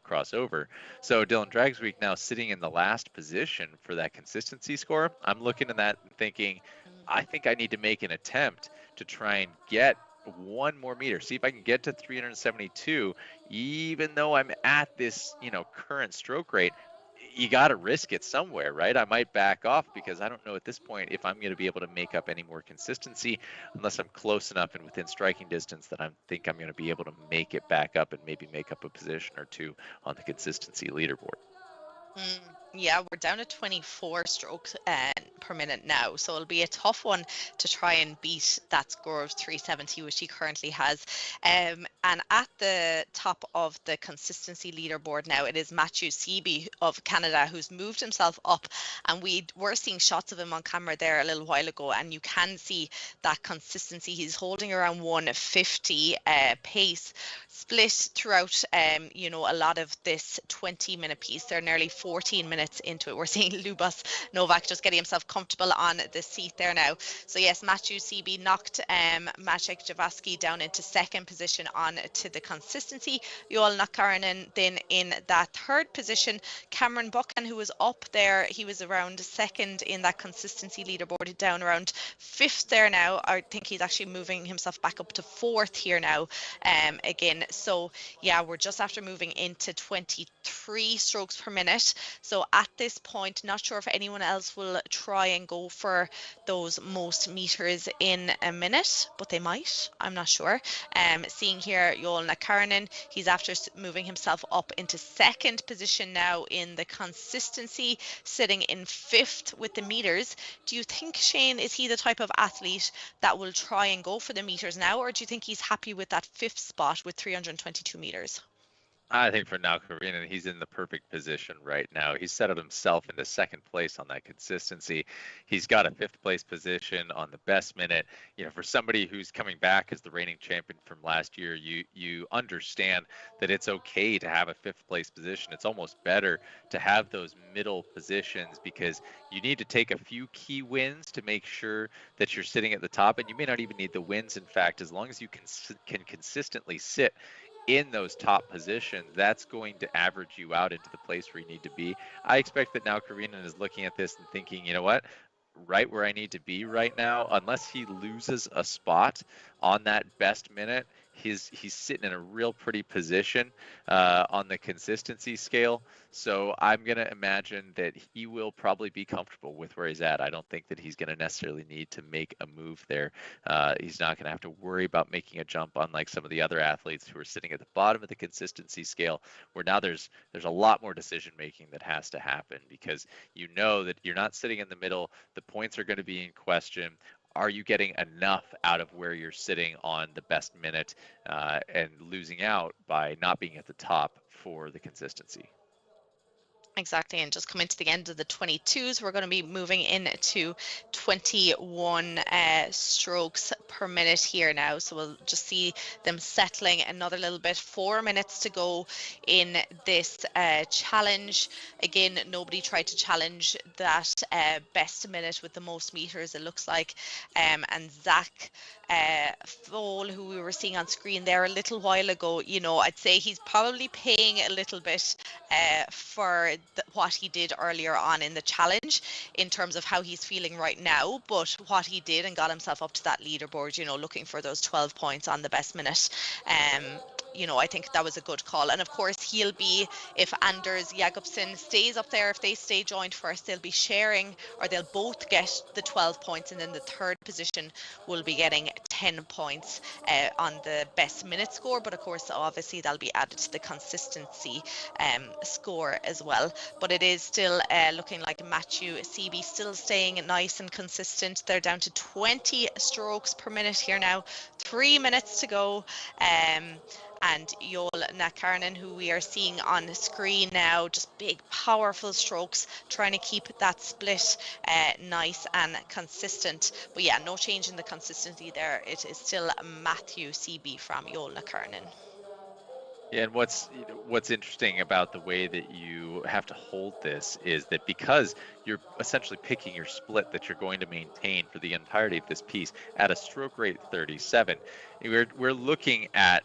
cross over. So Dylan Dragsweek now sitting in the last position for that consistency score. I'm looking at that and thinking, I think I need to make an attempt to try and get 1 more meter, see if I can get to 372, even though I'm at this, current stroke rate. You got to risk it somewhere, right? I might back off because I don't know at this point if I'm going to be able to make up any more consistency unless I'm close enough and within striking distance that I think I'm going to be able to make it back up and maybe make up a position or two on the consistency leaderboard. Yeah, we're down to 24 strokes per minute now, so it'll be a tough one to try and beat that score of 370, which he currently has. And at the top of the consistency leaderboard now, it is Matthew Seaby of Canada who's moved himself up, and we were seeing shots of him on camera there a little while ago, and you can see that consistency. He's holding around 150 pace, split throughout, a lot of this 20-minute piece. They're nearly 14 minutes into it. We're seeing Lubos Novak just getting himself comfortable on the seat there now. So yes, Matthew Seaby knocked Maciek Jawacki down into second position on to the consistency. Joel Nakarinen then in that third position. Cameron Buchan, who was up there, he was around second in that consistency leaderboard, down around fifth there now. I think he's actually moving himself back up to fourth here now again. So yeah, we're just after moving into 23 strokes per minute. So at this point, not sure if anyone else will try and go for those most meters in a minute, but they might. I'm not sure. Seeing here, Joel Nakarinen, he's after moving himself up into second position now in the consistency, sitting in fifth with the meters. Do you think, Shane, is he the type of athlete that will try and go for the meters now, or do you think he's happy with that fifth spot with 322 meters? I think for now, Karina, he's in the perfect position right now. He's settled himself into second place on that consistency. He's got a fifth place position on the best minute. For somebody who's coming back as the reigning champion from last year, you understand that it's okay to have a fifth place position. It's almost better to have those middle positions because you need to take a few key wins to make sure that you're sitting at the top. And you may not even need the wins. In fact, as long as you can consistently sit in those top positions, that's going to average you out into the place where you need to be. I expect that now Karina is looking at this and thinking, you know what, right where I need to be right now, unless he loses a spot on that best minute, he's sitting in a real pretty position on the consistency scale. So I'm going to imagine that he will probably be comfortable with where he's at. I don't think that he's going to necessarily need to make a move there. He's not going to have to worry about making a jump, unlike some of the other athletes who are sitting at the bottom of the consistency scale, where now there's a lot more decision making that has to happen, because you know that you're not sitting in the middle. The points are going to be in question. Are you getting enough out of where you're sitting on the best minute, and losing out by not being at the top for the consistency? Exactly, and just coming to the end of the 22s, we're going to be moving into 21 strokes per minute here now. So we'll just see them settling another little bit. 4 minutes to go in this challenge. Again, nobody tried to challenge that best minute with the most meters, it looks like. And Zach Fall, who we were seeing on screen there a little while ago, you know, I'd say he's probably paying a little bit for what he did earlier on in the challenge in terms of how he's feeling right now, but what he did and got himself up to that leaderboard, you know, looking for those 12 points on the best minute. You know, I think that was a good call. And of course, he'll be, if Anders Jakobsen stays up there, if they stay joint first, they'll be sharing, or they'll both get the 12 points, and then the third position will be getting 10 points on the best minute score. But of course, obviously, that'll be added to the consistency score as well. But it is still looking like Matthew CB still staying nice and consistent. They're down to 20 strokes per minute here now. 3 minutes to go. And Joel Nakarnen, who we are seeing on the screen now, just big, powerful strokes, trying to keep that split nice and consistent. But yeah, no change in the consistency there. It is still Matthew CB from Joel Nakarnen. Yeah, and what's interesting about the way that you have to hold this is that because you're essentially picking your split that you're going to maintain for the entirety of this piece at a stroke rate 37, we're looking at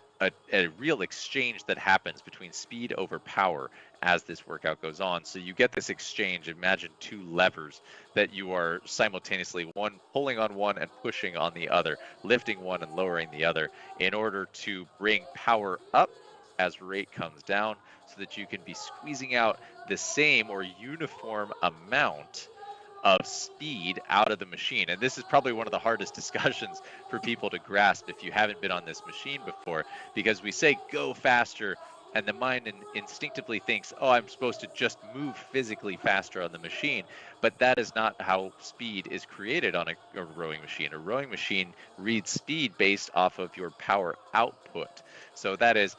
a real exchange that happens between speed over power as this workout goes on. So you get this exchange. Imagine two levers that you are simultaneously one pulling on one and pushing on the other, lifting one and lowering the other in order to bring power up as rate comes down, so that you can be squeezing out the same or uniform amount of speed out of the machine. And this is probably one of the hardest discussions for people to grasp if you haven't been on this machine before, because we say go faster, and the mind instinctively thinks, oh, I'm supposed to just move physically faster on the machine. But that is not how speed is created on a rowing machine. A rowing machine reads speed based off of your power output. So that is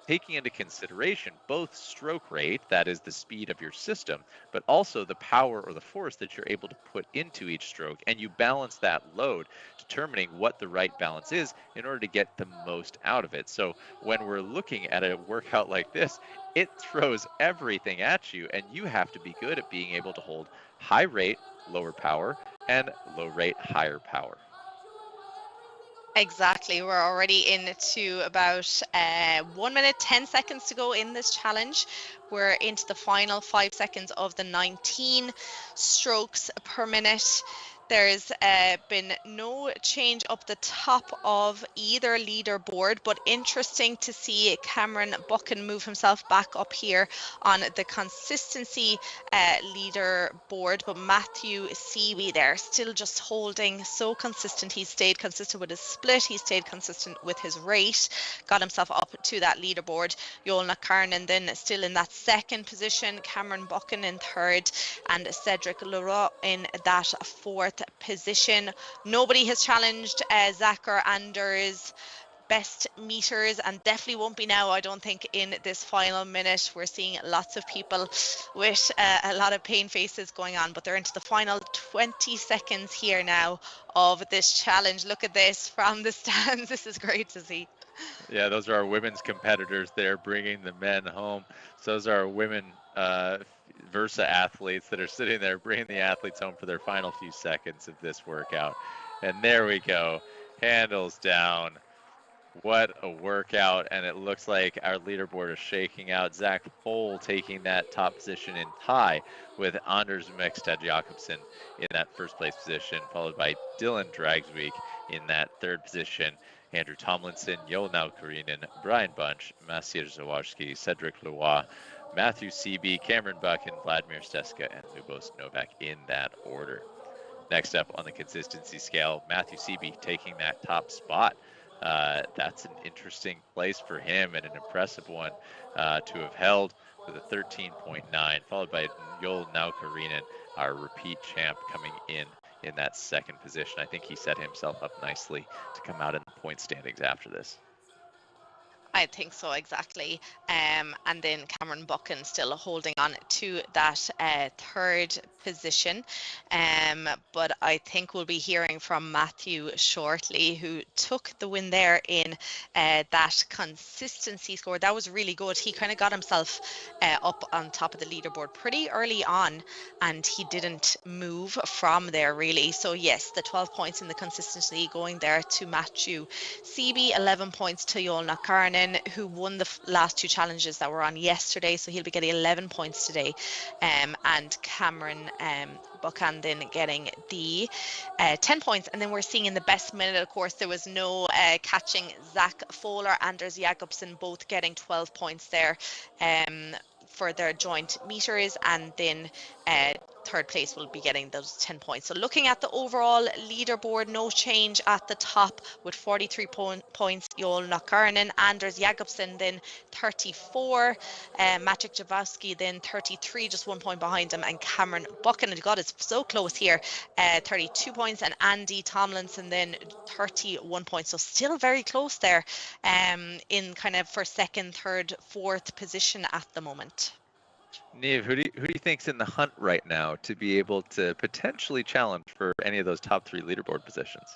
taking into consideration both stroke rate, that is the speed of your system, but also the power or the force that you're able to put into each stroke, and you balance that load, determining what the right balance is in order to get the most out of it. So when we're looking at a workout like this, it throws everything at you, and you have to be good at being able to hold high rate, lower power, and low rate, higher power. Exactly. We're already into about 1 minute, 10 seconds to go in this challenge. We're into the final 5 seconds of the 19 strokes per minute. There's been no change up the top of either leaderboard, but interesting to see Cameron Buchan move himself back up here on the consistency leaderboard. But Matthew Seaby there still just holding so consistent. He stayed consistent with his split. He stayed consistent with his rate, got himself up to that leaderboard. Joel Nakarnen then still in that second position, Cameron Buchan in third, and Cedric Leroux in that fourth position. Nobody has challenged Zach or Anders' best meters, and definitely won't be now, I don't think, in this final minute. We're seeing lots of people with a lot of pain faces going on, but they're into the final 20 seconds here now of this challenge. Look at this from the stands. This is great to see. Yeah, those are our women's competitors there bringing the men home. So those are our women Versa athletes that are sitting there bringing the athletes home for their final few seconds of this workout. And there we go, handles down. What a workout. And it looks like our leaderboard is shaking out. Zach Pohl taking that top position in tie with Anders Mekstad Jakobsen in that first place position, followed by Dylan Dragsvik in that third position. Andrew Tomlinson, Joel Karinen, Brian Bunch, Maciej Zawarski, Cedric Leroy, Matthew Seaby, Cameron Buck, and Vladimir Steska and Lubos Novak in that order. Next up on the consistency scale, Matthew Seaby taking that top spot. That's an interesting place for him and an impressive one to have held with a 13.9, followed by Joel Karinen, our repeat champ, coming in that second position. I think he set himself up nicely to come out in the point standings after this. I think so, exactly. And then Cameron Buchan still holding on to that third position. But I think we'll be hearing from Matthew shortly, who took the win there in that consistency score. That was really good. He kind of got himself up on top of the leaderboard pretty early on, and he didn't move from there really. So yes, the 12 points in the consistency going there to Matthew Seaby, 11 points to Joel Karinen, who won the last two challenges that were on yesterday, so he'll be getting 11 points today, and Cameron Buchan then getting the 10 points. And then we're seeing in the best minute, of course, there was no catching. Zach Fowler, Anders Jakobsen both getting 12 points there for their joint meters, and then third place will be getting those 10 points. So looking at the overall leaderboard, no change at the top with 43 points, Joel Karinen, Anders Jakobsen then 34, Maciej Jaworski then 33, just 1 point behind him, and Cameron Buchan, and God, it's so close here, 32 points, and Andy Tomlinson then 31 points. So still very close there in kind of for second, third, fourth position at the moment. Niamh, who do you think's in the hunt right now to be able to potentially challenge for any of those top three leaderboard positions?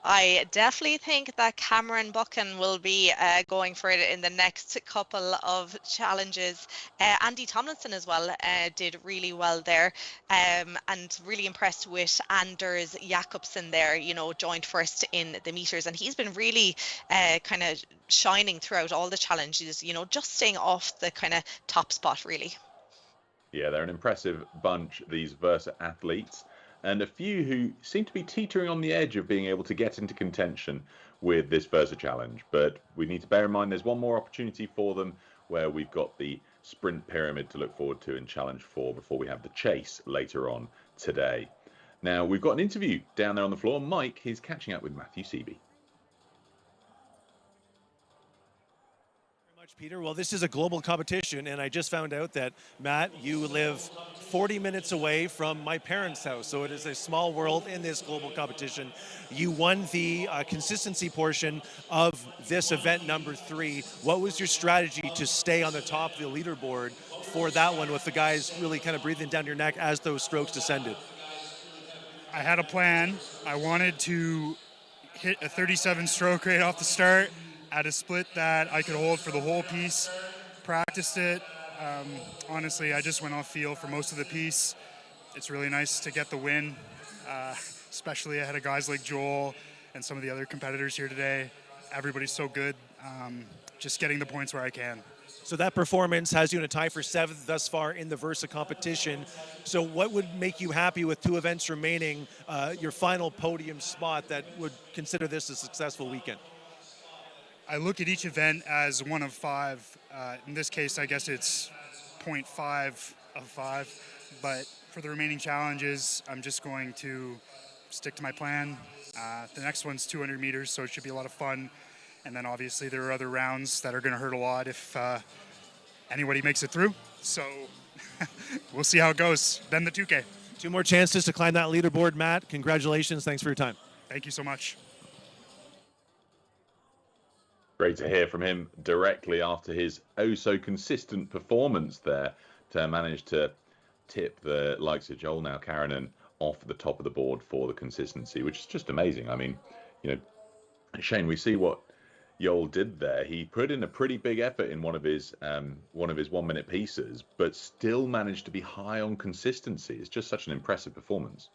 I definitely think that Cameron Buchan will be going for it in the next couple of challenges. Andy Tomlinson as well did really well there, and really impressed with Anders Jakobsen there, joined first in the meters, and he's been really kind of shining throughout all the challenges, just staying off the kind of top spot really. Yeah, they're an impressive bunch, these Versa athletes, and a few who seem to be teetering on the edge of being able to get into contention with this Versa challenge. But we need to bear in mind there's one more opportunity for them where we've got the sprint pyramid to look forward to in Challenge 4 before we have the chase later on today. Now, we've got an interview down there on the floor. Mike is catching up with Matthew Seaby. Peter, well, this is a global competition, and I just found out that, Matt, you live 40 minutes away from my parents' house, so it is a small world in this global competition. You won the consistency portion of this event number 3. What was your strategy to stay on the top of the leaderboard for that one, with the guys really kind of breathing down your neck as those strokes descended? I had a plan. I wanted to hit a 37 stroke rate off the start at a split that I could hold for the whole piece. Practiced it. Honestly, I just went off feel for most of the piece. It's really nice to get the win, especially ahead of guys like Joel and some of the other competitors here today. Everybody's so good. Just getting the points where I can. So that performance has you in a tie for 7th thus far in the Versa competition. So what would make you happy with 2 events remaining, your final podium spot that would consider this a successful weekend? I look at each event as one of 5. In this case, I guess it's 0.5 of 5. But for the remaining challenges, I'm just going to stick to my plan. The next one's 200 meters, so it should be a lot of fun. And then obviously there are other rounds that are going to hurt a lot if anybody makes it through. So we'll see how it goes. Then the 2K. 2 more chances to climb that leaderboard, Matt. Congratulations. Thanks for your time. Thank you so much. Great to hear from him directly after his oh-so-consistent performance there to manage to tip the likes of Joel Karinen off the top of the board for the consistency, which is just amazing. I mean, Shane, we see what Joel did there. He put in a pretty big effort in one of his 1-minute pieces, but still managed to be high on consistency. It's just such an impressive performance.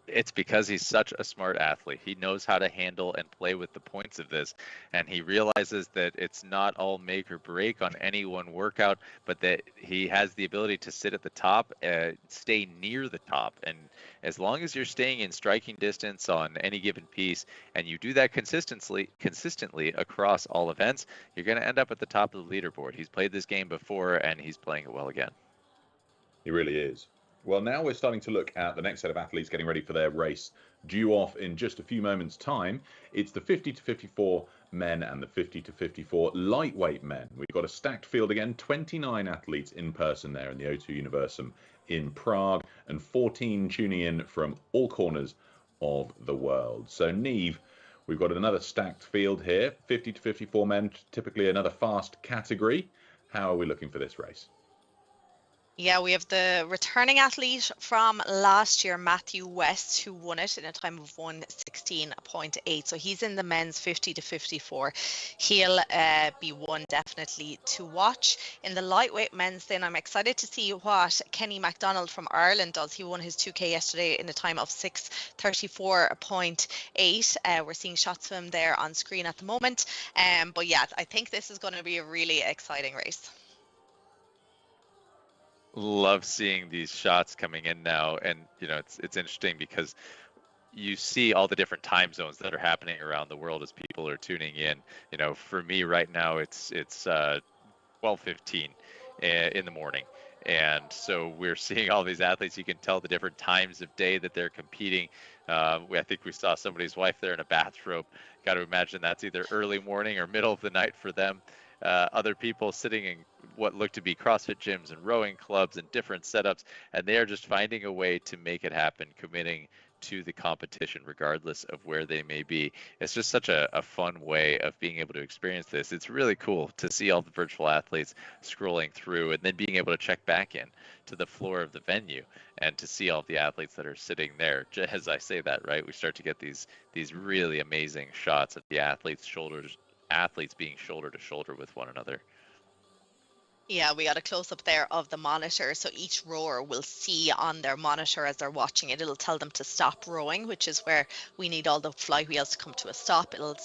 It's because he's such a smart athlete. He knows how to handle and play with the points of this. And he realizes that it's not all make or break on any one workout, but that he has the ability to sit at the top, stay near the top. And as long as you're staying in striking distance on any given piece, and you do that consistently across all events, you're going to end up at the top of the leaderboard. He's played this game before, and he's playing it well again. He really is. Well, now we're starting to look at the next set of athletes getting ready for their race due off in just a few moments' time. It's the 50 to 54 men and the 50 to 54 lightweight men. We've got a stacked field again, 29 athletes in person there in the O2 Universum in Prague, and 14 tuning in from all corners of the world. So, Neve, we've got another stacked field here, 50 to 54 men, typically another fast category. How are we looking for this race? Yeah, we have the returning athlete from last year, Matthew West, who won it in a time of 1:16.8. So he's in the men's 50 to 54. He'll be one definitely to watch. In the lightweight men's, then I'm excited to see what Kenny MacDonald from Ireland does. He won his 2K yesterday in a time of 6:34.8. We're seeing shots of him there on screen at the moment. But yeah, I think this is going to be a really exciting race. Love seeing these shots coming in now, and it's interesting because you see all the different time zones that are happening around the world as people are tuning in. For me right now it's 12:15 in the morning, and so we're seeing all these athletes. You can tell the different times of day that they're competing. I think we saw somebody's wife there in a bathrobe. Got to imagine that's either early morning or middle of the night for them. Other people sitting in what look to be CrossFit gyms and rowing clubs and different setups, and they are just finding a way to make it happen, committing to the competition regardless of where they may be. It's just such a fun way of being able to experience this. It's really cool to see all the virtual athletes scrolling through and then being able to check back in to the floor of the venue and to see all of the athletes that are sitting there. As I say that, right, we start to get these really amazing shots of the athletes being shoulder to shoulder with one another. Yeah, we got a close-up there of the monitor. So each rower will see on their monitor as they're watching it, it'll tell them to stop rowing, which is where we need all the flywheels to come to a stop. It'll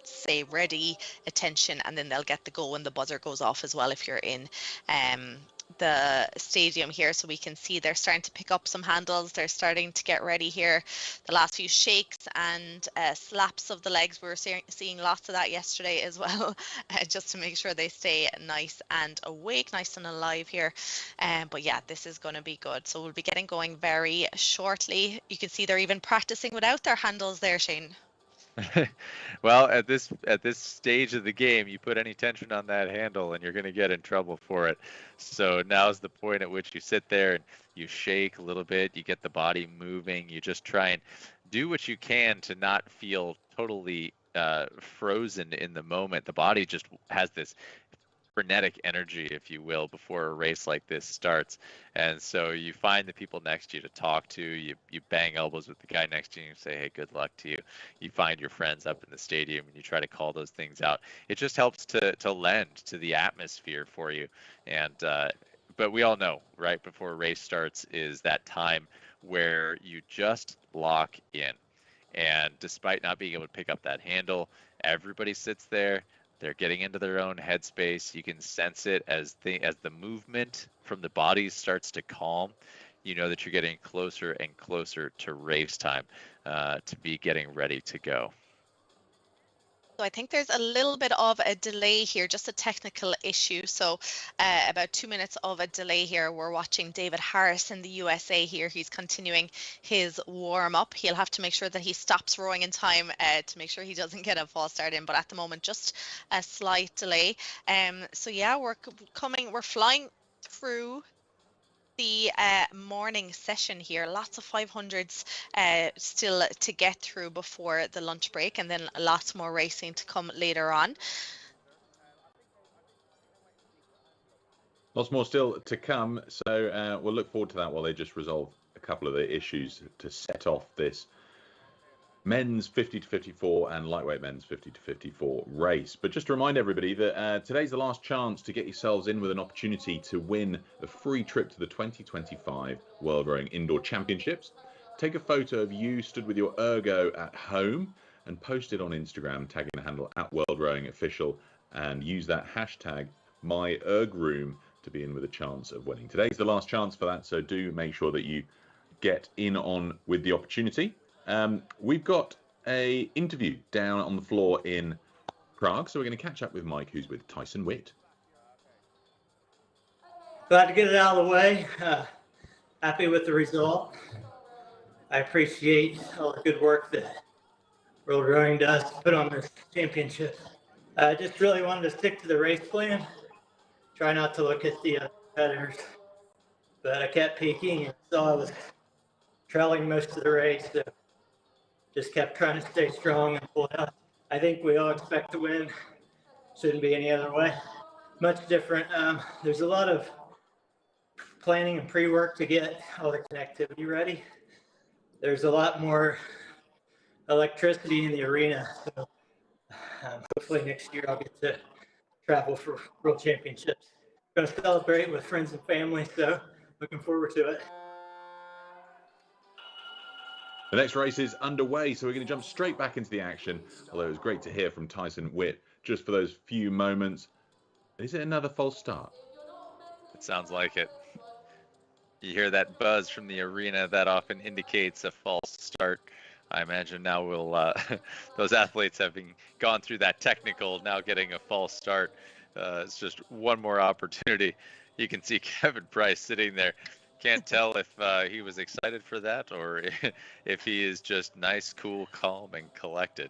say ready, attention, and then they'll get the go when the buzzer goes off as well if you're in the stadium here. So we can see they're starting to pick up some handles. They're starting to get ready here. The last few shakes and slaps of the legs, we were seeing lots of that yesterday as well, just to make sure they stay nice and awake, nice and alive here. But yeah, this is going to be good. So we'll be getting going very shortly. You can see they're even practicing without their handles there, Shane. Well, at this stage of the game, you put any tension on that handle and you're going to get in trouble for it. So now's the point at which you sit there and you shake a little bit, you get the body moving, you just try and do what you can to not feel totally frozen in the moment. The body just has this frenetic energy, if you will, before a race like this starts. And so you find the people next to you to talk to, you bang elbows with the guy next to you and say, hey, good luck to you. You find your friends up in the stadium and you try to call those things out. It just helps to lend to the atmosphere for you. And but we all know right before a race starts is that time where you just lock in. And despite not being able to pick up that handle, everybody sits there. They're getting into their own headspace. You can sense it as the movement from the body starts to calm. You know that you're getting closer and closer to race time, to be getting ready to go. So I think there's a little bit of a delay here, just a technical issue. So about 2 minutes of a delay here. We're watching David Harris in the USA here. He's continuing his warm up. He'll have to make sure that he stops rowing in time to make sure he doesn't get a false start in. But at the moment, just a slight delay. So yeah, we're flying through the morning session here. Lots of 500s still to get through before the lunch break, and then lots more racing to come later on. Lots more still to come, so we'll look forward to that while they just resolve a couple of the issues to set off this men's 50 to 54 and lightweight men's 50 to 54 race. But just to remind everybody that today's the last chance to get yourselves in with an opportunity to win a free trip to the 2025 World Rowing Indoor Championships. take a photo of you stood with your ergo at home and post it on Instagram, tagging the handle @WorldRowingOfficial, and use that hashtag #MyErgRoom to be in with a chance of winning. Today's the last chance for that, so do make sure that you get in on with the opportunity. We've got a interview down on the floor in Prague, so we're going to catch up with Mike, who's with Tyson Witt. Glad to get it out of the way. Happy with the result. I appreciate all the good work that World Rowing does to put on this championship. I just really wanted to stick to the race plan. Try not to look at the competitors. But I kept peeking and saw I was trailing most of the race. So just kept trying to stay strong and pull out. I think we all expect to win. Shouldn't be any other way. Much different. There's a lot of planning and pre-work to get all the connectivity ready. There's a lot more electricity in the arena. So hopefully next year I'll get to travel for World Championships. I'm going to celebrate with friends and family, so looking forward to it. The next race is underway, so we're going to jump straight back into the action. Although it was great to hear from Tyson Witt just for those few moments. Is it another false start? It sounds like it. You hear that buzz from the arena, that often indicates a false start. I imagine now we'll those athletes having gone through that technical, now getting a false start. It's just one more opportunity. You can see Kevin Price sitting there. Can't tell if he was excited for that or if he is just nice, cool, calm, and collected.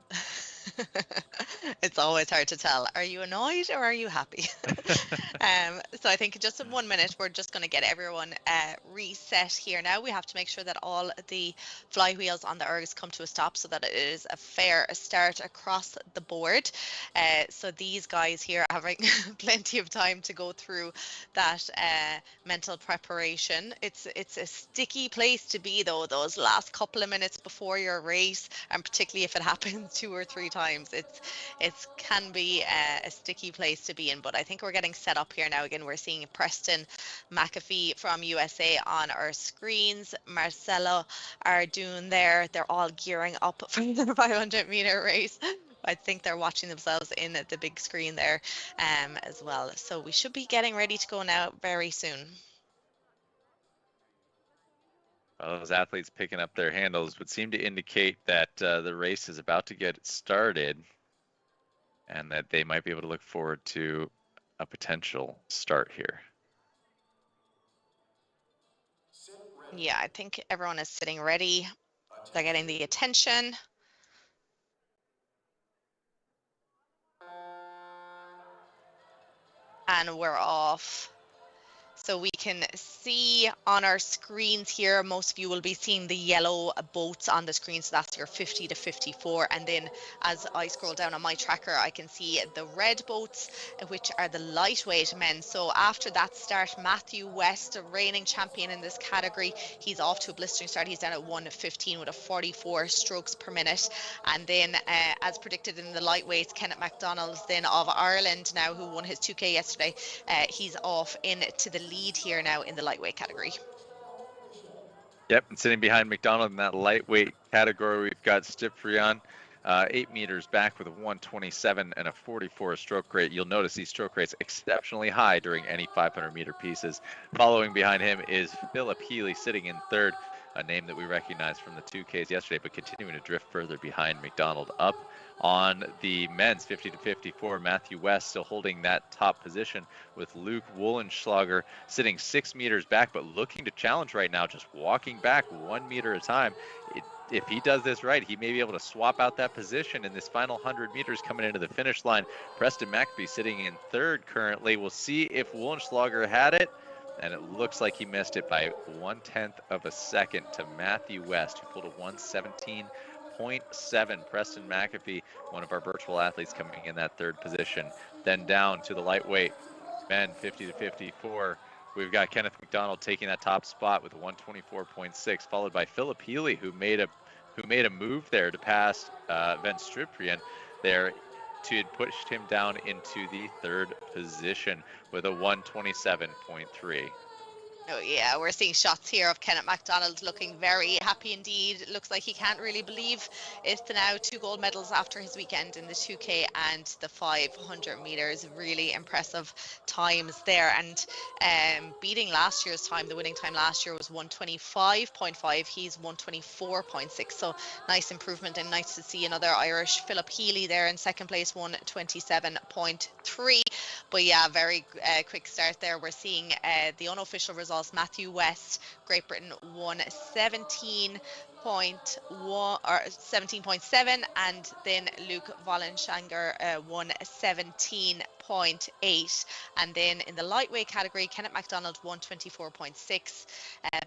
It's always hard to tell. Are you annoyed or are you happy? So I think just in 1 minute, we're just going to get everyone reset here. Now we have to make sure that all the flywheels on the ergs come to a stop so that it is a fair start across the board. So these guys here are having plenty of time to go through that mental preparation. It's a sticky place to be, though, those last couple of minutes before your race, and particularly if it happens 2 or 3 times, it can be a sticky place to be in. But I think we're getting set up here now. Again, we're seeing Preston McAfee from USA on our screens. Marcelo Ardun there. They're all gearing up for the 500-meter race. I think they're watching themselves in the big screen there as well. So we should be getting ready to go now very soon. Well, those athletes picking up their handles would seem to indicate that the race is about to get started and that they might be able to look forward to a potential start here. Yeah, I think everyone is sitting ready. They're getting the attention. And we're off. So we can see on our screens here, most of you will be seeing the yellow boats on the screen. So that's your 50 to 54. And then as I scroll down on my tracker, I can see the red boats, which are the lightweight men. So after that start, Matthew West, a reigning champion in this category, he's off to a blistering start. He's down at 1:15 with a 44 strokes per minute. And then as predicted in the lightweights, Kenneth MacDonald then of Ireland now, who won his 2K yesterday, he's off into the lead here now in the lightweight category. Yep, and sitting behind McDonald in that lightweight category, we've got Stiprian, 8 meters back with a 127 and a 44 stroke rate. You'll notice these stroke rates exceptionally high during any 500-meter pieces. Following behind him is Philip Healy sitting in third, a name that we recognized from the 2Ks yesterday, but continuing to drift further behind McDonald. Up on the men's 50 to 54, Matthew West still holding that top position with Luke Wollenschlager sitting 6 meters back, but looking to challenge right now, just walking back 1 meter at a time. If he does this right, he may be able to swap out that position in this final 100 meters coming into the finish line. Preston McAfee sitting in third currently. We'll see if Wollenschlager had it, and it looks like he missed it by 1/10 of a second to Matthew West, who pulled a 117.7. Preston McAfee, one of our virtual athletes, coming in that third position. Then down to the lightweight men, 50 to 54. We've got Kenneth MacDonald taking that top spot with a 124.6, followed by Philip Healy, who made a move there to pass Van Struprian there to pushed him down into the third position with a 127.3. Oh yeah, we're seeing shots here of Kenneth MacDonald looking very happy indeed. It looks like he can't really believe it's now 2 gold medals after his weekend in the 2K and the 500 meters. Really impressive times there, and beating last year's time. The winning time last year was 125.5. He's 124.6. So nice improvement, and nice to see another Irish, Philip Healy, there in second place, 127.3. But yeah, very quick start there. We're seeing the unofficial results. Matthew West, Great Britain, 117.1 or 17.7, and then Luke Vollenshanger, 117.8. And then in the lightweight category, Kenneth MacDonald, 124.6.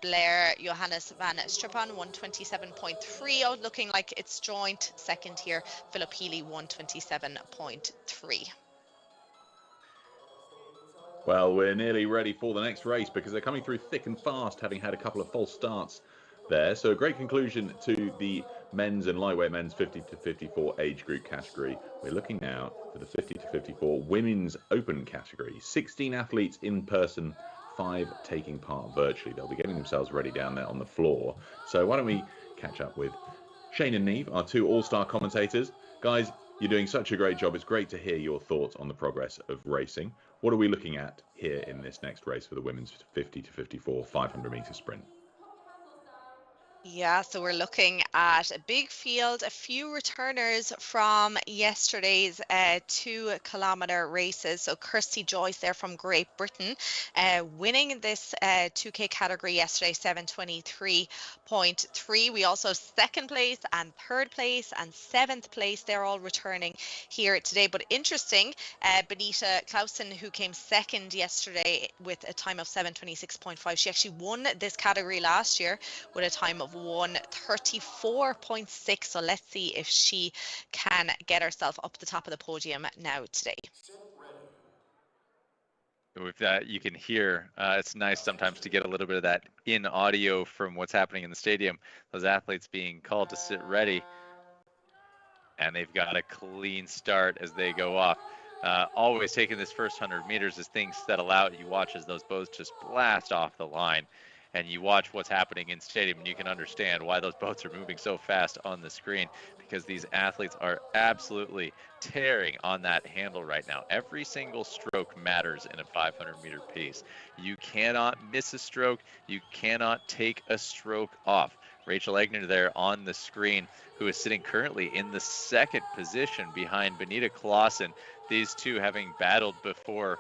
Blair Johannes van Strippan, 127.3. Looking like it's joint second here. Philip Healy, 127.3. Well, we're nearly ready for the next race because they're coming through thick and fast, having had a couple of false starts there. So a great conclusion to the men's and lightweight men's 50 to 54 age group category. We're looking now for the 50 to 54 women's open category. 16 athletes in person, 5 taking part virtually. They'll be getting themselves ready down there on the floor. So why don't we catch up with Shane and Neve, our 2 all-star commentators. Guys, you're doing such a great job. It's great to hear your thoughts on the progress of racing. What are we looking at here in this next race for the women's 50 to 54 500 meter sprint? Yeah, so we're looking at a big field, a few returners from yesterday's 2-kilometer races. So Kirsty Joyce there from Great Britain, winning this 2K category yesterday, 7:23.3. We also have second place and third place and seventh place. They're all returning here today. But interesting, Benita Clausen, who came second yesterday with a time of 7:26.5. She actually won this category last year with a time of 1:34.6. So let's see if she can get herself up the top of the podium now today. With that, you can hear, it's nice sometimes to get a little bit of that in audio from what's happening in the stadium. Those athletes being called to sit ready, and they've got a clean start as they go off. Always taking this first 100 meters as things settle out. You watch as those boats just blast off the line, and you watch what's happening in stadium, and you can understand why those boats are moving so fast on the screen, because these athletes are absolutely tearing on that handle right now. Every single stroke matters in a 500-meter piece. You cannot miss a stroke. You cannot take a stroke off. Rachel Egner there on the screen, who is sitting currently in the second position behind Benita Clausen. These two having battled before,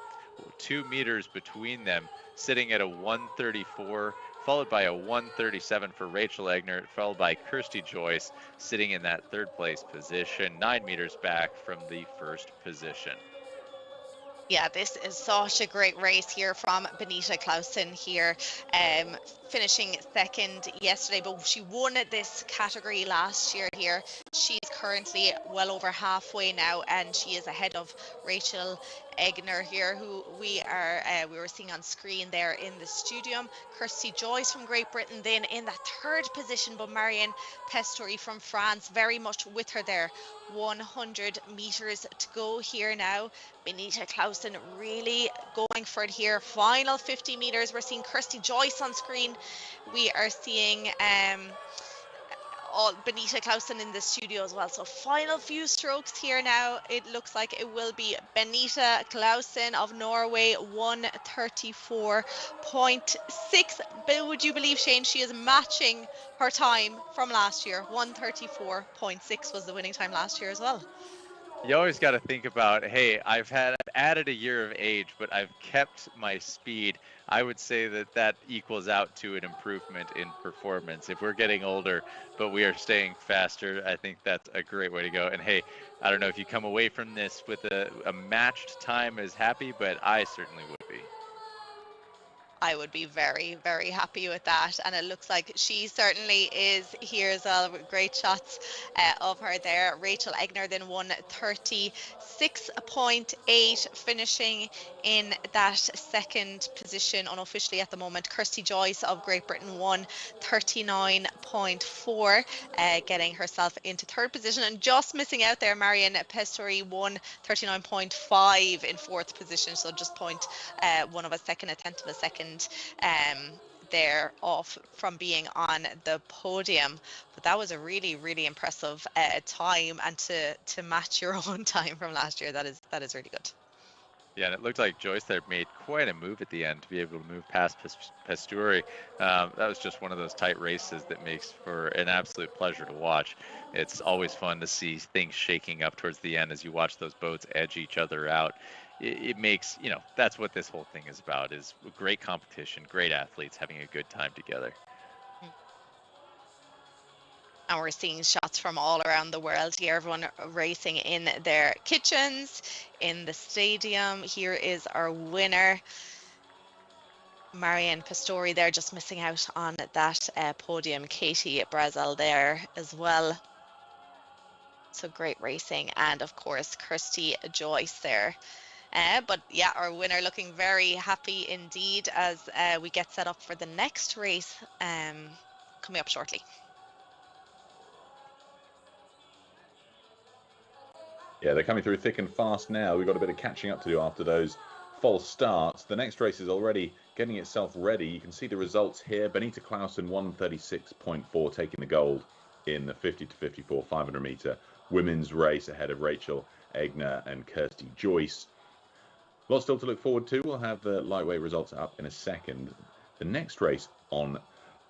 2 meters between them, sitting at a 134, followed by a 137 for Rachel Egner, followed by Kirsty Joyce, sitting in that third place position, 9 meters back from the first position. Yeah, this is such a great race here from Benita Clausen here, finishing second yesterday, but she won this category last year here. She's currently well over halfway now, and she is ahead of Rachel Egner here, who we were seeing on screen there in the studio. Kirsty Joyce from Great Britain then in that third position, but Marianne Pestori from France very much with her there. 100 meters to go here now. Benita Clausen really going for it here. Final 50 meters. We're seeing Kirsty Joyce on screen. We are seeing Benita Clausen in the studio as well. So final few strokes here now. It looks like it will be Benita Clausen of Norway, 134.6. But would you believe, Shane, she is matching her time from last year? 134.6 was the winning time last year as well. You always got to think about, hey, I've added a year of age, but I've kept my speed. I would say that equals out to an improvement in performance. If we're getting older, but we are staying faster, I think that's a great way to go. And hey, I don't know if you come away from this with a matched time as happy, but I certainly would be. I would be very, very happy with that. And it looks like she certainly is here as well, with great shots of her there. Rachel Egner then 136.8, finishing in that second position unofficially at the moment. Kirsty Joyce of Great Britain won 39.4, getting herself into third position, and just missing out there, Marion Pestori won 39.5 in fourth position, so just point one of a second, a tenth of a second there off from being on the podium. But that was a really, really impressive time, and to match your own time from last year, that is really good. Yeah, and it looked like Joyce there made quite a move at the end to be able to move past Pasturi. That was just one of those tight races that makes for an absolute pleasure to watch. It's always fun to see things shaking up towards the end as you watch those boats edge each other out. It makes, that's what this whole thing is about, is great competition, great athletes having a good time together. And we're seeing shots from all around the world here, everyone racing in their kitchens, in the stadium. Here is our winner, Marion Pestori there, just missing out on that podium. Katie Brazel there as well. So great racing. And of course, Kirsty Joyce there. But yeah, our winner looking very happy indeed as we get set up for the next race coming up shortly. Yeah, they're coming through thick and fast now. We've got a bit of catching up to do after those false starts. The next race is already getting itself ready. You can see the results here. Benita Clausen 136.4, taking the gold in the 50 to 54 500 meter women's race ahead of Rachel Egner and Kirsty Joyce. Lots still to look forward to. We'll have the lightweight results up in a second. The next race on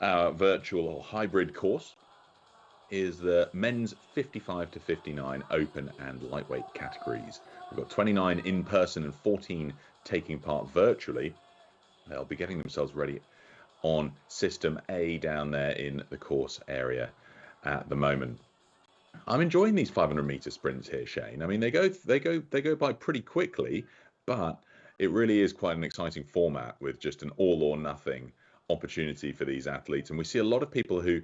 our virtual or hybrid course is the men's 55 to 59 open and lightweight categories. We've got 29 in person and 14 taking part virtually. They'll be getting themselves ready on system A down there in the course area at the moment. I'm enjoying these 500 meter sprints here, Shane. I mean, they go by pretty quickly, but it really is quite an exciting format with just an all or nothing opportunity for these athletes. And we see a lot of people who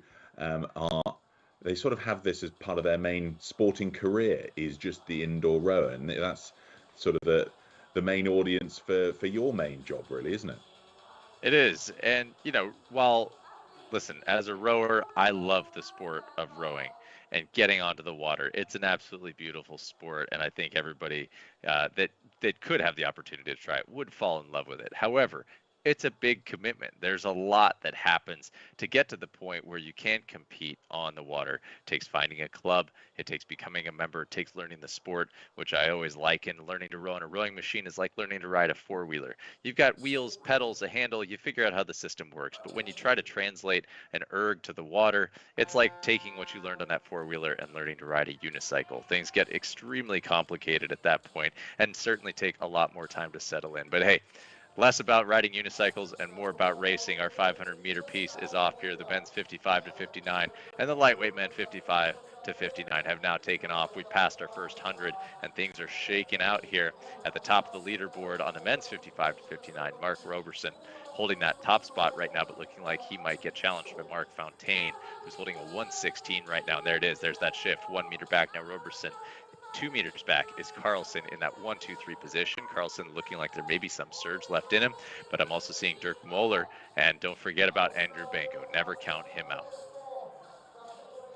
they sort of have this as part of their main sporting career, is just the indoor rower, and that's sort of the main audience for your main job, really, isn't it? It is. And listen, as a rower, I love the sport of rowing and getting onto the water. It's an absolutely beautiful sport, and I think everybody that could have the opportunity to try it would fall in love with it. However, it's a big commitment. There's a lot that happens to get to the point where you can compete on the water. It takes finding a club. It takes becoming a member. It takes learning the sport, which I always liken. Learning to row on a rowing machine is like learning to ride a four-wheeler. You've got wheels, pedals, a handle. You figure out how the system works. But when you try to translate an erg to the water, it's like taking what you learned on that four-wheeler and learning to ride a unicycle. Things get extremely complicated at that point and certainly take a lot more time to settle in. But hey, less about riding unicycles and more about racing. Our 500 meter piece is off here. The men's 55 to 59 and the lightweight men 55 to 59 have now taken off. We passed our first 100 and things are shaking out here at the top of the leaderboard on the men's 55 to 59. Mark Roberson holding that top spot right now, but looking like he might get challenged by Mark Fontaine, who's holding a 116 right now. And there it is. There's that shift. 1 meter back now. Roberson 2 meters back is Carlson in that 1-2-3 position. Carlson looking like there may be some surge left in him, but I'm also seeing Dirk Moeller, and don't forget about Andrew Banco. Never count him out.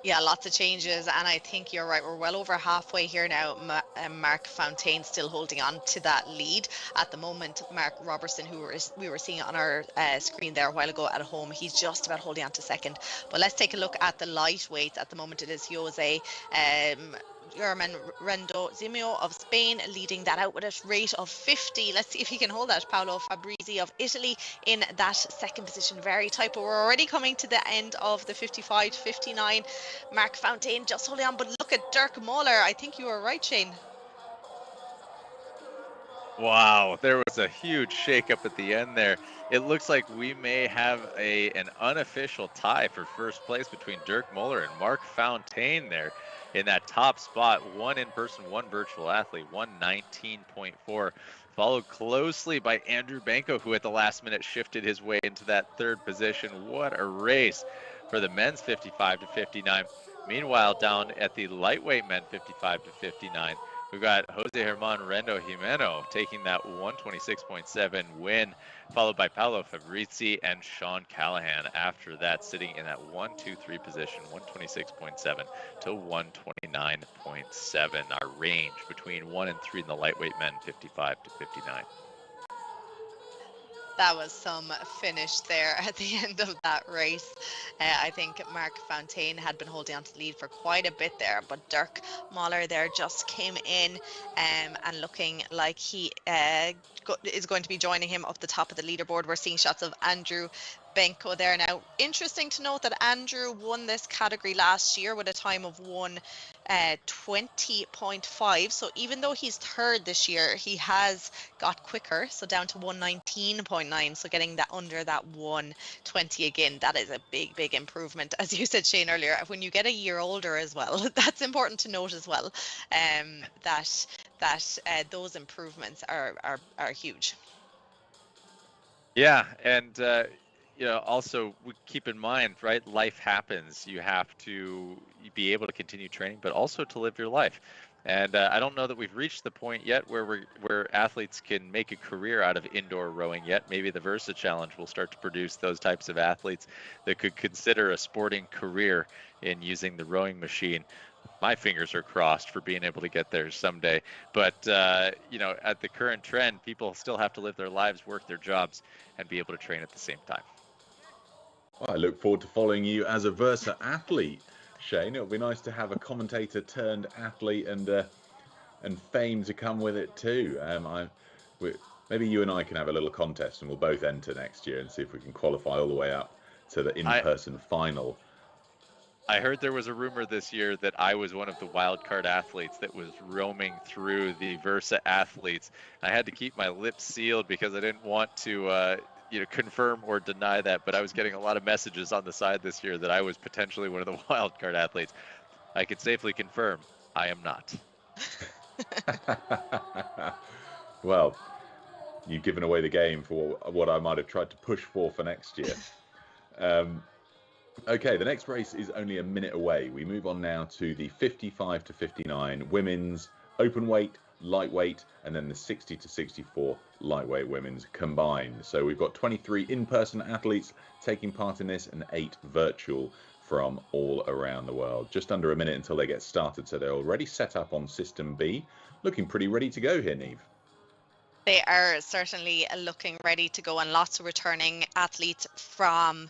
Yeah, lots of changes, and I think you're right. We're well over halfway here now. Mark Fontaine still holding on to that lead at the moment. Mark Robertson, who we were seeing on our screen there a while ago at home, he's just about holding on to second. But let's take a look at the lightweights. At the moment, it is Jose German Rendo Zimio of Spain leading that out with a rate of 50. Let's see if he can hold that. Paolo Fabrizi of Italy in that second position, very tight, but we're already coming to the end of the 55 to 59. Mark Fontaine just holding on, but look at Dirk Moeller. I think you were right, Shane. Wow, there was a huge shakeup at the end there. It looks like we may have an unofficial tie for first place between Dirk Moeller and Mark Fontaine there in that top spot. One in person, one virtual athlete, 119.4, followed closely by Andrew Banco, who at the last minute shifted his way into that third position. What a race for the men's 55 to 59. Meanwhile, down at the lightweight men 55 to 59, We've got Jose Herman Rendo Jimeno taking that 126.7 win, followed by Paolo Fabrizi and Sean Callahan after that, sitting in that 1-2-3 position, 126.7 to 129.7. Our range between 1 and 3 in the lightweight men, 55 to 59. That was some finish there at the end of that race. I think Mark Fontaine had been holding on to the lead for quite a bit there, but Dirk Mahler there just came in and looking like he is going to be joining him up the top of the leaderboard. We're seeing shots of Andrew Benko there now. Interesting to note that Andrew won this category last year with a time of 1:20.5. So even though he's third this year, he has got quicker, so down to 1:19.9. So getting that under that 1:20 again, that is a big improvement. As you said, Shane, earlier, when you get a year older as well, that's important to note as well, that those improvements are huge. Yeah, and also we keep in mind, right? Life happens. You have to be able to continue training, but also to live your life. And I don't know that we've reached the point yet where athletes can make a career out of indoor rowing yet. Maybe the Versa Challenge will start to produce those types of athletes that could consider a sporting career in using the rowing machine. My fingers are crossed for being able to get there someday. But, at the current trend, people still have to live their lives, work their jobs, and be able to train at the same time. Well, I look forward to following you as a Versa athlete, Shane. It'll be nice to have a commentator turned athlete and fame to come with it too. Maybe you and I can have a little contest and we'll both enter next year and see if we can qualify all the way up to the in-person final. I heard there was a rumor this year that I was one of the wild card athletes that was roaming through the Versa athletes. I had to keep my lips sealed because I didn't want to confirm or deny that, but I was getting a lot of messages on the side this year that I was potentially one of the wild card athletes. I can safely confirm I am not. Well, you've given away the game for what I might have tried to push for next year. Okay, the next race is only a minute away. We move on now to the 55 to 59 women's open weight, lightweight, and then the 60 to 64 lightweight women's combined. So we've got 23 in-person athletes taking part in this and 8 virtual from all around the world. Just under a minute until they get started, so they're already set up on System B. Looking pretty ready to go here, Niamh. They are certainly looking ready to go, and lots of returning athletes from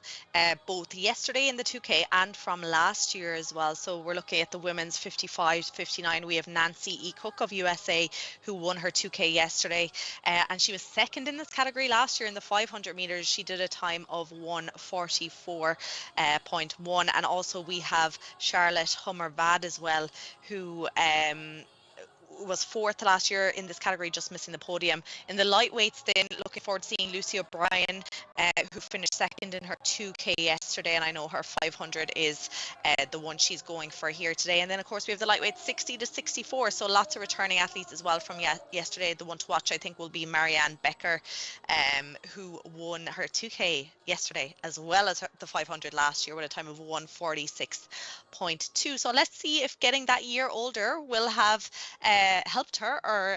both yesterday in the 2K and from last year as well. So we're looking at the women's 55-59. We have Nancy E. Cook of USA who won her 2K yesterday, and she was second in this category last year in the 500 meters. She did a time of 1:44.1, and also we have Charlotte Hummer-Vad as well, who was fourth last year in this category, just missing the podium. In the lightweights then, looking forward to seeing Lucy O'Brien, who finished second in her 2K yesterday, and I know her 500 is the one she's going for here today. And then of course we have the lightweight 60 to 64, so lots of returning athletes as well from yesterday. The one to watch I think will be Marianne Becker, who won her 2K yesterday as well as the 500 last year with a time of 1:46.2. So let's see if getting that year older will have helped her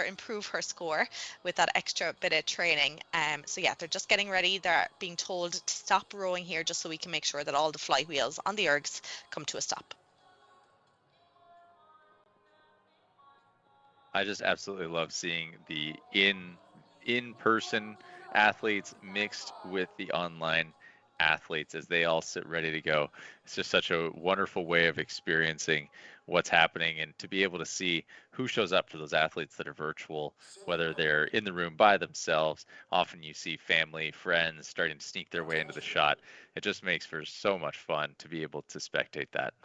improve her score with that extra bit of training. So yeah, they're just getting ready. They're being told to stop rowing here just so we can make sure that all the fly wheels on the ergs come to a stop. I just absolutely love seeing the in-person athletes mixed with the online athletes as they all sit ready to go. It's just such a wonderful way of experiencing what's happening, and to be able to see who shows up for those athletes that are virtual, whether they're in the room by themselves. Often you see family, friends starting to sneak their way into the shot. It just makes for so much fun to be able to spectate that.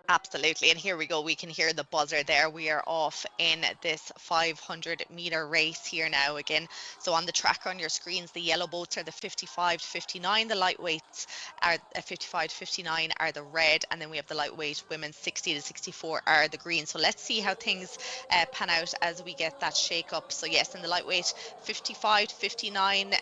Absolutely, and here we go. We can hear the buzzer there. We are off in this 500 meter race here now again. So on the tracker on your screens, the yellow boats are the 55 to 59. The lightweights are 55 to 59 are the red, and then we have the lightweight women 60 to 64 are the green. So let's see how things pan out as we get that shake up. So yes, in the lightweight 55 to 59,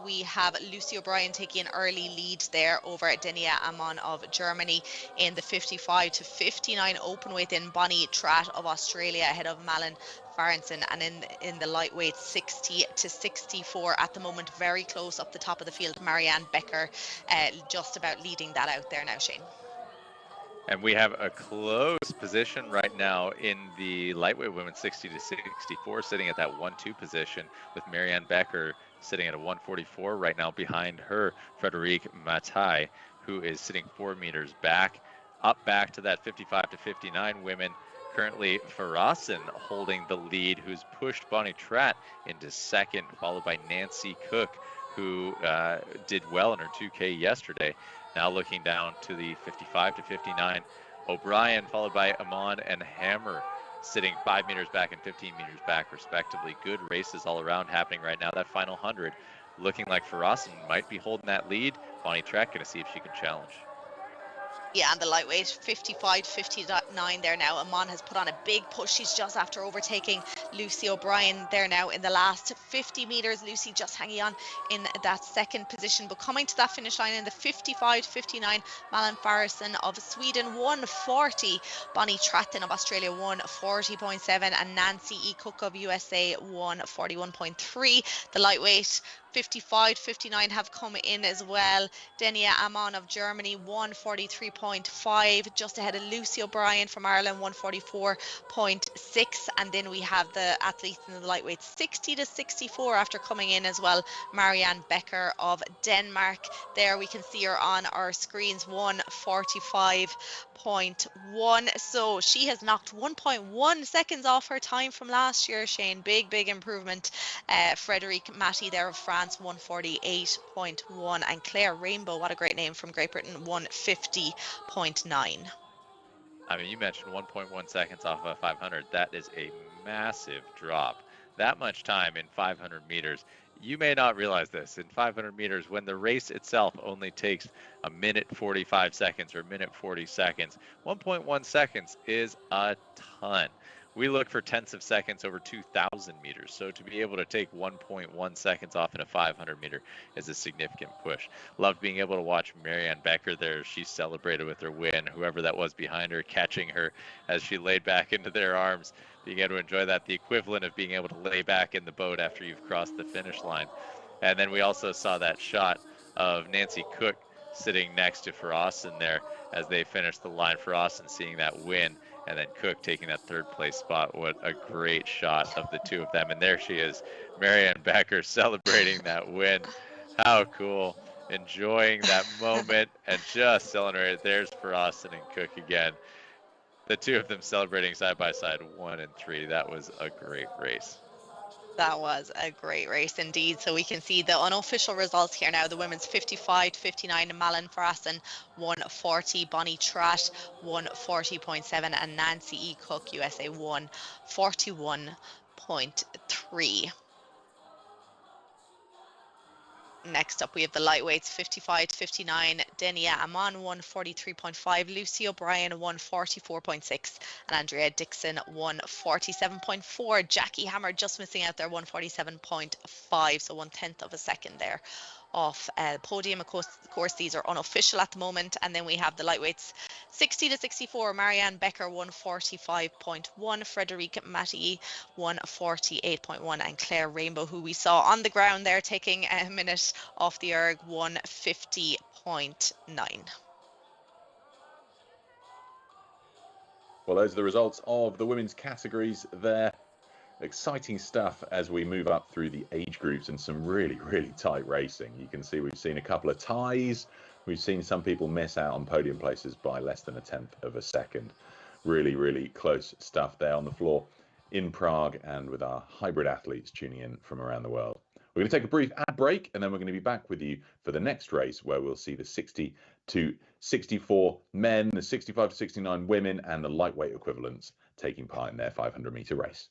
we have Lucy O'Brien taking an early lead there over Denia Amon of Germany. In the 55 to to 59 open weight in Bonnie Tratt of Australia ahead of Malin Farrenson, and in the lightweight 60 to 64 at the moment, very close up the top of the field, Marianne Becker just about leading that out there now, Shane. And we have a close position right now in the lightweight women 60 to 64, sitting at that 1-2 position, with Marianne Becker sitting at a 144 right now. Behind her, Frederique Matai, who is sitting 4 meters back. Up back to that 55 to 59 women. Currently, Farasin holding the lead, who's pushed Bonnie Tratt into second, followed by Nancy Cook, who did well in her 2K yesterday. Now looking down to the 55 to 59, O'Brien, followed by Amon and Hammer, sitting 5 meters back and 15 meters back, respectively. Good races all around happening right now. That final 100 looking like Farasin might be holding that lead. Bonnie Tratt going to see if she can challenge. Yeah, and the lightweight 55 59 there now. Amon has put on a big push. She's just after overtaking Lucy O'Brien there now in the last 50 meters. Lucy just hanging on in that second position, but coming to that finish line in the 55 59, Malin Farrenson of Sweden 140, Bonnie Tratt of Australia 140.7, and Nancy E. Cook of USA 141.3. The lightweight 55 59 have come in as well. Denia Amon of Germany 143.5, just ahead of Lucy O'Brien from Ireland 144.6, and then we have the athletes in the lightweight 60 to 64 after coming in as well. Marianne Becker of Denmark, there we can see her on our screens, 145.1, so she has knocked 1.1 seconds off her time from last year, Shane. Big improvement. Frederique Matty there of France 148.1, and Claire Rainbow, what a great name, from Great Britain 150.9. I mean, you mentioned 1.1 seconds off of 500. That is a massive drop. That much time in 500 meters. You may not realize this. In 500 meters, when the race itself only takes a minute 45 seconds or a minute 40 seconds, 1.1 seconds is a ton. We look for tenths of seconds over 2,000 meters. So to be able to take 1.1 seconds off in a 500 meter is a significant push. Loved being able to watch Marianne Becker there. She celebrated with her win. Whoever that was behind her, catching her as she laid back into their arms, being able to enjoy that, the equivalent of being able to lay back in the boat after you've crossed the finish line. And then we also saw that shot of Nancy Cook sitting next to Farasin there as they finished the line. Farasin seeing that win, and then Cook taking that third place spot. What a great shot of the two of them. And there she is, Marianne Becker, celebrating that win. How cool. Enjoying that moment and just celebrating. There's Farasin and Cook again. The two of them celebrating side by side, 1 and 3. That was a great race. That was a great race indeed. So we can see the unofficial results here now. The women's 55 59, Malin Farrenson 140, Bonnie Tratt 140.7, and Nancy E. Cook, USA 141.3. Next up, we have the lightweights 55 to 59. Denia Amon 143.5, Lucy O'Brien 144.6, and Andrea Dixon 147.4. Jackie Hammer just missing out there, 147.5, so 1/10 of a second there off podium. Of course, these are unofficial at the moment. And then we have the lightweights 60 to 64, Marianne Becker 145.1, Frederique Matty 148.1, and Claire Rainbow, who we saw on the ground there taking a minute off the erg, 150.9. Well, those are the results of the women's categories there. Exciting stuff as we move up through the age groups, and some really tight racing. You can see we've seen a couple of ties. We've seen some people miss out on podium places by less than 1/10 of a second. Really close stuff there on the floor in Prague, and with our hybrid athletes tuning in from around the world. We're going to take a brief ad break, and then we're going to be back with you for the next race, where we'll see the 60 to 64 men, the 65 to 69 women, and the lightweight equivalents taking part in their 500-meter race.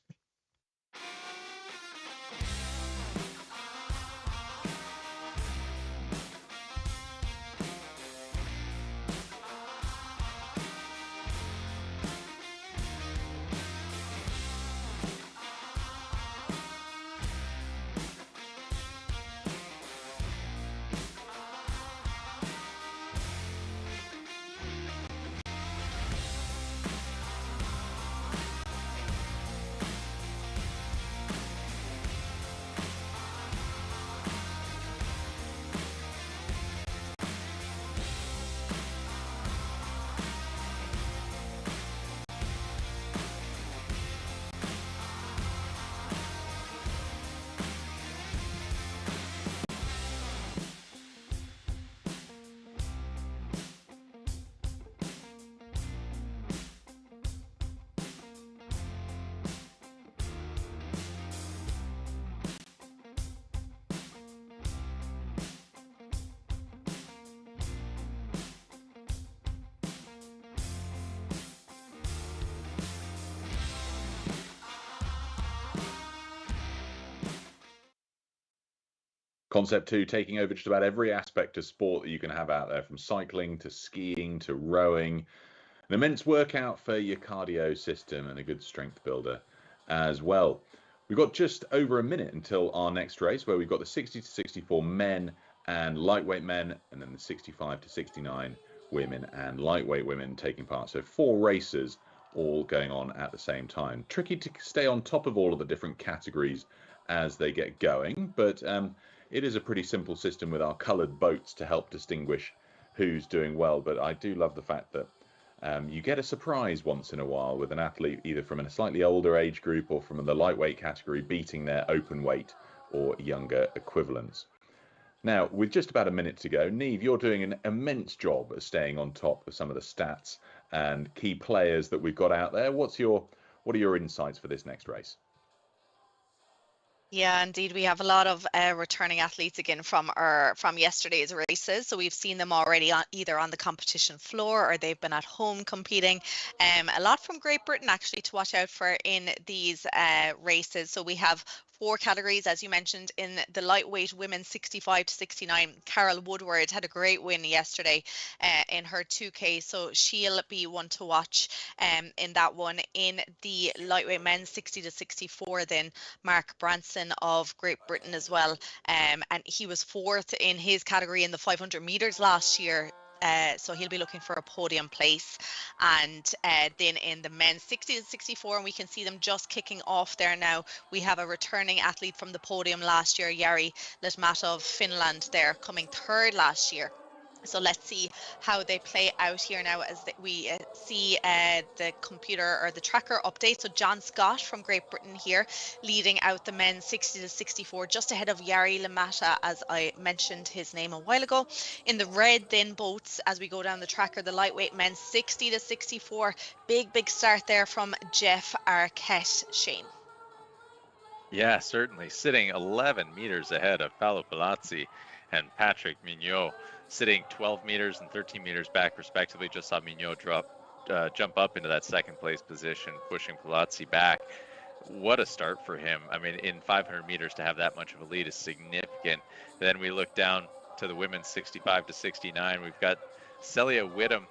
Concept 2 taking over just about every aspect of sport that you can have out there, from cycling to skiing to rowing. An immense workout for your cardio system and a good strength builder as well. We've got just over a minute until our next race, where we've got the 60 to 64 men and lightweight men, and then the 65 to 69 women and lightweight women taking part. So 4 races all going on at the same time. Tricky to stay on top of all of the different categories as they get going, but it is a pretty simple system with our coloured boats to help distinguish who's doing well. But I do love the fact that you get a surprise once in a while with an athlete either from a slightly older age group or from the lightweight category beating their open weight or younger equivalents. Now, with just about a minute to go, Neve, you're doing an immense job of staying on top of some of the stats and key players that we've got out there. What are your insights for this next race? Yeah, indeed, we have a lot of returning athletes again from yesterday's races. So we've seen them already either on the competition floor or they've been at home competing. A lot from Great Britain actually to watch out for in these races. So we have 4 categories, as you mentioned, in the lightweight women 65 to 69. Carol Woodward had a great win yesterday in her 2K, so she'll be one to watch in that one. In the lightweight men 60 to 64, then Mark Branson of Great Britain as well, and he was 4th in his category in the 500 meters last year. So he'll be looking for a podium place. And then in the men's 60 to 64, and we can see them just kicking off there now, we have a returning athlete from the podium last year, Jari Litmat of Finland, there coming 3rd last year. So let's see how they play out here now as we see the computer or the tracker update. So John Scott from Great Britain here leading out the men 60 to 64, just ahead of Jari Lamata, as I mentioned his name a while ago. In the red then boats as we go down the tracker, the lightweight men 60 to 64. Big start there from Jeff Arquette, Shane. Yeah, certainly. Sitting 11 meters ahead of Paolo Palazzi and Patrick Mignot, sitting 12 meters and 13 meters back respectively. Just saw Mignot jump up into that 2nd place position, pushing Palazzi back. What a start for him. I mean, in 500 meters to have that much of a lead is significant. Then we look down to the women's 65 to 69. We've got Celia Whittam.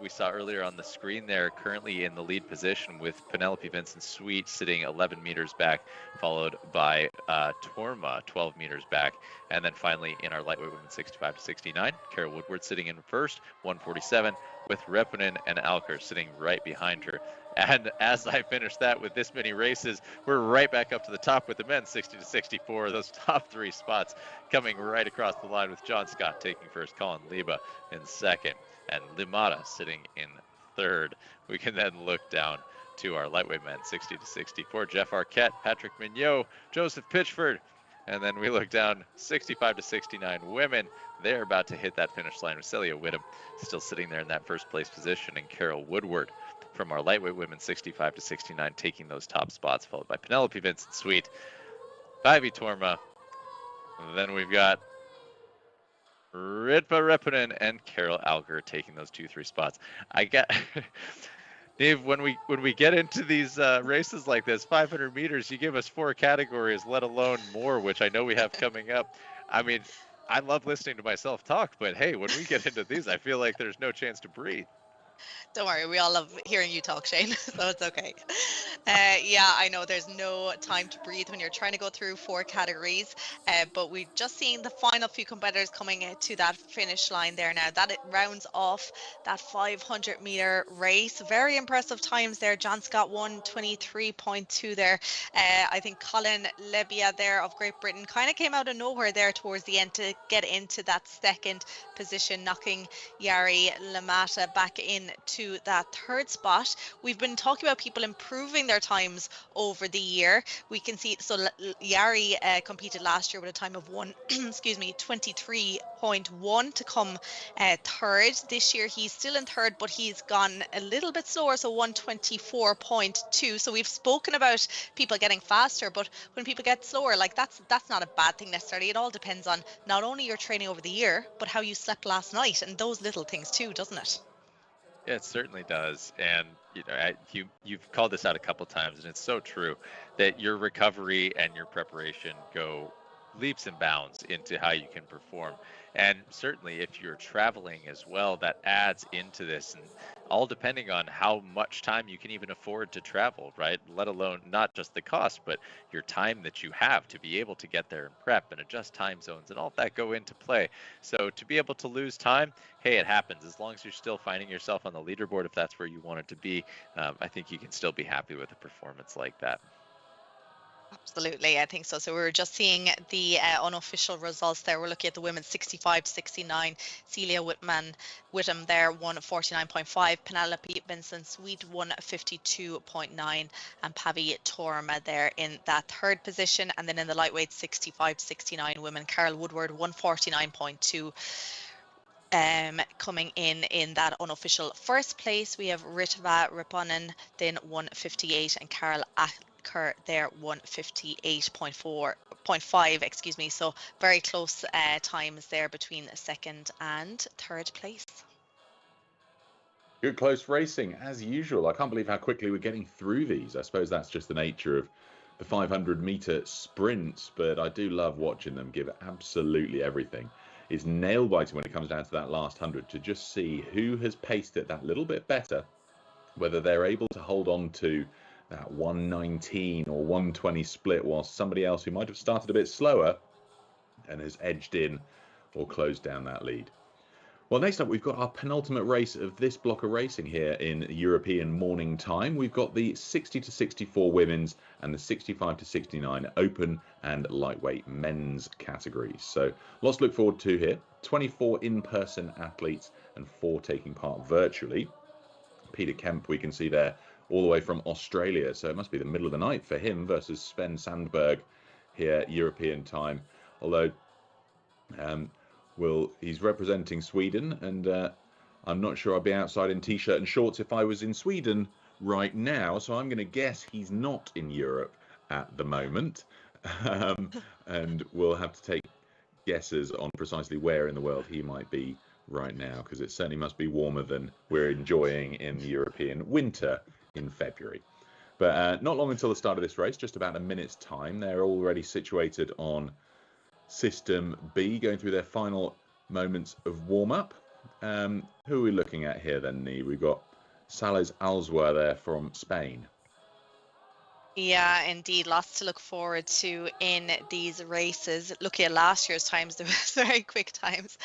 We saw earlier on the screen there, currently in the lead position with Penelope Vincent-Sweet sitting 11 meters back, followed by Torma 12 meters back. And then finally in our lightweight women 65 to 69, Carol Woodward sitting in first, 147, with Reponen and Alker sitting right behind her. And as I finish that with this many races, we're right back up to the top with the men 60 to 64. Those top 3 spots coming right across the line with John Scott taking first, Colin Leba in second, and Limata sitting in 3rd. We can then look down to our lightweight men 60 to 64. Jeff Arquette, Patrick Mignot, Joseph Pitchford. And then we look down 65 to 69 women. They're about to hit that finish line with Celia Whittam still sitting there in that 1st place position, and Carol Woodward from our lightweight women 65 to 69 taking those top spots, followed by Penelope Vincent-Sweet, Päivi Torma. Then we've got Ritva Reponen and Carol Alger taking those 2-3 spots. I get Dave, when we get into these races like this, 500 meters, you give us 4 categories, let alone more, which I know we have coming up. I mean, I love listening to myself talk, but hey, when we get into these, I feel like there's no chance to breathe. Don't worry, we all love hearing you talk, Shane, so it's okay. Yeah, I know there's no time to breathe when you're trying to go through 4 categories, but we're just seeing the final few competitors coming to that finish line there now. That it rounds off that 500 meter race. Very impressive times there. John Scott 1:23.2 there. I think Colin Lebia there of Great Britain kind of came out of nowhere there towards the end to get into that 2nd position, knocking Jari Lamata back in to that 3rd spot. We've been talking about people improving their times over the year. We can see, so Jari competed last year with a time of 23.1 to come 3rd. This year he's still in 3rd, but he's gone a little bit slower, so 1:24.2. So we've spoken about people getting faster, but when people get slower, like that's not a bad thing necessarily. It all depends on not only your training over the year, but how you slept last night, and those little things too, doesn't it? Yeah, it certainly does. And you know, you've called this out a couple times, and it's so true that your recovery and your preparation go leaps and bounds into how you can perform. And certainly if you're traveling as well, that adds into this, and all depending on how much time you can even afford to travel, right? Let alone not just the cost, but your time that you have to be able to get there and prep and adjust time zones and all that go into play. So to be able to lose time, hey, it happens. As long as you're still finding yourself on the leaderboard, if that's where you want it to be, I think you can still be happy with a performance like that. Absolutely, I think so. So we were just seeing the unofficial results there. We're looking at the women 65 to 69. Celia Whittam there won 49.5. Penelope Vincent Sweet won 52.9. And Pavi Torma there in that third position. And then in the lightweight 65 to 69 women, Carol Woodward 149.2. Coming in that unofficial first place. We have Ritva Riponen then 158 and Carol Acker there 158.5, excuse me. So very close times there between second and third place. Good close racing as usual. I can't believe how quickly we're getting through these. I suppose that's just the nature of the 500-meter sprints, but I do love watching them give absolutely everything. It's nail-biting when it comes down to that last 100 to just see who has paced it that little bit better, whether they're able to hold on to that 119 or 120 split whilst somebody else who might have started a bit slower and has edged in or closed down that lead. Well, next up, we've got our penultimate race of this block of racing here in European morning time. We've got the 60 to 64 women's and the 65 to 69 open and lightweight men's categories. So lots to look forward to here. 24 in-person athletes and 4 taking part virtually. Peter Kemp, we can see there all the way from Australia. So it must be the middle of the night for him versus Sven Sandberg here European time. Although he's representing Sweden, and I'm not sure I'd be outside in t-shirt and shorts if I was in Sweden right now, so I'm going to guess he's not in Europe at the moment, and we'll have to take guesses on precisely where in the world he might be right now, because it certainly must be warmer than we're enjoying in the European winter in February. But not long until the start of this race, just about a minute's time. They're already situated on System B, going through their final moments of warm-up. Who are we looking at here then, Nee? We've got Sales Alzwa there from Spain. Yeah, indeed. Lots to look forward to in these races. Looking at last year's times, there was very quick times.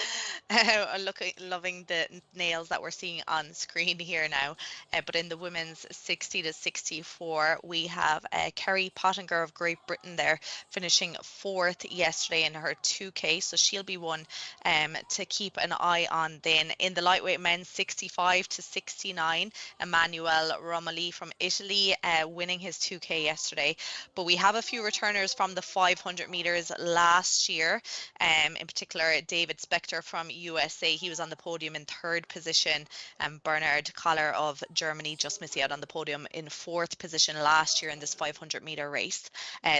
Loving the nails that we're seeing on screen here now. But in the women's 60 to 64, we have Kerry Pottinger of Great Britain there, finishing 4th yesterday in her 2K. So she'll be one to keep an eye on then. In the lightweight men's 65 to 69, Emmanuel Romali from Italy winning his 2K yesterday. But we have a few returners from the 500 meters last year, in particular David Spector from USA. He was on the podium in 3rd position, and Bernard Koller of Germany just missing out on the podium in 4th position last year in this 500 meter race.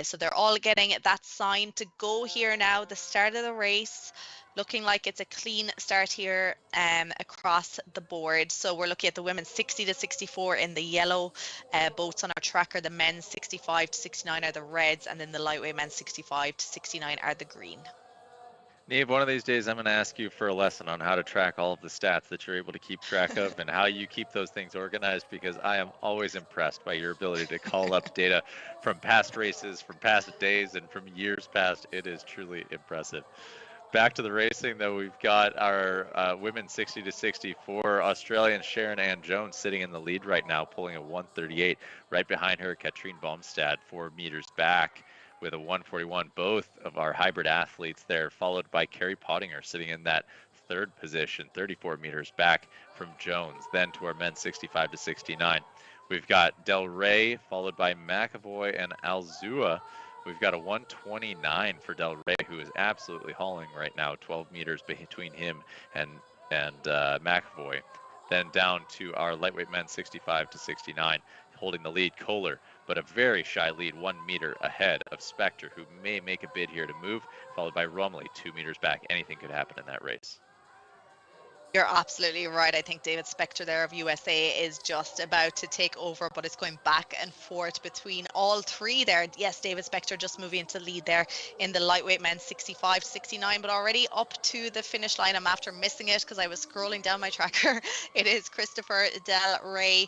So they're all getting that sign to go here now. The start of the race looking like it's a clean start here across the board. So we're looking at the women's 60 to 64 in the yellow boats on our tracker. The men's 65 to 69 are the reds, and then the lightweight men's 65 to 69 are the green. Neve, one of these days I'm going to ask you for a lesson on how to track all of the stats that you're able to keep track of and how you keep those things organized, because I am always impressed by your ability to call up data from past races, from past days, and from years past. It is truly impressive. Back to the racing, though, we've got our women's 60 to 64 Australian Sharon Ann Jones sitting in the lead right now, pulling a 138. Right behind her, Katrine Baumstad, 4 meters back with a 141. Both of our hybrid athletes there, followed by Kerry Pottinger sitting in that 3rd position, 34 meters back from Jones. Then to our men's 65 to 69. We've got Del Rey, followed by McAvoy and Alzua. We've got a 129 for Del Rey, who is absolutely hauling right now, 12 meters between him and McAvoy. Then down to our lightweight men, 65 to 69, holding the lead, Kohler, but a very shy lead, 1 meter ahead of Spector, who may make a bid here to move, followed by Romley, 2 meters back. Anything could happen in that race. You're absolutely right. I think David Spector there of USA is just about to take over, but it's going back and forth between all three there. Yes, David Spector just moving into lead there in the lightweight men 65-69, but already up to the finish line. I'm after missing it because I was scrolling down my tracker. It is Christopher Del Rey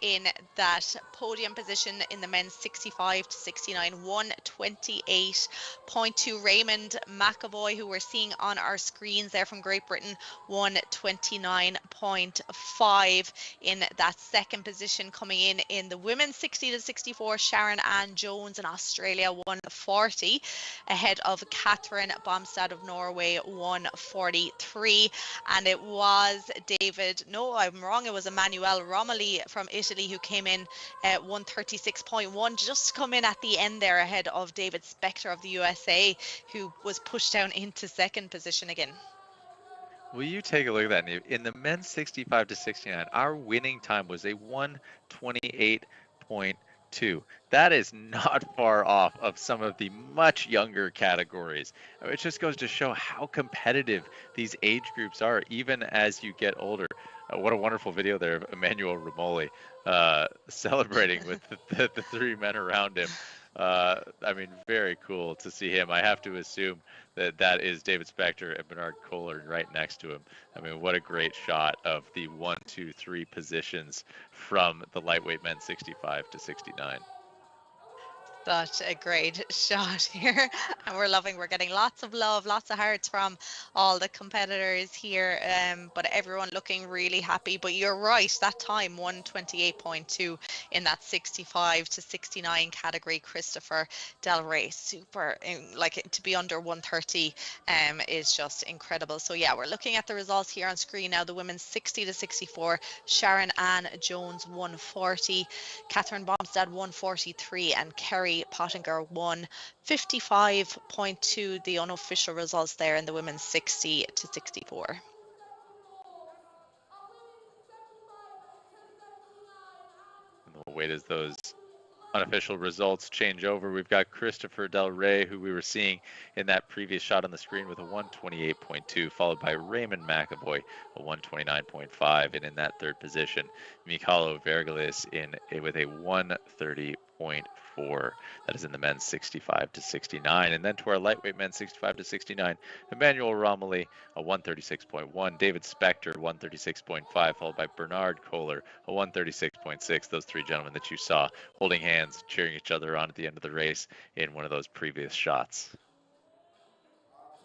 in that podium position in the men's 65-69, 128.2. Raymond McAvoy, who we're seeing on our screens there from Great Britain, 129.5 in that second position. Coming in the women's 60-64, Sharon Ann Jones in Australia, 140, ahead of Catherine Bomstad of Norway, 143. And it was I'm wrong, it was Emanuele Romoli from Italy who came in at 136.1, just to come in at the end there ahead of David Spector of the USA, who was pushed down into second position again. Will you take a look at that, Neve? In the men's 65-69, our winning time was a 128.2. That is not far off of some of the much younger categories. It just goes to show how competitive these age groups are, even as you get older. What a wonderful video there of Emanuele Romoli celebrating with the three men around him. I mean, very cool to see him. I have to assume that is David Spector and Bernard Kohler right next to him. I mean, what a great shot of the 1, 2, 3 positions from the lightweight men 65-69. Such a great shot here, and we're getting lots of love, lots of hearts from all the competitors here, but everyone looking really happy. But you're right, that time 128.2 in that 65-69 category. Christopher Del Rey, super, like, to be under 130 is just incredible. So yeah, we're looking at the results here on screen now. The women's 60-64, Sharon Ann Jones 140, Catherine Bomstad 143, and Kerry Pottinger 155.2, the unofficial results there in the women's 60-64. We'll wait as those unofficial results change over. We've got Christopher Del Rey, who we were seeing in that previous shot on the screen, with a 128.2, followed by Raymond McAvoy, a 129.5, and in that third position, Michalo Vergelis with a 130.4. That is in the men's 65-69. And then to our lightweight men 65-69, Emanuele Romoli, a 136.1, David Spector, 136.5, followed by Bernard Kohler, a 136.6. Those three gentlemen that you saw holding hands, cheering each other on at the end of the race in one of those previous shots.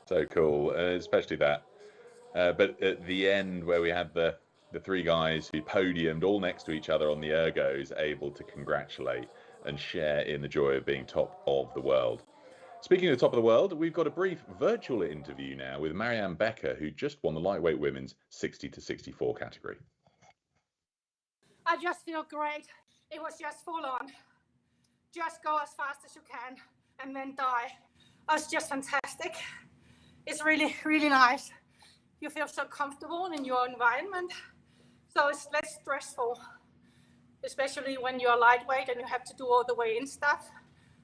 So cool, especially that. But at the end, where we had the three guys who podiumed all next to each other on the ergos, able to congratulate and share in the joy of being top of the world. Speaking of the top of the world, we've got a brief virtual interview now with Marianne Becker, who just won the lightweight women's 60-64 category. I just feel great. It was just full on. Just go as fast as you can and then die. It's just fantastic. It's really, really nice. You feel so comfortable in your environment. So it's less stressful, especially when you're lightweight and you have to do all the weigh-in stuff.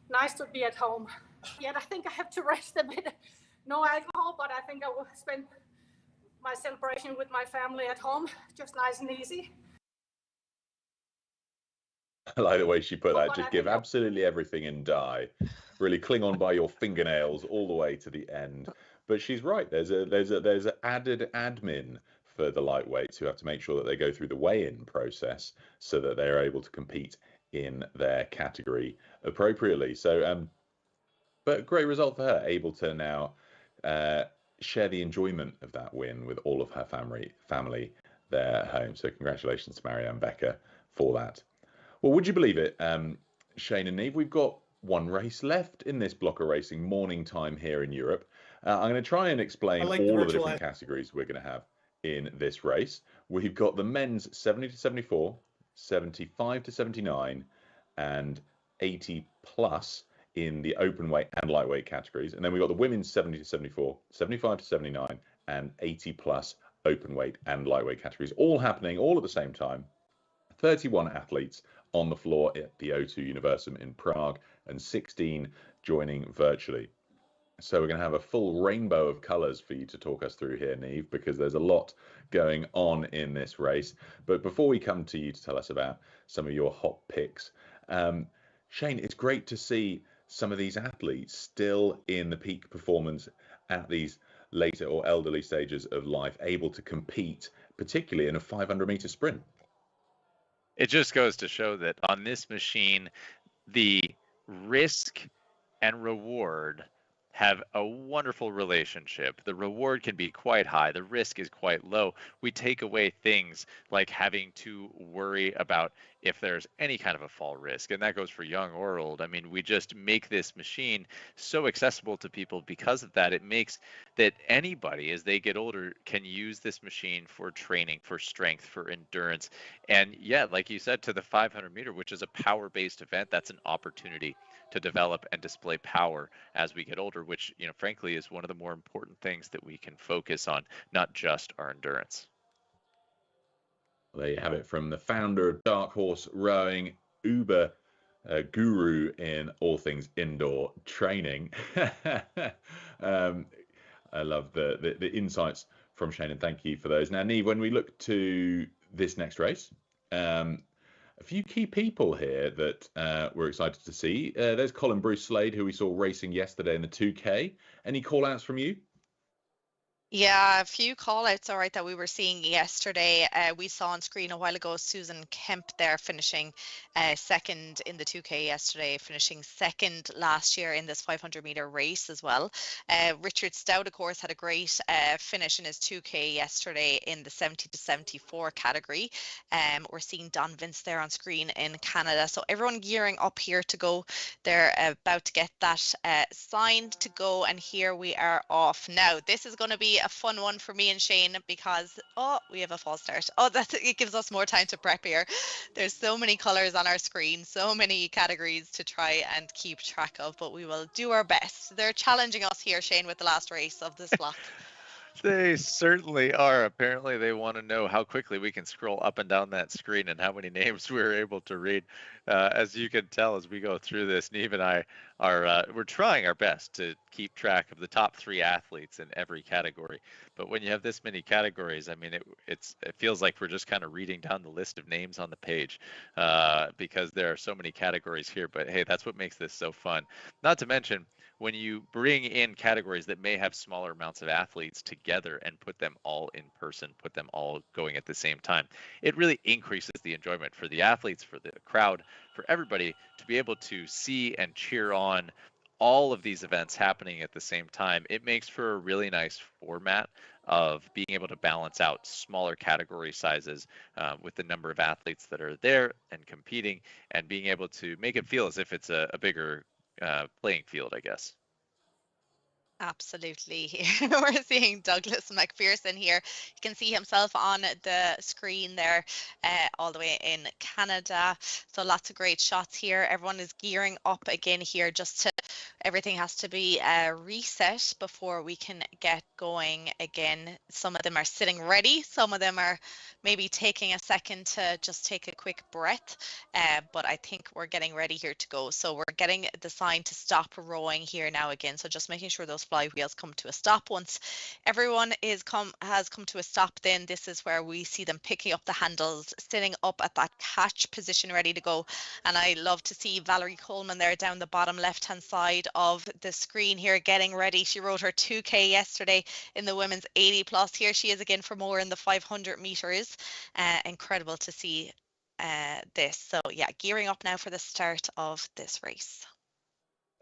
Nice to be at home. Yet I think I have to rest a bit. No alcohol, but I think I will spend my celebration with my family at home, just nice and easy. I like the way she put that. Just give absolutely everything and die. Really cling on by your fingernails all the way to the end. But she's right. There's an added admin for the lightweights who have to make sure that they go through the weigh-in process so that they're able to compete in their category appropriately. So, but great result for her, able to now share the enjoyment of that win with all of her family there at home. So congratulations to Marianne Becker for that. Well, would you believe it, Shane and Neve, we've got one race left in this block of racing, morning time here in Europe. I'm going to try and explain all of the different categories we're going to have in this race. We've got the men's 70-74, 75-79, and 80 plus in the open weight and lightweight categories. And then we've got the women's 70-74, 75-79, and 80 plus open weight and lightweight categories, all happening all at the same time. 31 athletes on the floor at the O2 Universum in Prague, and 16 joining virtually. So we're going to have a full rainbow of colours for you to talk us through here, Neve, because there's a lot going on in this race. But before we come to you to tell us about some of your hot picks, Shane, it's great to see some of these athletes still in the peak performance at these later or elderly stages of life, able to compete, particularly in a 500-meter sprint. It just goes to show that on this machine, the risk and reward have a wonderful relationship. The reward can be quite high, the risk is quite low. We take away things like having to worry about if there's any kind of a fall risk, and that goes for young or old. I mean, we just make this machine so accessible to people because of that. It makes that anybody, as they get older, can use this machine for training, for strength, for endurance. And yeah, like you said, to the 500 meter, which is a power-based event, that's an opportunity to develop and display power as we get older, which, you know, frankly, is one of the more important things that we can focus on, not just our endurance. There you have it from the founder of Dark Horse Rowing, Uber guru in all things indoor training. I love the insights from Shane, and thank you for those. Now, Neve, when we look to this next race, a few key people here that we're excited to see. There's Colin Bruce Slade, who we saw racing yesterday in the 2K. Any call-outs from you? Yeah, a few call-outs, all right, that we were seeing yesterday. We saw on screen a while ago Susan Kemp there finishing second in the 2K yesterday, finishing second last year in this 500-meter race as well. Richard Stout, of course, had a great finish in his 2K yesterday in the 70 to 74 category. We're seeing Don Vince there on screen in Canada. So everyone gearing up here to go. They're about to get that signed to go, and here we are off. Now, this is going to be a fun one for me and Shane because we have a false start. It gives us more time to prep here. There's so many colors on our screen, so many categories to try and keep track of, but we will do our best. They're challenging us here, Shane, with the last race of this block. They certainly are. Apparently, they want to know how quickly we can scroll up and down that screen and how many names we're able to read. As you can tell, as we go through this, Neve and I are we're trying our best to keep track of the top 3 athletes in every category. But when you have this many categories, I mean, it feels like we're just kind of reading down the list of names on the page because there are so many categories here. But hey, that's what makes this so fun. Not to mention, when you bring in categories that may have smaller amounts of athletes together and put them all in person, put them all going at the same time, it really increases the enjoyment for the athletes, for the crowd, for everybody to be able to see and cheer on all of these events happening at the same time. It makes for a really nice format of being able to balance out smaller category sizes with the number of athletes that are there and competing, and being able to make it feel as if it's a bigger playing field, I guess. Absolutely. We're seeing Douglas McPherson here. You can see himself on the screen there all the way in Canada. So lots of great shots here. Everyone is gearing up again here. Everything has to be reset before we can get going again. Some of them are sitting ready. Some of them are maybe taking a second to just take a quick breath. But I think we're getting ready here to go. So we're getting the sign to stop rowing here now again. So just making sure those flywheels come to a stop. Once everyone has come to a stop, then this is where we see them picking up the handles, sitting up at that catch position ready to go. And I love to see Valerie Coleman there down the bottom left hand side of the screen here getting ready. She rode her 2K yesterday in the women's 80 plus. Here she is again for more in the 500 meters. Incredible to see this. So yeah, gearing up now for the start of this race.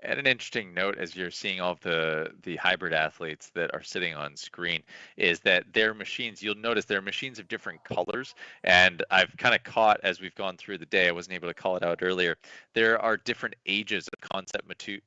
And an interesting note, as you're seeing all of the hybrid athletes that are sitting on screen, is that their machines, you'll notice they're machines of different colors. And I've kind of caught, as we've gone through the day, I wasn't able to call it out earlier, there are different ages of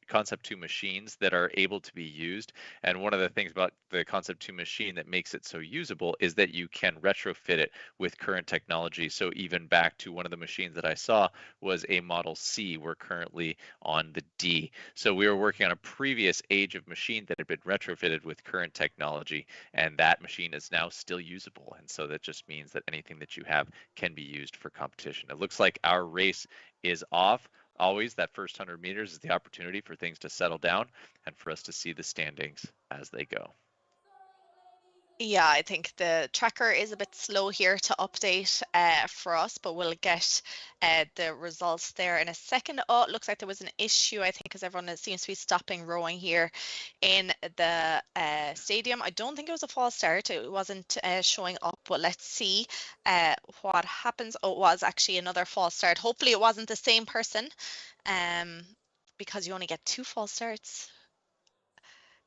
Concept 2 machines that are able to be used. And one of the things about the Concept 2 machine that makes it so usable is that you can retrofit it with current technology. So even back to one of the machines that I saw was a Model C. We're currently on the D. So we were working on a previous age of machine that had been retrofitted with current technology, and that machine is now still usable. And so that just means that anything that you have can be used for competition. It looks like our race is off. always that first 100 meters is the opportunity for things to settle down and for us to see the standings as they go. Yeah, I think the tracker is a bit slow here to update for us, but we'll get the results there in a second. Oh, it looks like there was an issue, I think, because everyone seems to be stopping rowing here in the stadium. I don't think it was a false start. It wasn't showing up, but let's see what happens. Oh, it was actually another false start. Hopefully it wasn't the same person, because you only get 2 false starts.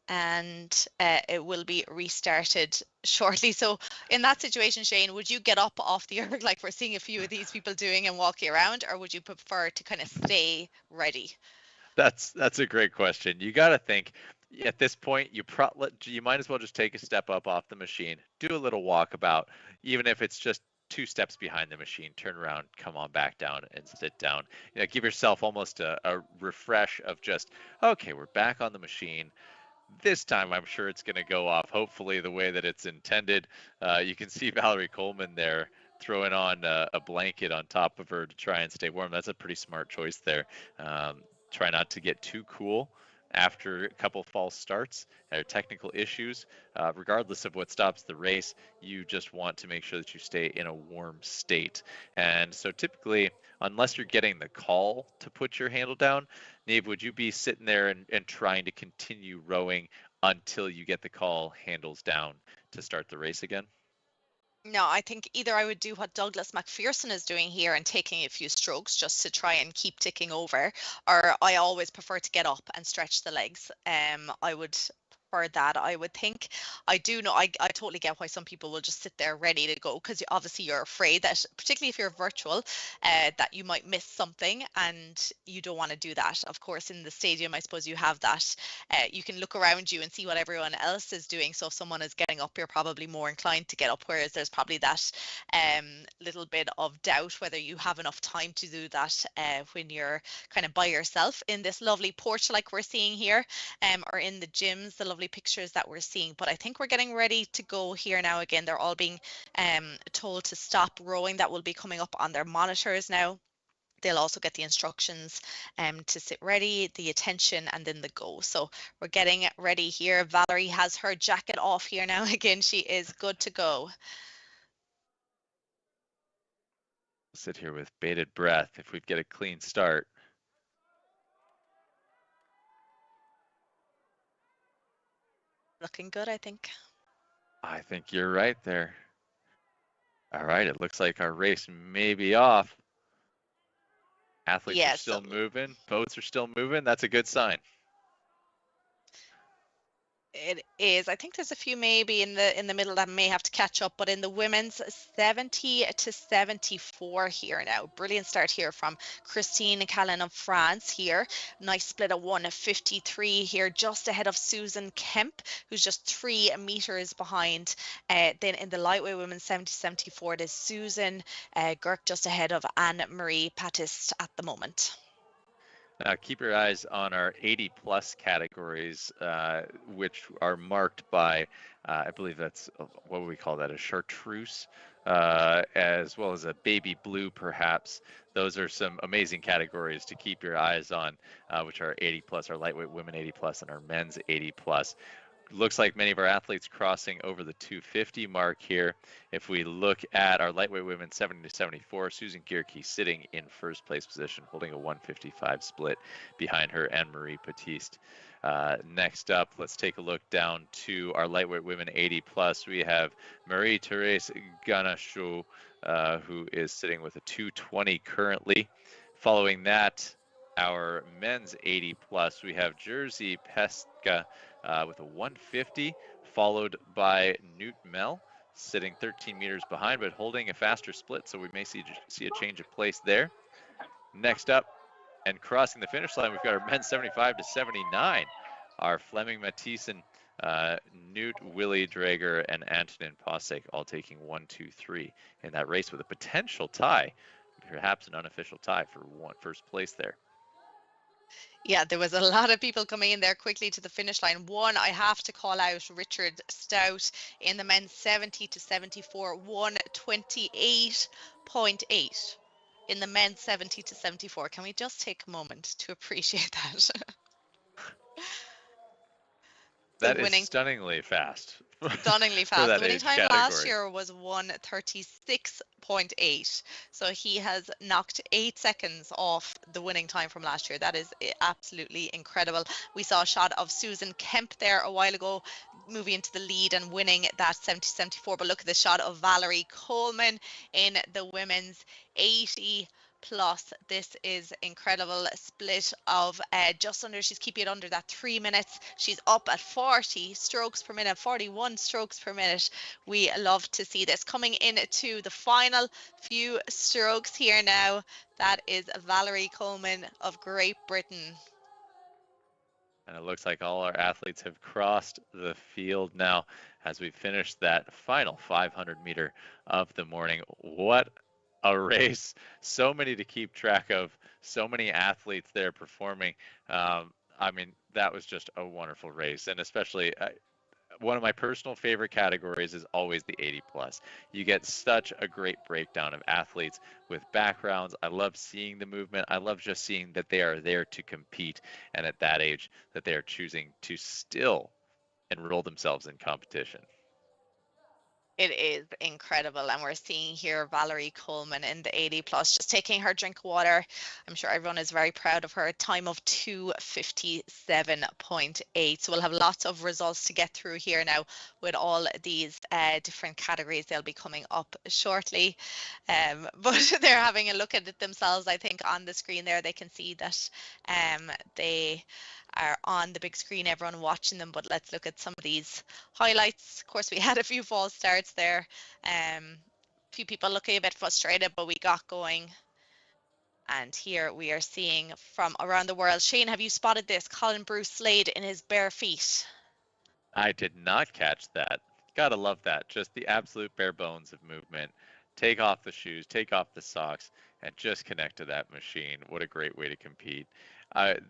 And it will be restarted shortly. So in that situation, Shane, would you get up off the erg like we're seeing a few of these people doing and walking around, or would you prefer to kind of stay ready? That's a great question. You got to think at this point, you might as well just take a step up off the machine, do a little walkabout, even if it's just 2 steps behind the machine, turn around, come on back down and sit down. Give yourself almost a refresh of just, okay, we're back on the machine. This time, I'm sure it's going to go off, hopefully the way that it's intended. You can see Valerie Coleman there throwing on a blanket on top of her to try and stay warm. That's a pretty smart choice there. Try not to get too cool after a couple false starts or technical issues. Regardless of what stops the race, you just want to make sure that you stay in a warm state. And so typically, unless you're getting the call to put your handle down, Neve, would you be sitting there and trying to continue rowing until you get the call, handles down, to start the race again? No, I think either I would do what Douglas McPherson is doing here and taking a few strokes just to try and keep ticking over, or I always prefer to get up and stretch the legs. I would prefer that, I would think. I do know, I totally get why some people will just sit there ready to go, because obviously you're afraid that, particularly if you're virtual, that you might miss something, and you don't want to do that. Of course, in the stadium, I suppose you have that. You can look around you and see what everyone else is doing. So if someone is getting up, you're probably more inclined to get up, whereas there's probably that little bit of doubt whether you have enough time to do that when you're kind of by yourself in this lovely porch like we're seeing here, or in the gyms, the lovely pictures that we're seeing. But I think we're getting ready to go here now. Again, they're all being told to stop rowing. That will be coming up on their monitors now. They'll also get the instructions to sit ready, the attention, and then the go. So we're getting ready here. Valerie has her jacket off here now. Again, she is good to go. Sit here with bated breath if we get a clean start. Looking good, I think. I think you're right there. All right, it looks like our race may be off. Athletes are still moving. Boats are still moving. That's a good sign. It is. I think there's a few maybe in the middle that may have to catch up, but in the women's, 70 to 74 here now. Brilliant start here from Christine Callan of France here. Nice split of 1:53 here, just ahead of Susan Kemp, who's just 3 meters behind. Then in the lightweight women, 70-74, it is Susan Girk just ahead of Anne-Marie Patist at the moment. Now keep your eyes on our 80+ categories, which are marked by, I believe that's, what would we call that, a chartreuse, as well as a baby blue perhaps. Those are some amazing categories to keep your eyes on, which are 80+, our lightweight women 80+, and our men's 80+. Looks like many of our athletes crossing over the 250 mark here. If we look at our lightweight women 70 to 74, Susan Gierke sitting in first place position, holding a 1:55 split behind her Anne-Marie Patiste. Next up, let's take a look down to our lightweight women 80+. We have Marie-Therese Ganachot, who is sitting with a 2:20 currently. Following that, our men's 80+, we have Jerzy Pestka with a 1:50, followed by Newt Mell, sitting 13 meters behind, but holding a faster split, so we may see a change of place there. Next up, and crossing the finish line, we've got our men's 75 to 79. Our Fleming Mathieson, Newt, Willie Drager, and Antonin Pasek all taking 1, 2, 3 in that race, with a potential tie, perhaps an unofficial tie for first place there. Yeah, there was a lot of people coming in there quickly to the finish line. One, I have to call out Richard Stout in the men's 70 to 74, 1:28.8. in the men's 70 to 74. Can we just take a moment to appreciate that? That is winning stunningly fast. Stunningly for fast. that The winning age time category. last year was 1:36.8. So he has knocked 8 seconds off the winning time from last year. That is absolutely incredible. We saw a shot of Susan Kemp there a while ago, moving into the lead and winning that 70-74. But look at the shot of Valerie Coleman in the women's 80 plus. This is incredible split of just under, she's keeping it under that 3 minutes. She's up at 40 strokes per minute, 41 strokes per minute. We love to see this. Coming into the final few strokes here now, that is Valerie Coleman of Great Britain. And it looks like all our athletes have crossed the field now as we finish that final 500 meter of the morning. What a race. So many to keep track of. So many athletes there performing. I mean, that was just a wonderful race. And especially one of my personal favorite categories is always the 80 plus. You get such a great breakdown of athletes with backgrounds. I love seeing the movement. I love just seeing that they are there to compete, and at that age that they are choosing to still enroll themselves in competition. It is incredible, and we're seeing here Valerie Coleman in the 80 plus, just taking her drink of water. I'm sure everyone is very proud of her. A time of 2:57.8. So we'll have lots of results to get through here now with all these different categories. They'll be coming up shortly, but they're having a look at it themselves. I think on the screen there they can see that they are on the big screen, everyone watching them. But let's look at some of these highlights. Of course, we had a few false starts there. A few people looking a bit frustrated, but we got going. And here we are seeing from around the world. Shane, have you spotted this? Colin Bruce Slade in his bare feet. I did not catch that. Gotta love that. Just the absolute bare bones of movement. Take off the shoes, take off the socks, and just connect to that machine. What a great way to compete.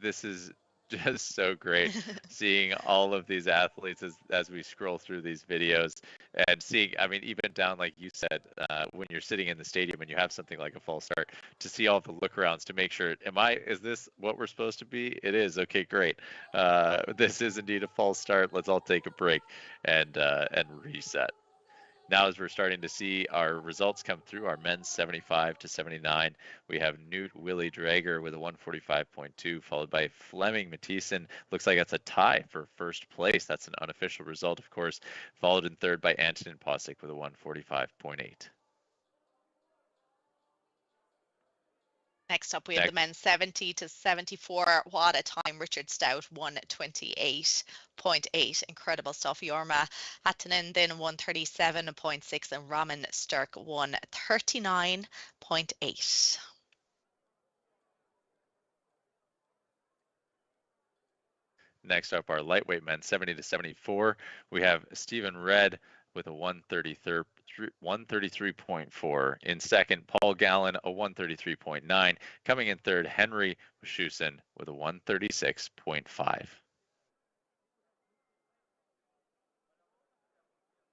This is just so great seeing all of these athletes as we scroll through these videos and seeing, I mean, even down, like you said, when you're sitting in the stadium and you have something like a false start, to see all the look arounds to make sure, is this what we're supposed to be? It is. Okay, great. This is indeed a false start. Let's all take a break and reset. Now, as we're starting to see our results come through, our men's 75 to 79, we have Newt Willie Drager with a 145.2, followed by Fleming Mathieson. Looks like that's a tie for first place. That's an unofficial result, of course, followed in third by Antonin Posick with a 145.8. Next up, we have the men's 70 to 74. What a time. Richard Stout, 128.8. Incredible stuff. Jorma Hatanen then 137.6 and Raman Sturk 139.8. Next up, our lightweight men 70 to 74. We have Stephen Red with a 133.4. In second, Paul Gallen, a 133.9. Coming in third, Henry Schusen with a 136.5.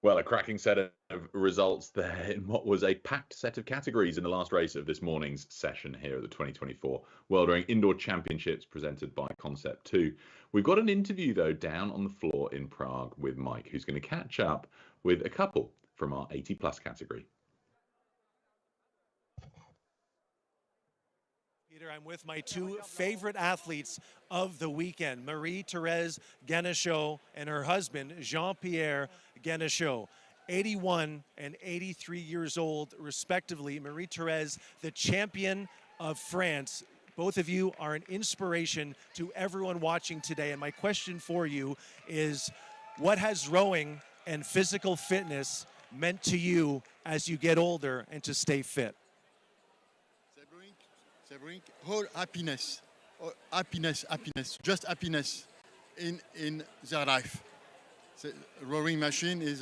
Well, a cracking set of results there in what was a packed set of categories in the last race of this morning's session here at the 2024 World Rowing Indoor Championships presented by Concept 2. We've got an interview, though, down on the floor in Prague with Mike, who's going to catch up with a couple from our 80 plus category. Peter, I'm with my two favorite athletes of the weekend, Marie-Thérèse Guénéchot and her husband, Jean-Pierre Guénéchot, 81 and 83 years old, respectively. Marie-Thérèse, the champion of France. Both of you are an inspiration to everyone watching today. And my question for you is, what has rowing and physical fitness meant to you as you get older and to stay fit? They bring whole happiness, just happiness in their life. The rowing machine is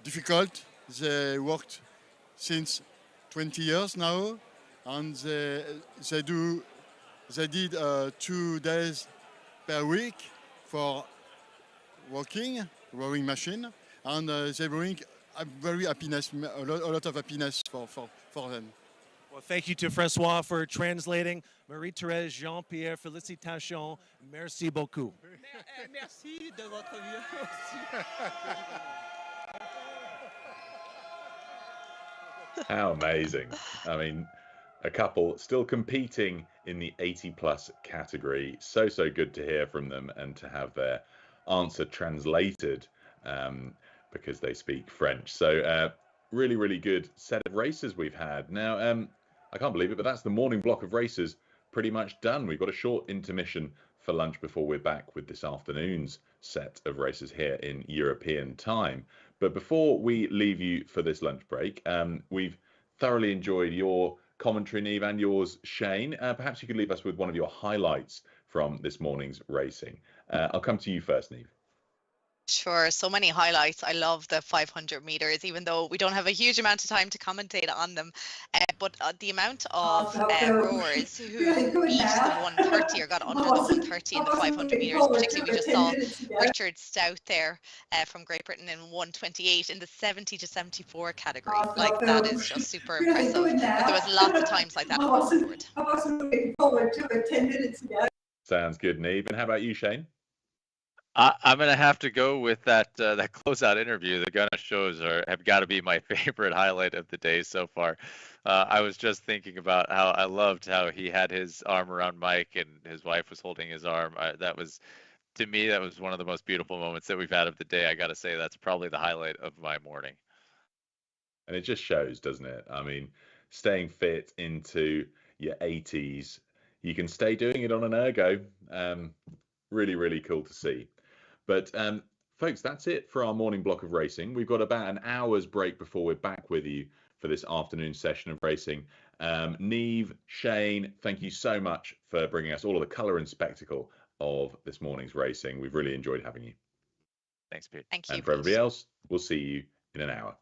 difficult. They worked since 20 years now, and they did 2 days per week for rowing machine, and they bring a very happiness, a lot of happiness for them. Well, thank you to Francois for translating. Marie-Thérèse, Jean-Pierre, félicitations, merci beaucoup. Merci de votre vie aussi. How amazing. I mean, a couple still competing in the 80+ category. So good to hear from them and to have their answer translated because they speak French. So really good set of races we've had. Now, I can't believe it, but that's the morning block of races pretty much done. We've got a short intermission for lunch before we're back with this afternoon's set of races here in European time. But before we leave you for this lunch break, we've thoroughly enjoyed your commentary, Neve, and yours, Shane. Perhaps you could leave us with one of your highlights from this morning's racing. I'll come to you first, Neve. Sure, so many highlights. I love the 500 meters, even though we don't have a huge amount of time to commentate on them. But the amount of rowers who beat the 130 or got under the 130 in the 500 meters, particularly we just saw Richard Stout there from Great Britain in 128 in the 70 to 74 category. Like, that is just super impressive. But there was lots of times like that across the board. I wasn't looking forward to it 10 minutes ago. Sounds good, Neve. And how about you, Shane? I'm gonna have to go with that closeout interview. The Gunna shows have got to be my favorite highlight of the day so far. I was just thinking about how I loved how he had his arm around Mike and his wife was holding his arm. To me, that was one of the most beautiful moments that we've had of the day. I got to say, that's probably the highlight of my morning. And it just shows, doesn't it? I mean, staying fit into your 80s, you can stay doing it on an ergo. Really cool to see. But folks, that's it for our morning block of racing. We've got about an hour's break before we're back with you for this afternoon session of racing. Neve, Shane, thank you so much for bringing us all of the colour and spectacle of this morning's racing. We've really enjoyed having you. Thanks, Pete. Thank you. And for everybody else, we'll see you in an hour.